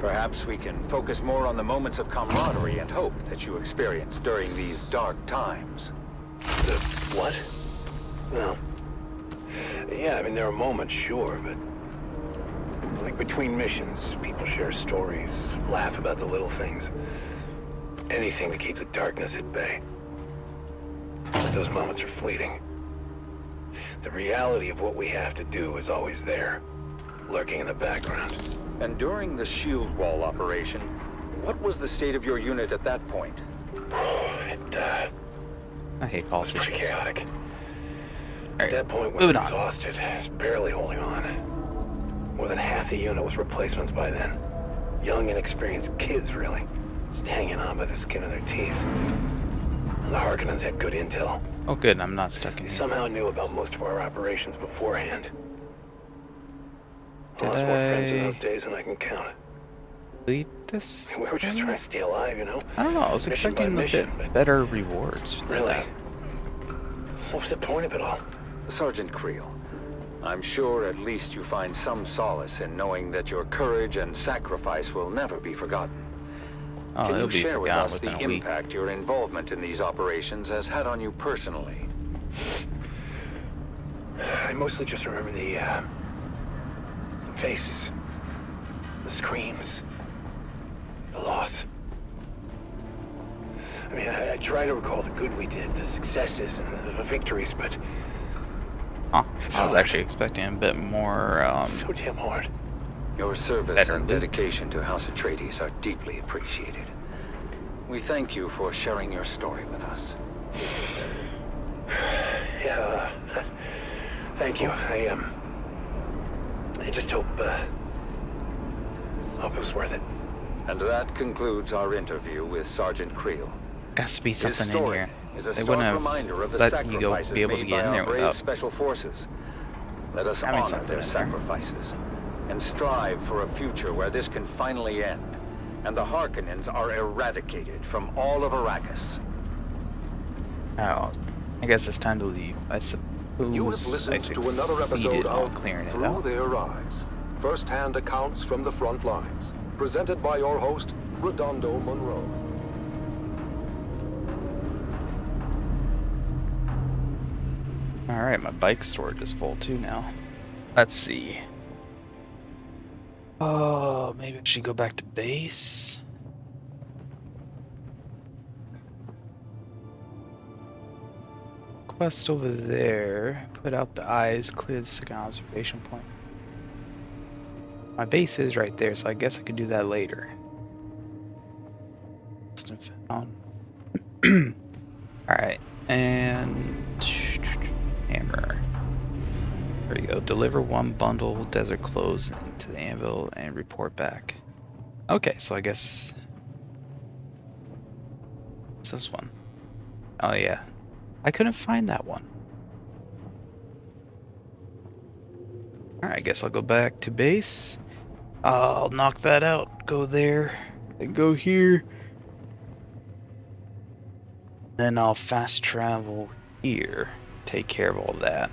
Perhaps we can focus more on the moments of camaraderie and hope that you experienced during these dark times. The what? Well, yeah, I mean, there are moments, sure, but... Like between missions, people share stories, laugh about the little things. Anything to keep the darkness at bay. But those moments are fleeting. The reality of what we have to do is always there, lurking in the background. And during the shield wall operation, what was the state of your unit at that point? I hate Call It of was pretty Duty. chaotic. Right, At that point, we were moving on. exhausted, just barely holding on. More than half the unit was replacements by then. Young, inexperienced kids, really. Just hanging on by the skin of their teeth. And the Harkonnens had good intel. Oh good, I'm not stuck in They here. somehow knew about most of our operations beforehand. I Did lost more friends in I- those days than I can count. Delete this? We were just trying to stay alive, you know? I don't know, I was Mission by expecting a mission, bit but better rewards. than Really? that. What was the point of it all? Sergeant Creel, I'm sure at least you find some solace in knowing that your courage and sacrifice will never be forgotten. Oh, Can it'll you be share with forgotten us within the a week. impact your involvement in these operations has had on you personally? I mostly just remember the faces, the screams, the loss. I mean, I try to recall the good we did, the successes and the victories, but... Huh. I was actually expecting a bit more, so damn hard. Your service and dedication to House Atreides are deeply appreciated. We thank you for sharing your story with us. Yeah, thank you. I just hope it was worth it. And that concludes our interview with Sergeant Creel. Has to be something in here. Is a They stark wouldn't have reminder of the let you go sacrifices be able to made get by in there our brave without special forces. Let us having honor something their in there. sacrifices and strive for a future where this can finally end and the Harkonnens are eradicated from all of Arrakis. Oh, I guess it's time to leave. I You have suppose I listened to another succeeded episode on of clearing it Through out. Their Eyes, first-hand accounts from the front lines, presented by your host, Redondo Monroe. Alright, my bike storage is full too now. Let's see. Oh, maybe I should go back to base. Quest over there. Put out the eyes, clear the second observation point. My base is right there, so I guess I could do that later. Lost and found. Alright, and hammer. There we go. Deliver one bundle desert clothes into the anvil and report back. Okay, so I guess it's this one. Oh yeah, I couldn't find that one. Alright, I guess I'll go back to base. I'll knock that out, go there, then go here. Then I'll fast travel here, take care of all that.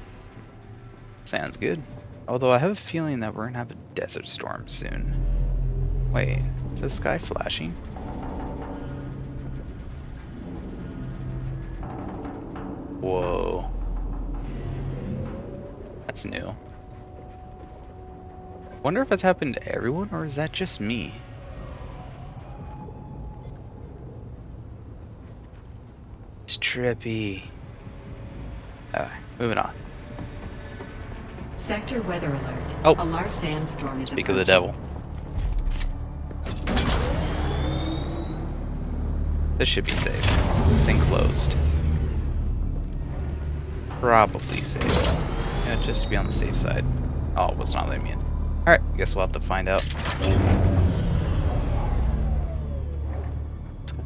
Sounds good. Although I have a feeling that we're gonna have a desert storm soon. Wait, is the sky flashing? Whoa. That's new. Wonder if that's happened to everyone, or is that just me? It's trippy. Moving on. Sector weather alert. Oh. A large sandstorm is Speak of the approaching. devil. This should be safe. It's enclosed. Probably safe. Yeah, just to be on the safe side. Oh, it was not letting me in. Alright, guess we'll have to find out.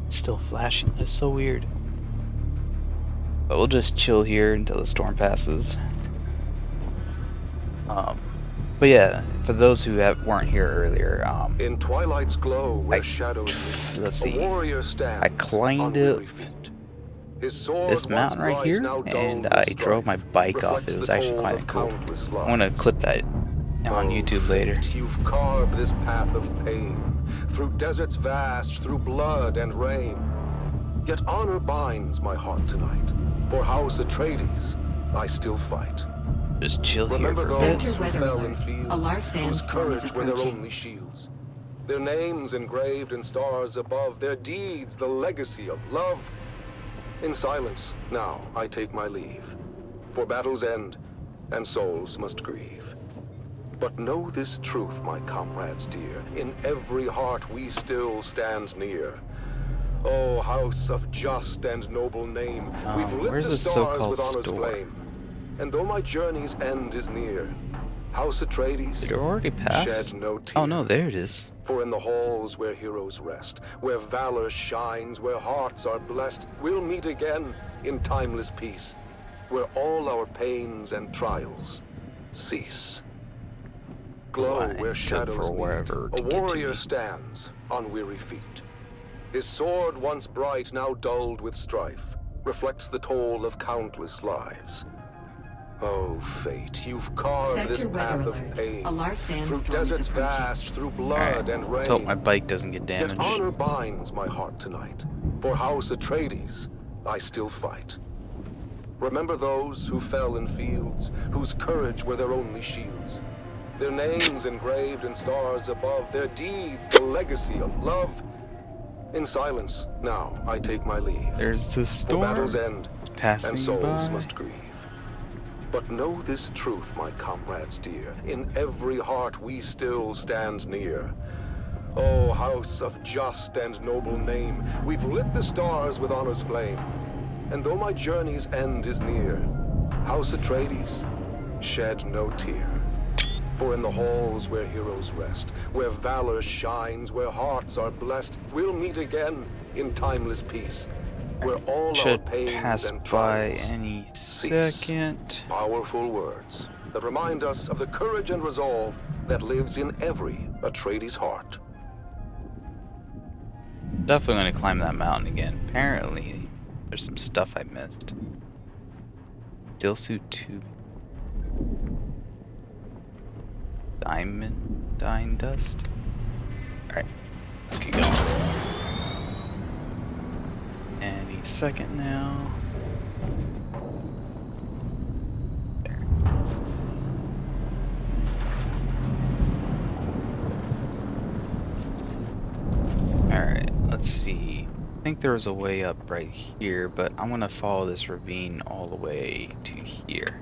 It's still flashing. That's so weird. But we'll just chill here until the storm passes. But yeah, for those who weren't here earlier, In twilight's glow, where shadows meet, let's see. a warrior stands I climbed on weary feet. His sword, this mountain once right here, bright, now and dulled I with drove my strife, bike off. reflects It was the actually toll quite of cool. countless I'm gonna lives. clip that on YouTube later. You've carved this path of pain, through deserts vast, through blood and rain. Yet honor binds my heart tonight. For House Atreides, I still fight. Just chill here Remember for a those bit. who weather fell alert. in fields, A large whose sandstorm is courage were their approaching. only shields. Their names engraved in stars above, their deeds the legacy of love. In silence, now I take my leave. For battles end, and souls must grieve. But know this truth, my comrades dear, in every heart we still stand near. O house of just and noble name, we've lit where's the this stars so-called with honor's store? flame. And though my journey's end is near, House Atreides Did it already pass? shed no tear. Oh no, there it is. For in the halls where heroes rest, where valor shines, where hearts are blessed, we'll meet again in timeless peace, where all our pains and trials cease. Glow I where took shadows for meet, wherever a to get to warrior me. stands on weary feet. His sword, once bright, now dulled with strife, reflects the toll of countless lives. Oh, fate, you've carved this Sector path weather of alert. pain. A large Through sandstorm is deserts approaching. vast, through blood and rain. Let's hope my bike doesn't get Yet damaged. honor binds my heart tonight. For House Atreides, I still fight. Remember those who fell in fields, whose courage were their only shields. Their names engraved in stars above, their deeds the legacy of love. In silence, now I take my leave. There's the storm. For battles end, Passing and souls by. must grieve. But know this truth, my comrades dear, in every heart we still stand near. O house of just and noble name, we've lit the stars with honor's flame. And though my journey's end is near, House Atreides, shed no tear. For in the halls where heroes rest, where valor shines, where hearts are blessed, we'll meet again in timeless peace, where all Should our pains pass and by trials any cease. second. Powerful words that remind us of the courage and resolve that lives in every Atreides heart. Definitely gonna climb that mountain again. Apparently, there's some stuff I missed. Steel suit 2. Dine dust. Alright, let's get going. Any second now. There. Alright, let's see. I think there was a way up right here, but I'm gonna follow this ravine all the way to here.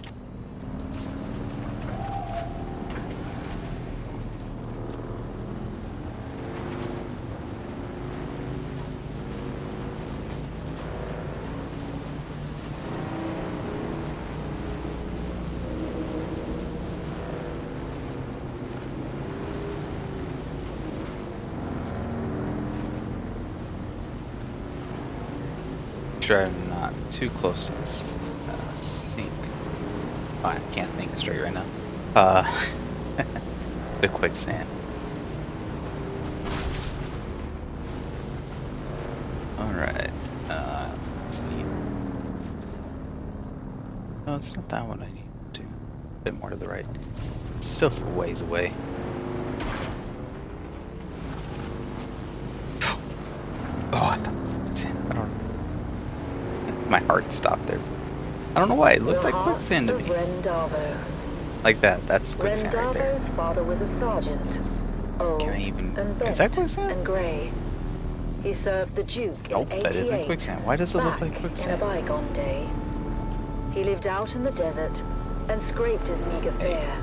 Sure I'm not too close to this sink. Oh, I can't think straight right now. The quicksand. Alright, let's see. No, it's not that one I need to do. A bit more to the right. Still a ways away. Oh, I thought I don't know. My heart stopped there. I don't know why, it looked like quicksand to me. Like that, that's quicksand right there. Rendarvo's father was a sergeant. Old Can I even... and bent Is that quicksand? and grey. He served the Duke Nope, in that isn't 88, quicksand. Why does it look like back quicksand? in a bygone day. He lived out in the desert and scraped his meager fare.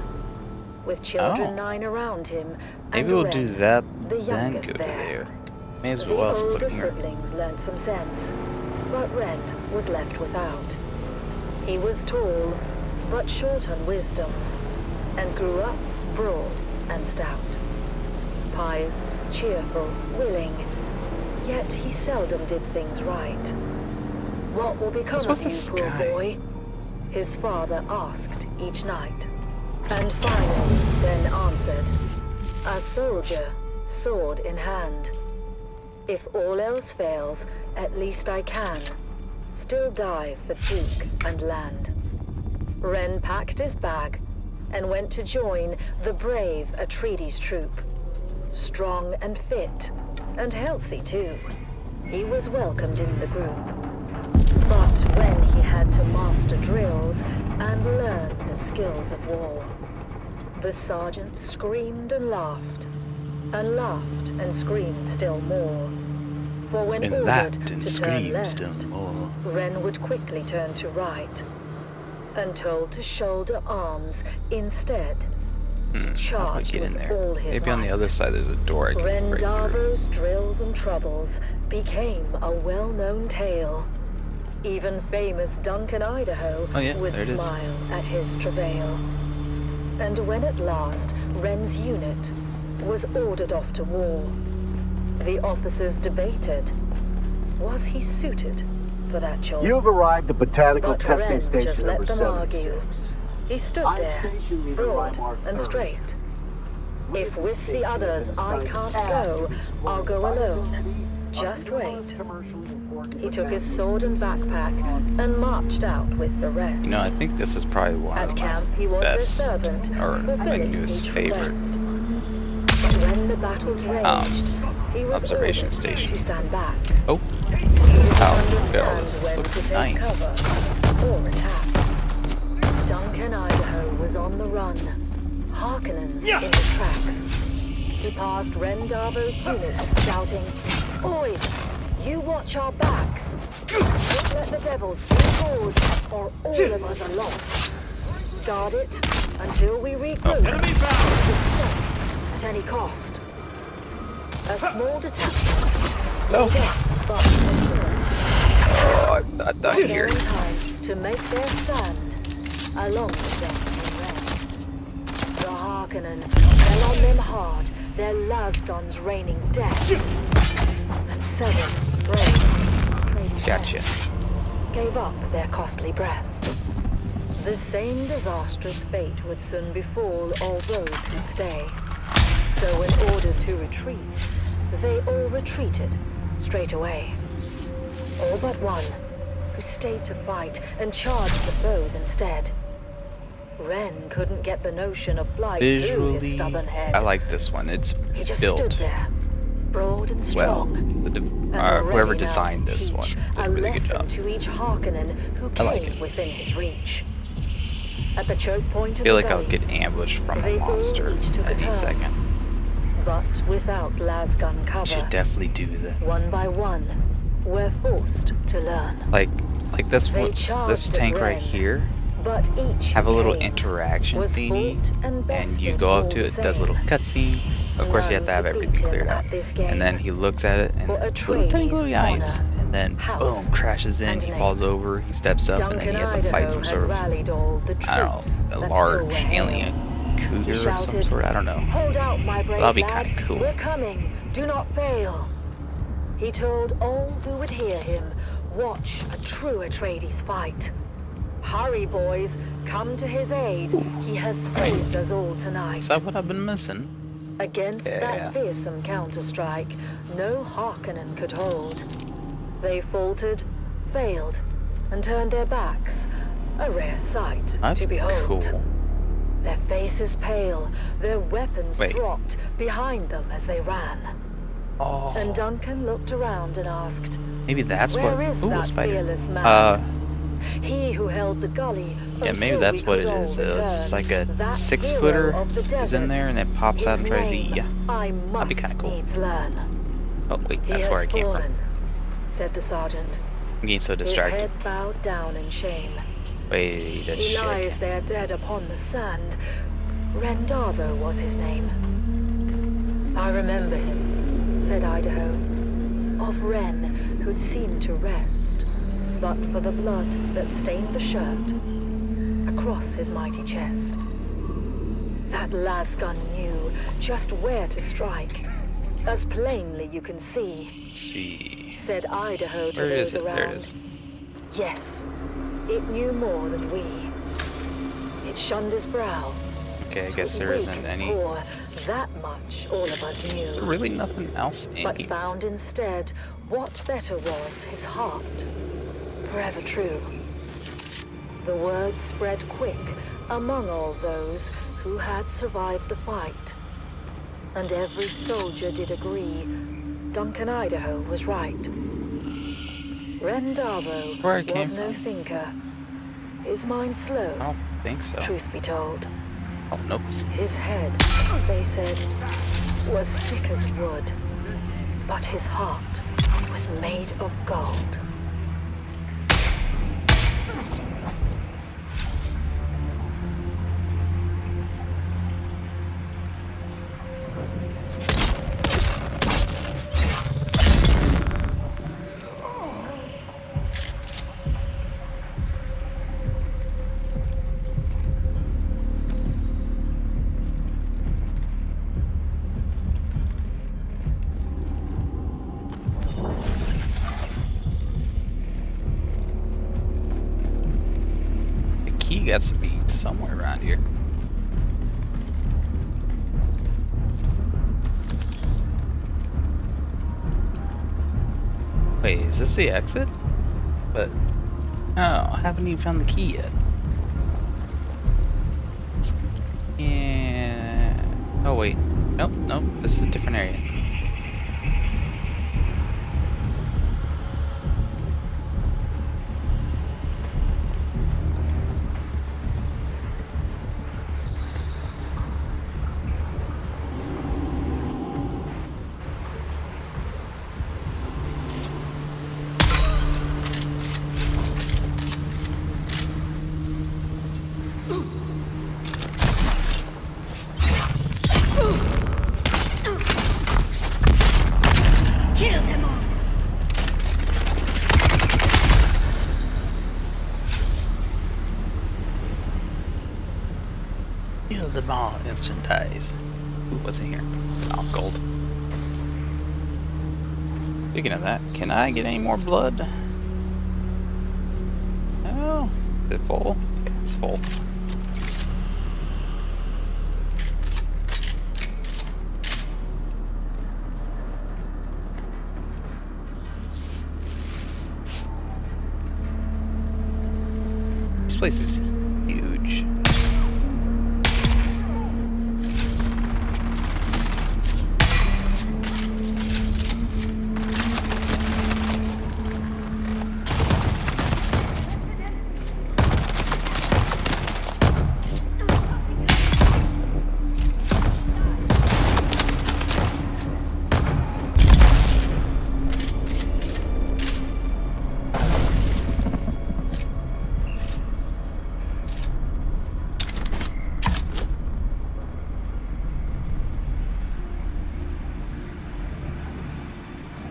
With children 9 around him, Maybe and we'll Ren, do that, the then youngest go to there. there. May as The well since older I'm here. siblings learned some sense, but Ren was left without. He was tall, but short on wisdom, and grew up broad and stout. Pious, cheerful, willing, yet he seldom did things right. What will become of you, poor boy? His father asked each night, and finally then answered, a soldier, sword in hand. If all else fails, at least I can still die for Duke and land. Ren packed his bag and went to join the brave Atreides troop. Strong and fit, and healthy too, he was welcomed in the group. But when he had to master drills and learn the skills of war, the sergeant screamed and laughed and screamed still more. For when And ordered that and to turn scream left, still more. Ren would quickly turn to right, and told to shoulder arms instead. How do I Charged get in with there? all his Maybe on the might. other side there's a door I can break through. Rendarvo's drills and troubles became a well-known tale. Even famous Duncan, Idaho, Oh yeah, would there it is. smile at his travail. And when at last Ren's unit was ordered off to war, the officers debated, was he suited for that job? You've arrived at Botanical But Testing Ren just Station let number them argue. 76. He stood I'm there, station leader broad Rymark and Curry. straight. If with the others I can't Ask go, to explain I'll go my alone. identity Just wait. He took his sword and backpack and marched out with the rest. You know, I think this is probably one At of my camp, he was best, their servant, or my fulfilling newest each favorite request. But when the battles raged, he was observation ordered station. to stand back. Oh, Oh, look at all this. This looks nice. Or attack. Duncan, Idaho was on the run. Harkonnens in his tracks. He passed Ren Darbo's unit, shouting, "Boys, you watch our backs. Don't let the devils shoot forward, or all of us are lost. Guard it until we regroup. Enemy bound! At any cost." A small detachment. No. Oh, I'm not dying here. Time to make their stand along with them in Ren. The Harkonnen fell on them hard, their las guns raining death. And 7 brave Gotcha. gave up their costly breath. The same disastrous fate would soon befall all those who'd stay. So in order to retreat, they all retreated straight away. All but one, who stayed to fight and charged the foes instead. Ren couldn't get the notion of flight through his Visually, stubborn head. I like this one. It's He just built stood there, broad and well. strong. Whoever designed this one did a really good job. To each Harkonnen who I like came it. within his reach. At the choke point I of feel the like I would gully, get ambushed from a they all monster each took a any turn. second. But without lasgun cover, Should definitely do that. one by one, we're forced to learn. Like this They one, this charged tank at right Ren, here. but each Have a little came interaction was thingy, fought and and you bested go up all to the it, does a little same. cutscene. Of course, you have to have None could everything beat cleared him out, at this and game. then he looks at it and For little tiny Atreides' glowing eyes, honor, and then house, boom, crashes in. and He name. falls over. He steps up, and then he has to fight some sort of, rallied all the I don't troops know, a that large still were alien He cougar of some shouted, sort. I don't know. "Hold out, my brave That'll be lad. kind of cool. We're coming. Do not fail." He told all who would hear him, watch a true Atreides fight. Hurry, boys. Come to his aid. He has saved us all tonight. Is that what I've been missing? Against Yeah. that fearsome counter-strike, no Harkonnen could hold. They faltered, failed, and turned their backs. A rare sight That's to behold. cool. Their faces pale, their weapons Wait. dropped behind them as they ran. Oh, And Duncan looked around and asked, maybe that's "Where what. is Ooh, a that spider. fearless man? He who held the gully Yeah, maybe until that's we what could it all is. return. It's like a That 6-footer hero of the is in desert. there, and it pops out and His tries to eat name ya. I That'd be must kind of cool. needs learn. Oh wait, He that's has where I came fallen, from. said the sergeant. I'm getting so His distracted. head bowed down in shame. Wait a He lies second. there dead upon the sand. Rendavo was his name. I remember him, said Idaho. Of Ren, who'd seemed to rest, but for the blood that stained the shirt across his mighty chest. That lasgun knew just where to strike, as plainly you can see, Let's see. said Idaho to Where those is it? around. There it is. Yes, it knew more than we. It shunned his brow. Okay, I guess there Weak isn't and any. poor, that much all of us knew. There's really nothing else in But here. found instead what better was his heart, forever true. The word spread quick among all those who had survived the fight. And every soldier did agree Duncan Idaho was right. Rendavo Where I came was no thinker. His mind slow, I don't think so. truth be told. Oh, nope. His head, they said, was thick as wood, but his heart was made of gold. The key got to be somewhere around here. Wait, is this the exit? But oh, I haven't even found the key yet. Yeah. Oh wait. Nope, nope. This is a different area. Kill them all! Kill them all, instant dies. Who wasn't here? Oh, gold. Speaking of that, can I get any more blood? Oh, is it full? Yeah, it's full. This place is huge.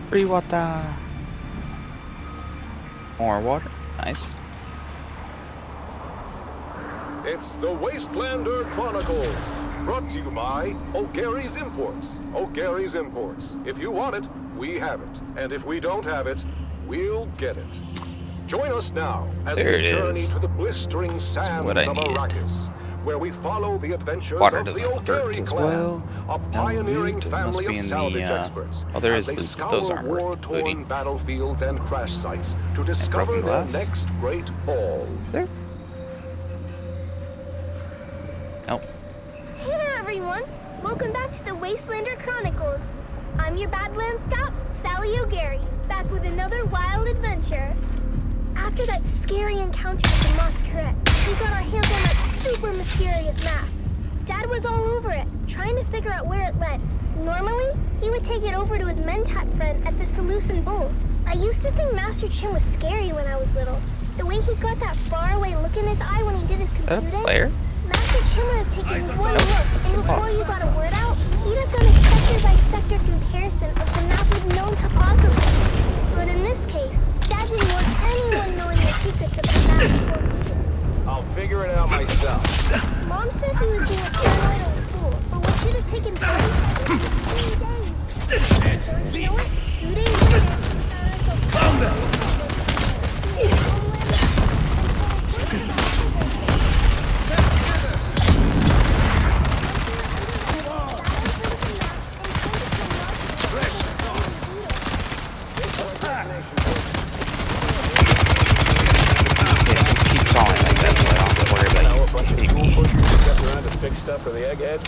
Free water. More water. Nice. It's the Wastelander Chronicles, brought to you by O'Gary's Imports. O'Gary's Imports. If you want it, we have it. And if we don't have it, we'll get it. Join us now as we journey to the blistering sands of Arrakis, where we follow the adventures of the O'Gary clan, a pioneering family of salvage experts, as they scour war-torn battlefields and crash sites to discover their next great haul. There? Nope. Hey there, everyone! Welcome back to the Wastelander Chronicles. I'm your Badlands Scout, Sally O'Gary, back with another wild adventure. After that scary encounter with the Masquerade, we got our hands on that super mysterious map. Dad was all over it, trying to figure out where it led. Normally, he would take it over to his Mentat friend at the Seleucid Bowl. I used to think Master Chin was scary when I was little. The way he got that faraway look in his eye when he did his computing. Master Chin would have taken one look, and before you got a word out, he'd have done a sector-by-sector comparison of the map with known topography. But in this case, Dad didn't want anyone knowing the secrets of the map before he did. I'll figure it out myself. Mom said he was being a paranoid old fool, but what should have taken 3 days? So you know what? 2 days later, Found them! Stuff for the egghead.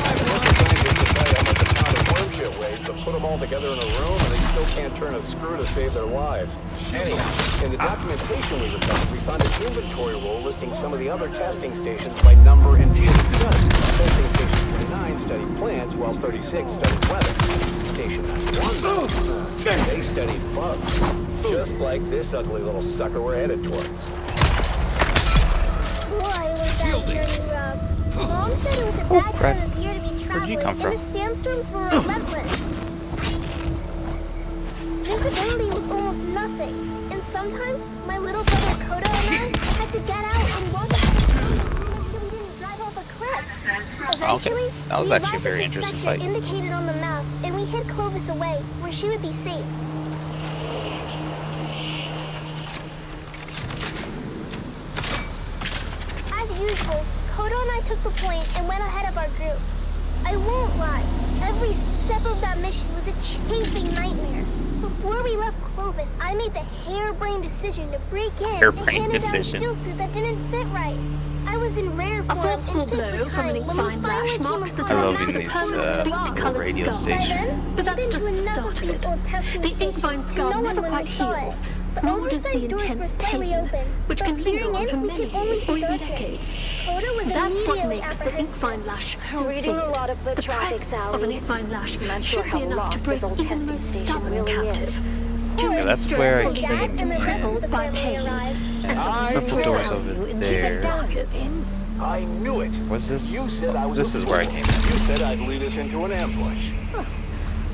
I've worked with scientists to tell you how much a pound of worm shit weighs, but put them all together in a room and they still can't turn a screw to save their lives. Anyhow, in the documentation we recovered, we found an inventory roll listing some of the other testing stations by number and field of study. Testing station 29 studied plants, while 36 studied weather. Station 91, they studied bugs. Just like this ugly little sucker we're headed towards. Boy, was that journey rough. Mom said it was a bad time of year to be traveling, and the sandstorms were relentless. Visibility was almost nothing, and sometimes my little brother Koda and I had to get out and walk up the street so we didn't drive off a cliff. Eventually, that was actually a very interesting fight. Indicated on the map, and we hid Clovis away, where she would be safe. As usual, Kodo and I took the point and went ahead of our group. I won't lie, every step of that mission was a chafing nightmare. Before we left up Clovis, I made the harebrained decision to break in Harebrained and hand decision. a shield suit that didn't fit right. I was in rare A form forceful and fit blow for from an time when ink-fine we finally lash came marks the upon a love terminus of these, the permanent little beet-coloured radio skull. By station. then, But that's we'd been just to the enough start of these it. old testing The stations ink-fine to scar know never when quite we saw it. heals, The nor does the oversized doors were intense slightly pain, open, which but can linger peering on in, for we many could only years see or even darkness. decades. Coda was That's what immediately makes the apprehensive. ink-fine lash so Reading a vivid. lot of foot The traffic, presence Sally. of an ink-fine lash I'm not sure should how be enough to lost break this old even the testing most station stubborn really captive. is. Yeah, that's where I Stress came will be in. crippled by pain. And Purple doors over there. I knew it. Was this? You said I was This a is where I fool. came in. You said I'd lead us into an ambush.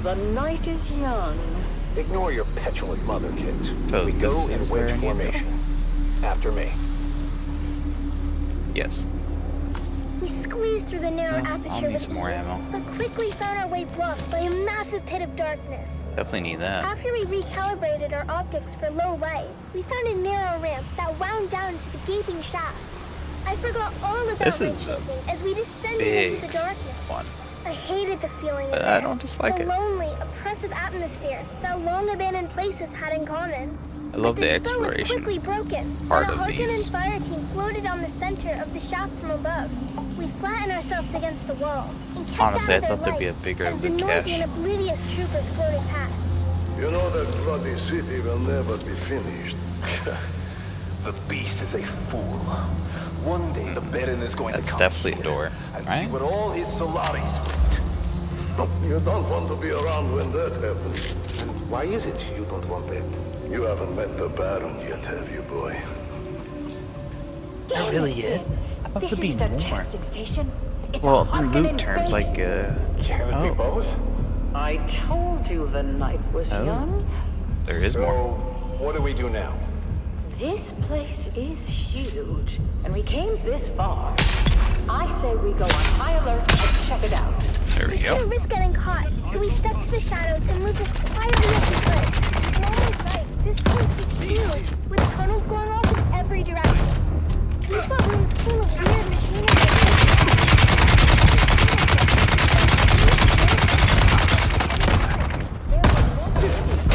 The night is young. Ignore your petulant mother, kids. So We this go is in where wedge I need to go. formation. After me. Yes. We squeezed through the narrow I'll aperture need with some more ease, ammo. but quickly found our way blocked by a massive pit of darkness. Definitely need that. After we recalibrated our optics for low light, we found a narrow ramp that wound down to the gaping shaft. I forgot all about This my is a chasing as we descended big into the darkness. one. I hated the feeling But of I it. don't dislike the it. lonely, oppressive atmosphere that long abandoned places had in common. I love But the the spell was exploration quickly broken, part and a of Harkonnen these. fire team floated on the center of the shaft from above. We flattened ourselves against the wall and kept Honestly, out I of thought their there'd be a light bigger as the loot noisy cache. and oblivious troopers floated past. You know that bloody city will never be finished. The beast is a fool. One day the Baron is going That's to come definitely a here door, and right? see what all his Solaris You don't want to be around when that happens. And why is it you don't want that? You haven't met the Baron yet, have you, boy? Not really yet. I thought This there'd be isn't a more. testing station. It's Well, a in Harkonnen loot terms, base. like, Can it oh. be both? I told you the night was Oh. young. There is So, more. what do we do now? This place is huge, and we came this far. I say we go on high alert and check it out. There we couldn't go. risk getting caught, so we stepped to the shadows and moved as quietly as we could. No one's right. This place is huge, with tunnels going off in every direction. We saw rooms full of weird machinery.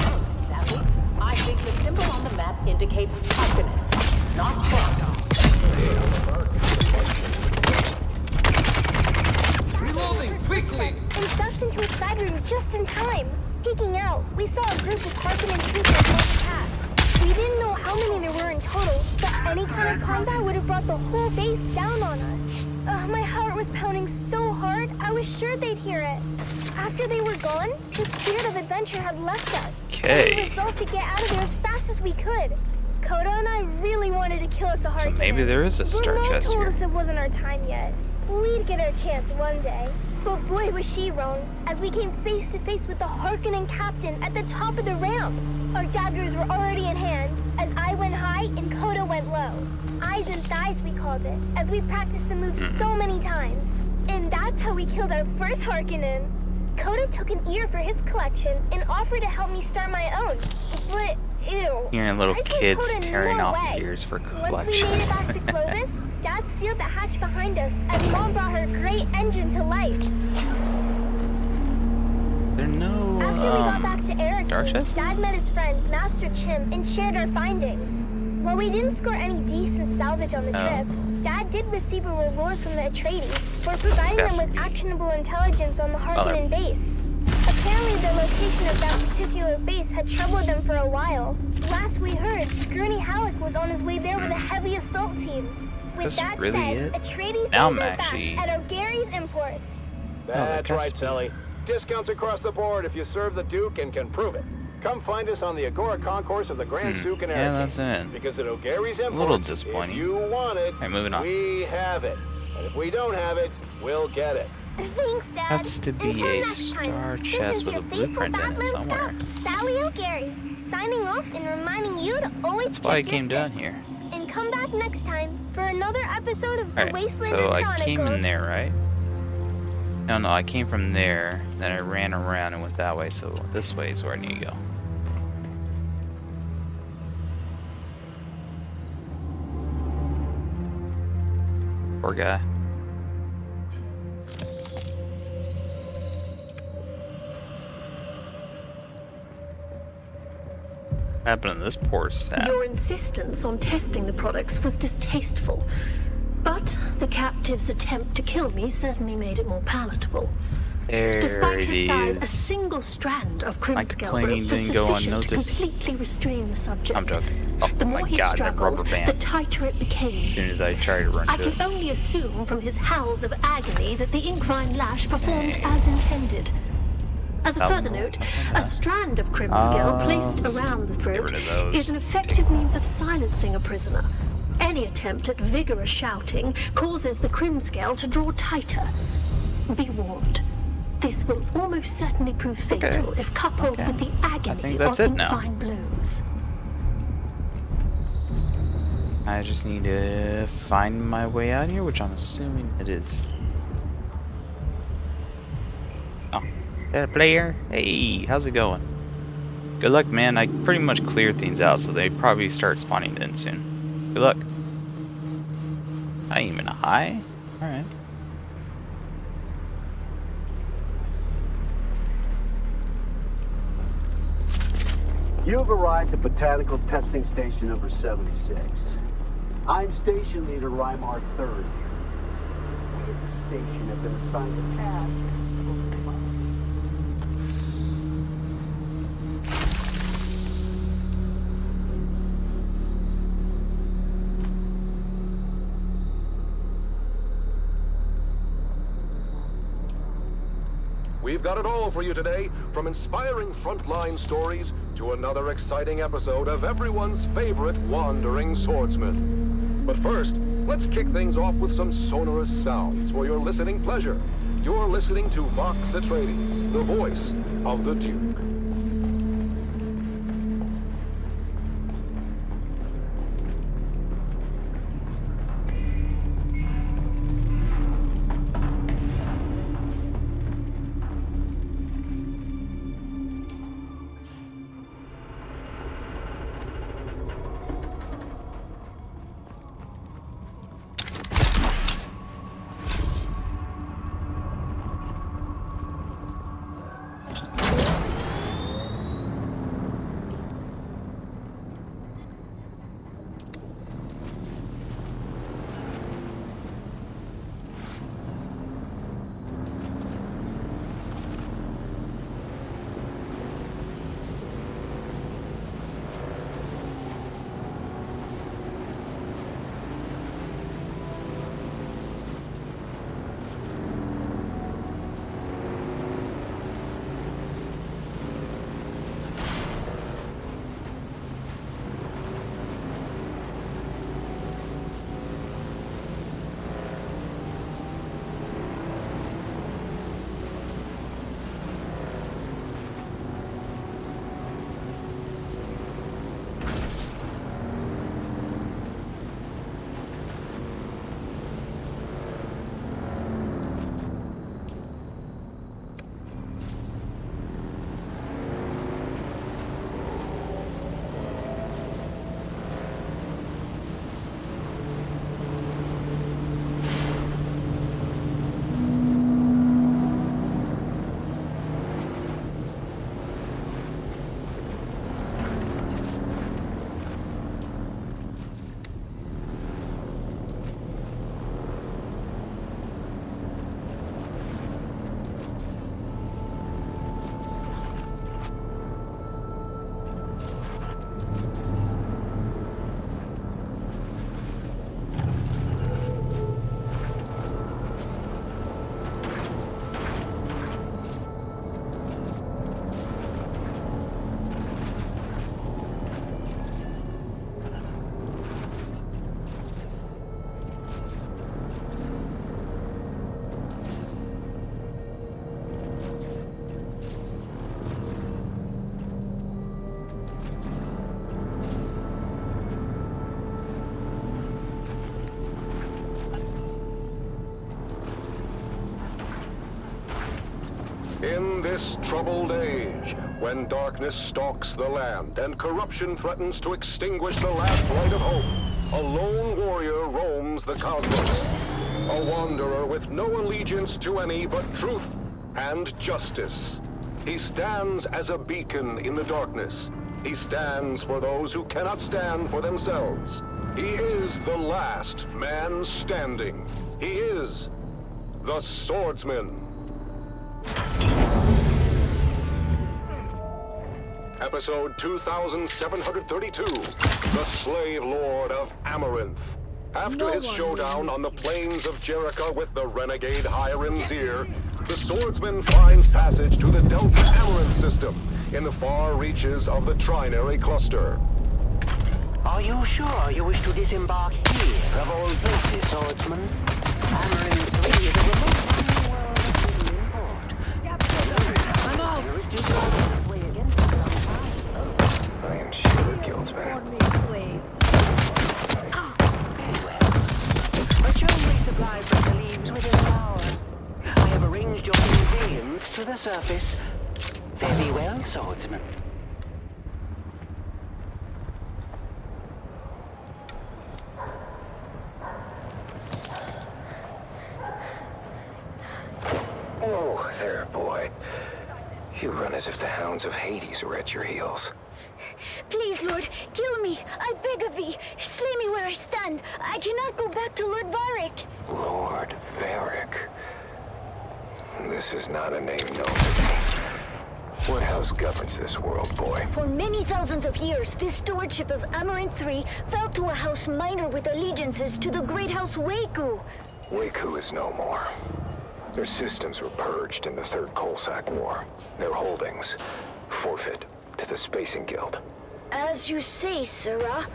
I think the symbol on the map indicates Harkonnen, not Bravo. Reloading, quickly! And ducked into a side room just in time. Peeking out, we saw a group of Harkonnen troopers march past. We didn't know how many there were in total, but any kind of combat would have brought the whole base down on us. My heart was pounding so hard, I was sure they'd hear it. After they were gone, the spirit of adventure had left us. Okay. And we resolved to get out of there as fast as we could. Coda and I really wanted to kill us a Harkonnen. So maybe there is a star But Mom chest told here. us it wasn't our time yet. We'd get our chance one day. But boy was she wrong, as we came face to face with the Harkonnen captain at the top of the ramp. Our daggers were already in hand, as I went high and Coda went low. Eyes and thighs, we called it, as we practiced the moves so many times. And that's how we killed our first Harkonnen. Coda took an ear for his collection and offered to help me start my own. But, ew. Hearing little I told kids Coda tearing no off way. ears for Once we collection. made it back to Clovis, Dad sealed the hatch behind us as Mom brought her great engine to life. There are no, After we got back to Eric, dark chests? Dad met his friend, Master Chim, and shared our findings. While we didn't score any decent salvage on the Oh. trip, Dad did receive a reward from the Atreides for providing has them to with be actionable intelligence on the Harkonnen they're- base. Apparently the location of that particular base had troubled them for a while. Last we heard, Gurney Halleck was on his way there with a heavy assault team. With That's that really said, it? Atreides Now sends I'm us back actually- at O'Gary's Imports. That's that's- right, Sally. Discounts across the board if you serve the Duke and can prove it. Come find us on the Agora Concourse of the Grand Souk in Yeah, Arrakeen. that's it. Because at O'Gary's Imports, little disappointing. if you want it, Alright, moving on. we have it. And if we don't have it, we'll get it. Thanks, Dad. That's to be Until a next time, star this chest is with a your faithful blueprint in it Batman somewhere. Scout, Sally O'Gary, signing off and reminding you to always That's why I check your came down six. here. And come back next time for another episode of The Alright, Wasteland so I Chronicles. came in there, right? No, I came from there, then I ran around and went that way, so this way is where I need to go. Poor guy. happened to this poor sap? Your insistence on testing the products was distasteful, but the captive's attempt to kill me certainly made it more palatable. There Despite it his size, a is. single strand of My Crimscale complaining rope was didn't go sufficient to unnoticed. completely restrain the subject. I'm joking. Oh The my more he god, that rubber struggled, the band. tighter it became. As soon as I try to run I to can it. only assume from his howls of agony that the inkvine lash performed as intended. As a further note, a strand of Crimscale placed around the throat is an effective means of silencing a prisoner. Any attempt at vigorous shouting causes the Crimscale to draw tighter. Be warned. This will almost certainly prove fatal if coupled with the agony of inkvine blows. I just need to find my way out here, which I'm assuming it is. Oh, is that a player? Hey, how's it going? Good luck, man. I pretty much cleared things out, so they probably start spawning in soon. Good luck. Not even a high? Alright. You have arrived at Botanical Testing Station number 76. I'm Station Leader Rymar III. We at the station have been assigned a task. We've got it all for you today, from inspiring frontline stories to another exciting episode of everyone's favorite wandering swordsman. But first, let's kick things off with some sonorous sounds for your listening pleasure. You're listening to Vox Atreides, the voice of the Duke. In this troubled age, when darkness stalks the land and corruption threatens to extinguish the last light of hope, a lone warrior roams the cosmos. A wanderer with no allegiance to any but truth and justice. He stands as a beacon in the darkness, He stands for those who cannot stand for themselves. He is the last man standing. He is the swordsman. Episode 2732, The Slave Lord of Amaranth. After his showdown on the plains of Jericho with the renegade Hiram Zir, the swordsman finds passage to the Delta Amaranth system in the far reaches of the Trinary Cluster. Are you sure you wish to disembark here, of all places, swordsman? Amaranth 3 is a remote world of import. I'm out! I am sure guildsman. But you're only supplied with the leaves within an hour. I have arranged your conveyance to the surface. Fare thee well, swordsman. Oh, there, boy. You run as if the hounds of Hades were at your heels. Please, Lord, kill me. I beg of thee. Slay me where I stand. I cannot go back to Lord Varric. Lord Varric. This is not a name known to me. What house governs this world, boy? For many thousands of years, the stewardship of Amaranth 3 fell to a house minor with allegiances to the great house Waku. Waku is no more. Their systems were purged in the Third Coalsack War. Their holdings forfeit to the Spacing Guild. As you say, Sirrah.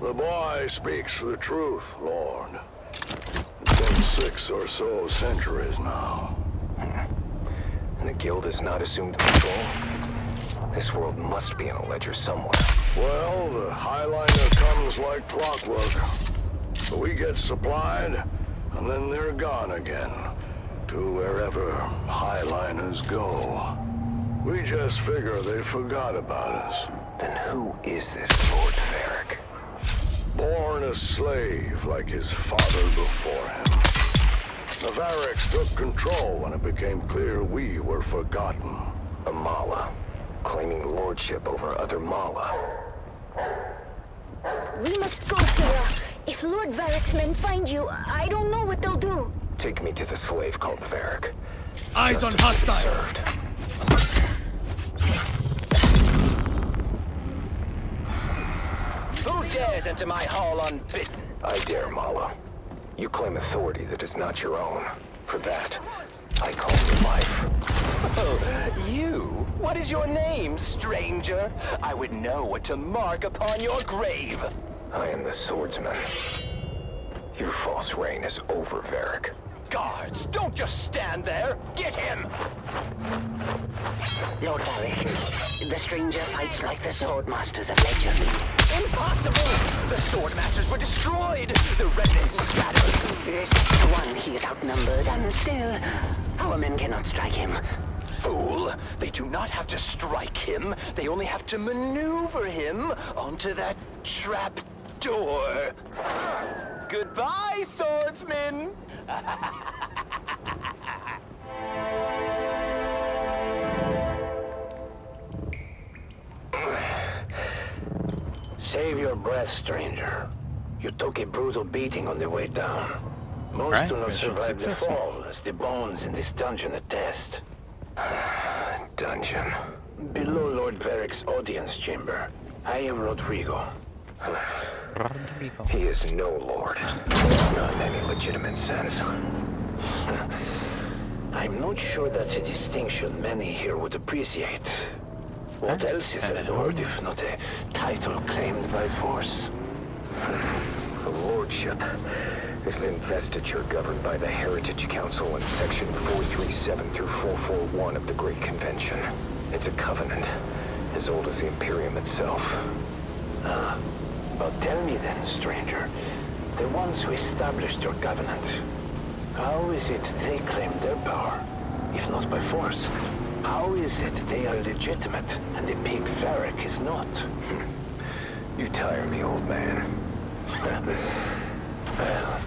The boy speaks the truth, Lord. It's been 6 or so centuries now. And the Guild has not assumed control? This world must be in a ledger somewhere. Well, the Highliner comes like clockwork. We get supplied, and then they're gone again. To wherever Highliners go. We just figure they forgot about us. Then who is this Lord Varric? Born a slave like his father before him. The Varrics took control when it became clear we were forgotten. A Mala, claiming lordship over other Mala. We must go, Sirrah. If Lord Varric's men find you, I don't know what they'll do. Take me to the slave called Varric. Eyes on hostile! Who dares enter my hall unbidden? I dare, Mala. You claim authority that is not your own. For that, I call your life. Oh, you? What is your name, stranger? I would know what to mark upon your grave. I am the swordsman. Your false reign is over, Varric. Guards, don't just stand there! Get him! Lord Varric, the stranger fights like the swordmasters of legend. Impossible! The swordmasters were destroyed! The remnants scattered! 6-1, he is outnumbered, and still, our men cannot strike him. Fool! They do not have to strike him. They only have to maneuver him onto that trap door. Goodbye, swordsman! Save your breath, stranger. You took a brutal beating on the way down. Most do not survive the fall, as the bones in this dungeon attest. Dungeon. Below Lord Varric's audience chamber. I am Rodrigo. He is no lord. Not in any legitimate sense. I'm not sure that's a distinction many here would appreciate. What else is a lord if not a title claimed by force? The lordship is an investiture governed by the Heritage Council in Section 437 through 441 of the Great Convention. It's a covenant, as old as the Imperium itself. Well, tell me then, stranger, the ones who established your covenant, how is it they claim their power, if not by force? How is it they are legitimate and the pig Varric is not? You tire me, old man. Well,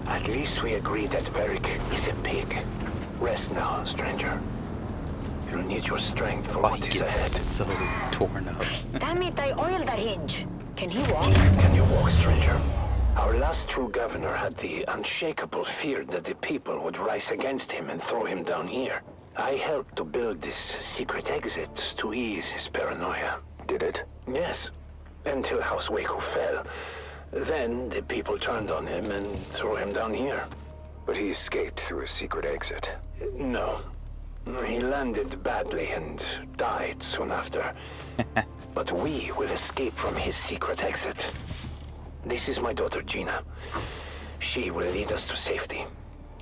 at least we agree that Varric is a pig. Rest now, stranger. You'll need your strength for Oh, what he is gets ahead. so torn up. Damn it, I oiled that hinge. Can he walk? Can you walk, stranger? Our last true governor had the unshakable fear that the people would rise against him and throw him down here. I helped to build this secret exit to ease his paranoia. Did it? Yes. Until House Waco fell. Then the people turned on him and threw him down here. But he escaped through a secret exit. No. He landed badly and died soon after. But we will escape from his secret exit. This is my daughter, Gina. She will lead us to safety.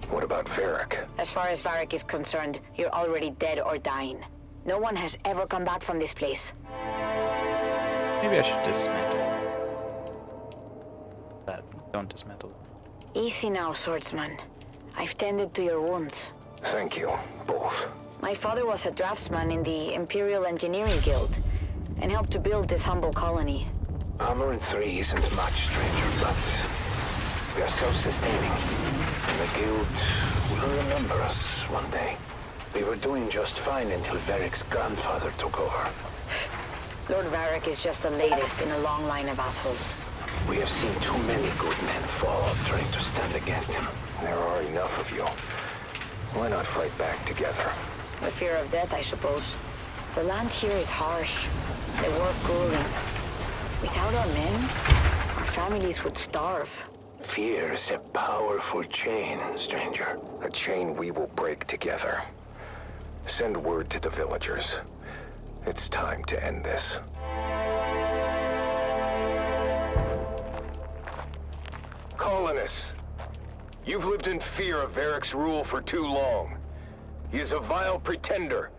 What about Varric? As far as Varric is concerned, you're already dead or dying. No one has ever come back from this place. Maybe I should dismantle that. Don't dismantle it. Easy now, swordsman. I've tended to your wounds. Thank you, both. My father was a draftsman in the Imperial Engineering Guild and helped to build this humble colony. Armor in 3 isn't much, stranger, but we are self-sustaining. And the Guild will remember us one day. We were doing just fine until Varric's grandfather took over. Lord Varric is just the latest in a long line of assholes. We have seen too many good men fall trying to stand against him. There are enough of you. Why not fight back together? The fear of death, I suppose. The land here is harsh. The work grueling. Without our men, our families would starve. Fear is a powerful chain, stranger. A chain we will break together. Send word to the villagers. It's time to end this. Colonists, you've lived in fear of Varric's rule for too long. He is a vile pretender,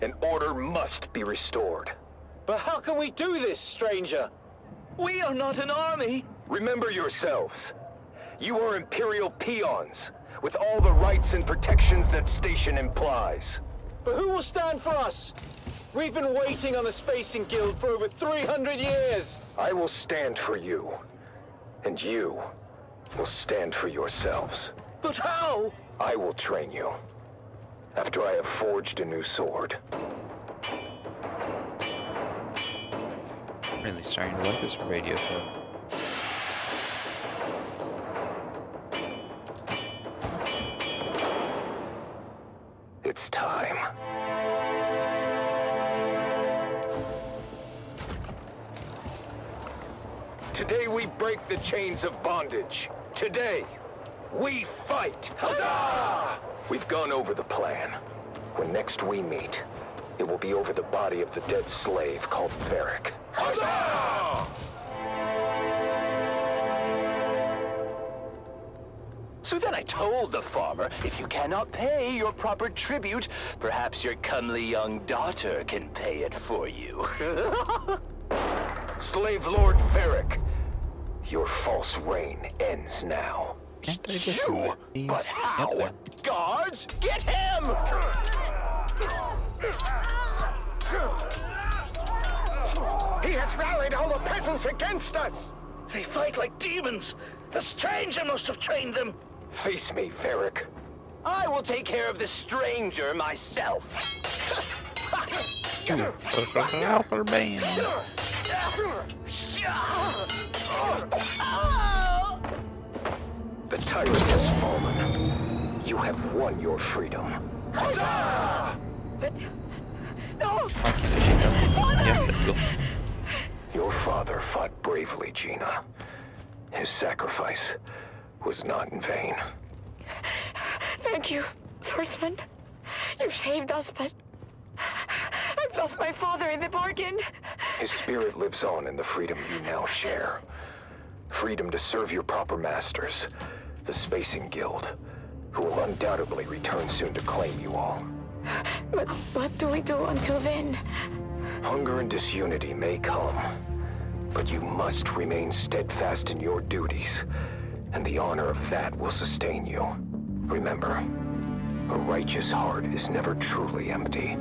and order must be restored. But how can we do this, stranger? We are not an army. Remember yourselves. You are Imperial peons, with all the rights and protections that station implies. But who will stand for us? We've been waiting on the Spacing Guild for over 300 years. I will stand for you, and you will stand for yourselves. But how? I will train you, after I have forged a new sword. I'm really starting to like this radio show. It's time. Today we break the chains of bondage. Today, we fight. Huzzah! We've gone over the plan. When next we meet, it will be over the body of the dead slave called Varric. Huzzah! So then I told the farmer, if you cannot pay your proper tribute, perhaps your comely young daughter can pay it for you. Slave Lord Varric, your false reign ends now. Can't I just You? But how? Yep. Guards, get him! He has rallied all the peasants against us! They fight like demons. The stranger must have trained them. Face me, Varric. I will take care of the stranger myself. Helper band. The tyrant has fallen. You have won your freedom. But... No! Your father fought bravely, Gina. His sacrifice was not in vain. Thank you, swordsman. You saved us, but... I've lost my father in the bargain. His spirit lives on in the freedom you now share. Freedom to serve your proper masters, the Spacing Guild, who will undoubtedly return soon to claim you all. But what do we do until then? Hunger and disunity may come, but you must remain steadfast in your duties, and the honor of that will sustain you. Remember, a righteous heart is never truly empty.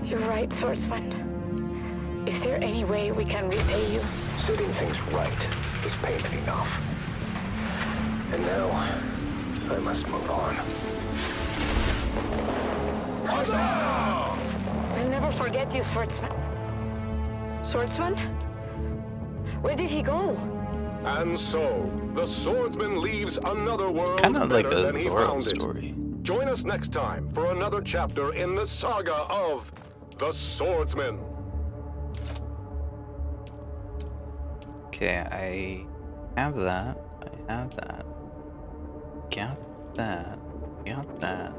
You're right, swordsman. Is there any way we can repay you? Setting things right is painful enough. And now, I must move on. Huzzah! never forget you, swordsman. Swordsman? Where did he go? And so, the swordsman leaves another world Kind of like better a than he Zorro found story. it. Join us next time for another chapter in the saga of the Swordsman. Okay, I have that. I have that. Got that. Got that.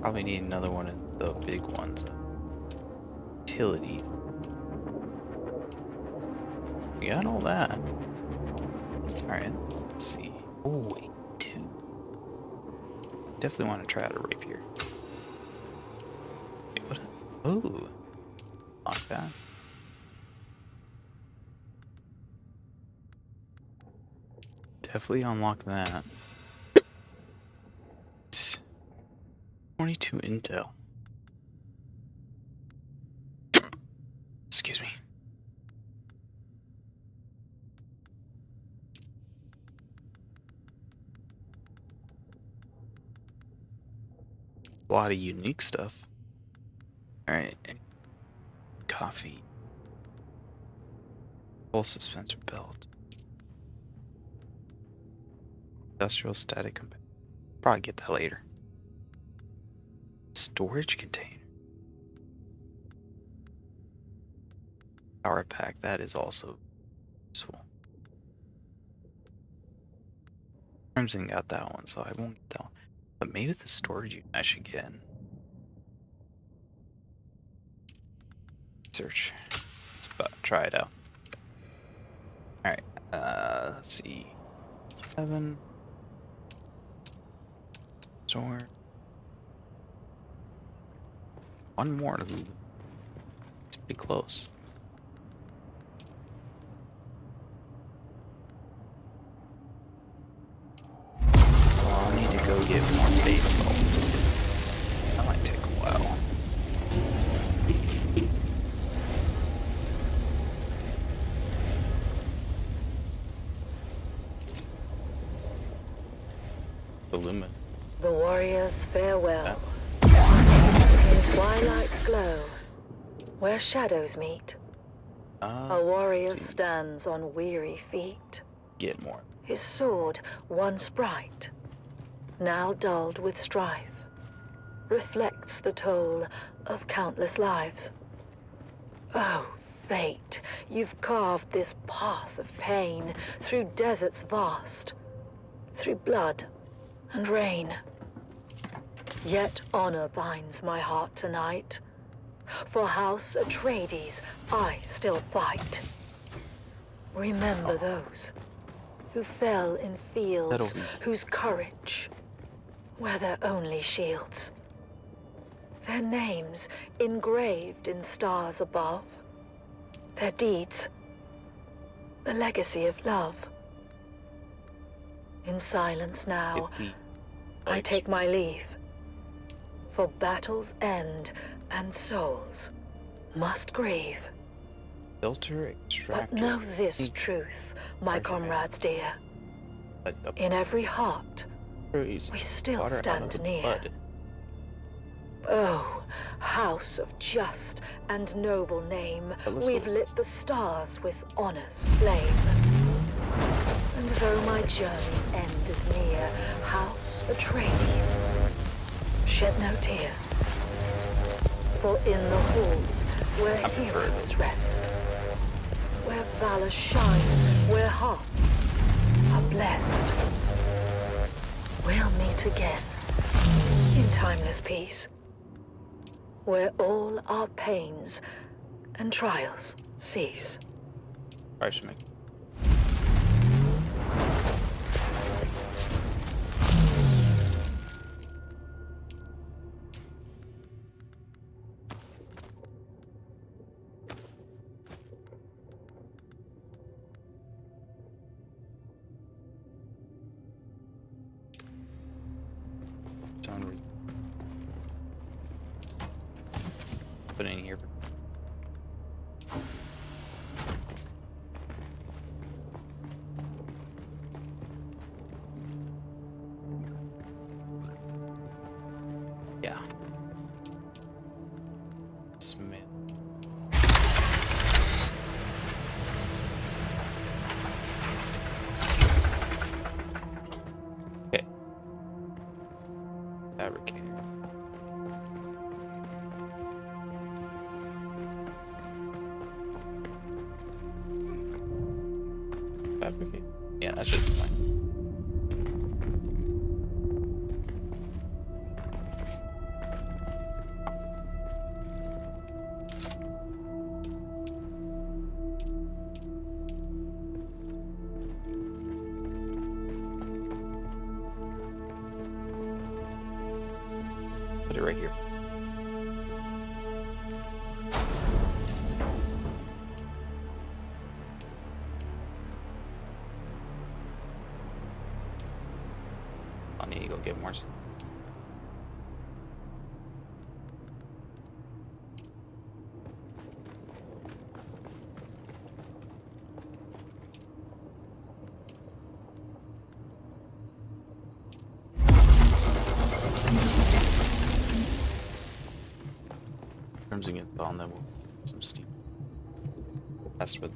Probably need another one of the big ones. Utilities. We got all that. Alright, let's see. Oh, wait, 2. Definitely want to try out a rapier. Wait, what? Oh, like that. Definitely unlock that. 22 intel. Excuse me. A lot of unique stuff. Alright. Coffee. Full suspensor belt. Industrial static compactor. Probably get that later. Storage container. Power pack. That is also useful. Crimson got that one, so I won't get that one. But maybe the storage unit I should get. Search. Let's try it out. Alright, let's see. 7. Store. One more. It's pretty close. So I'll need to go get more base salt. That might take a while. Illuminate. The warriors farewell. In twilight's glow, where shadows meet, a warrior stands on weary feet. Get more. His sword, once bright, now dulled with strife, reflects the toll of countless lives. Oh, fate, you've carved this path of pain through deserts vast, through blood and rain. Yet honor binds my heart tonight. For House Atreides, I still fight. Remember those who fell in fields whose courage were their only shields. Their names engraved in stars above. Their deeds, the legacy of love. In silence now, I take my leave. For battles end and souls must grieve. Filter extractor. But know this truth, my comrades dear. In every heart, we still stand near. Oh, house of just and noble name, we've lit the stars with honor's flame. And though my journey's end is near, House Atreides, shed no tear. For in the halls where heroes rest, where valor shines, where hearts are blessed, we'll meet again in timeless peace, where all our pains and trials cease. Put in here. fabricate. Yeah, that's just fine. Put it right here. I need to go get more. Crimson get on, then we'll get some steam. That's for.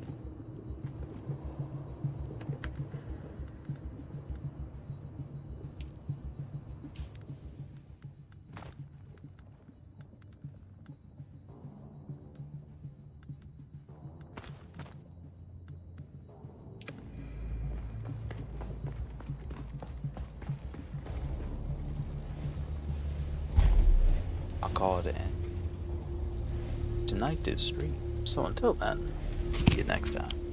I'll call it an end. Tonight is stream. So until then, see you next time.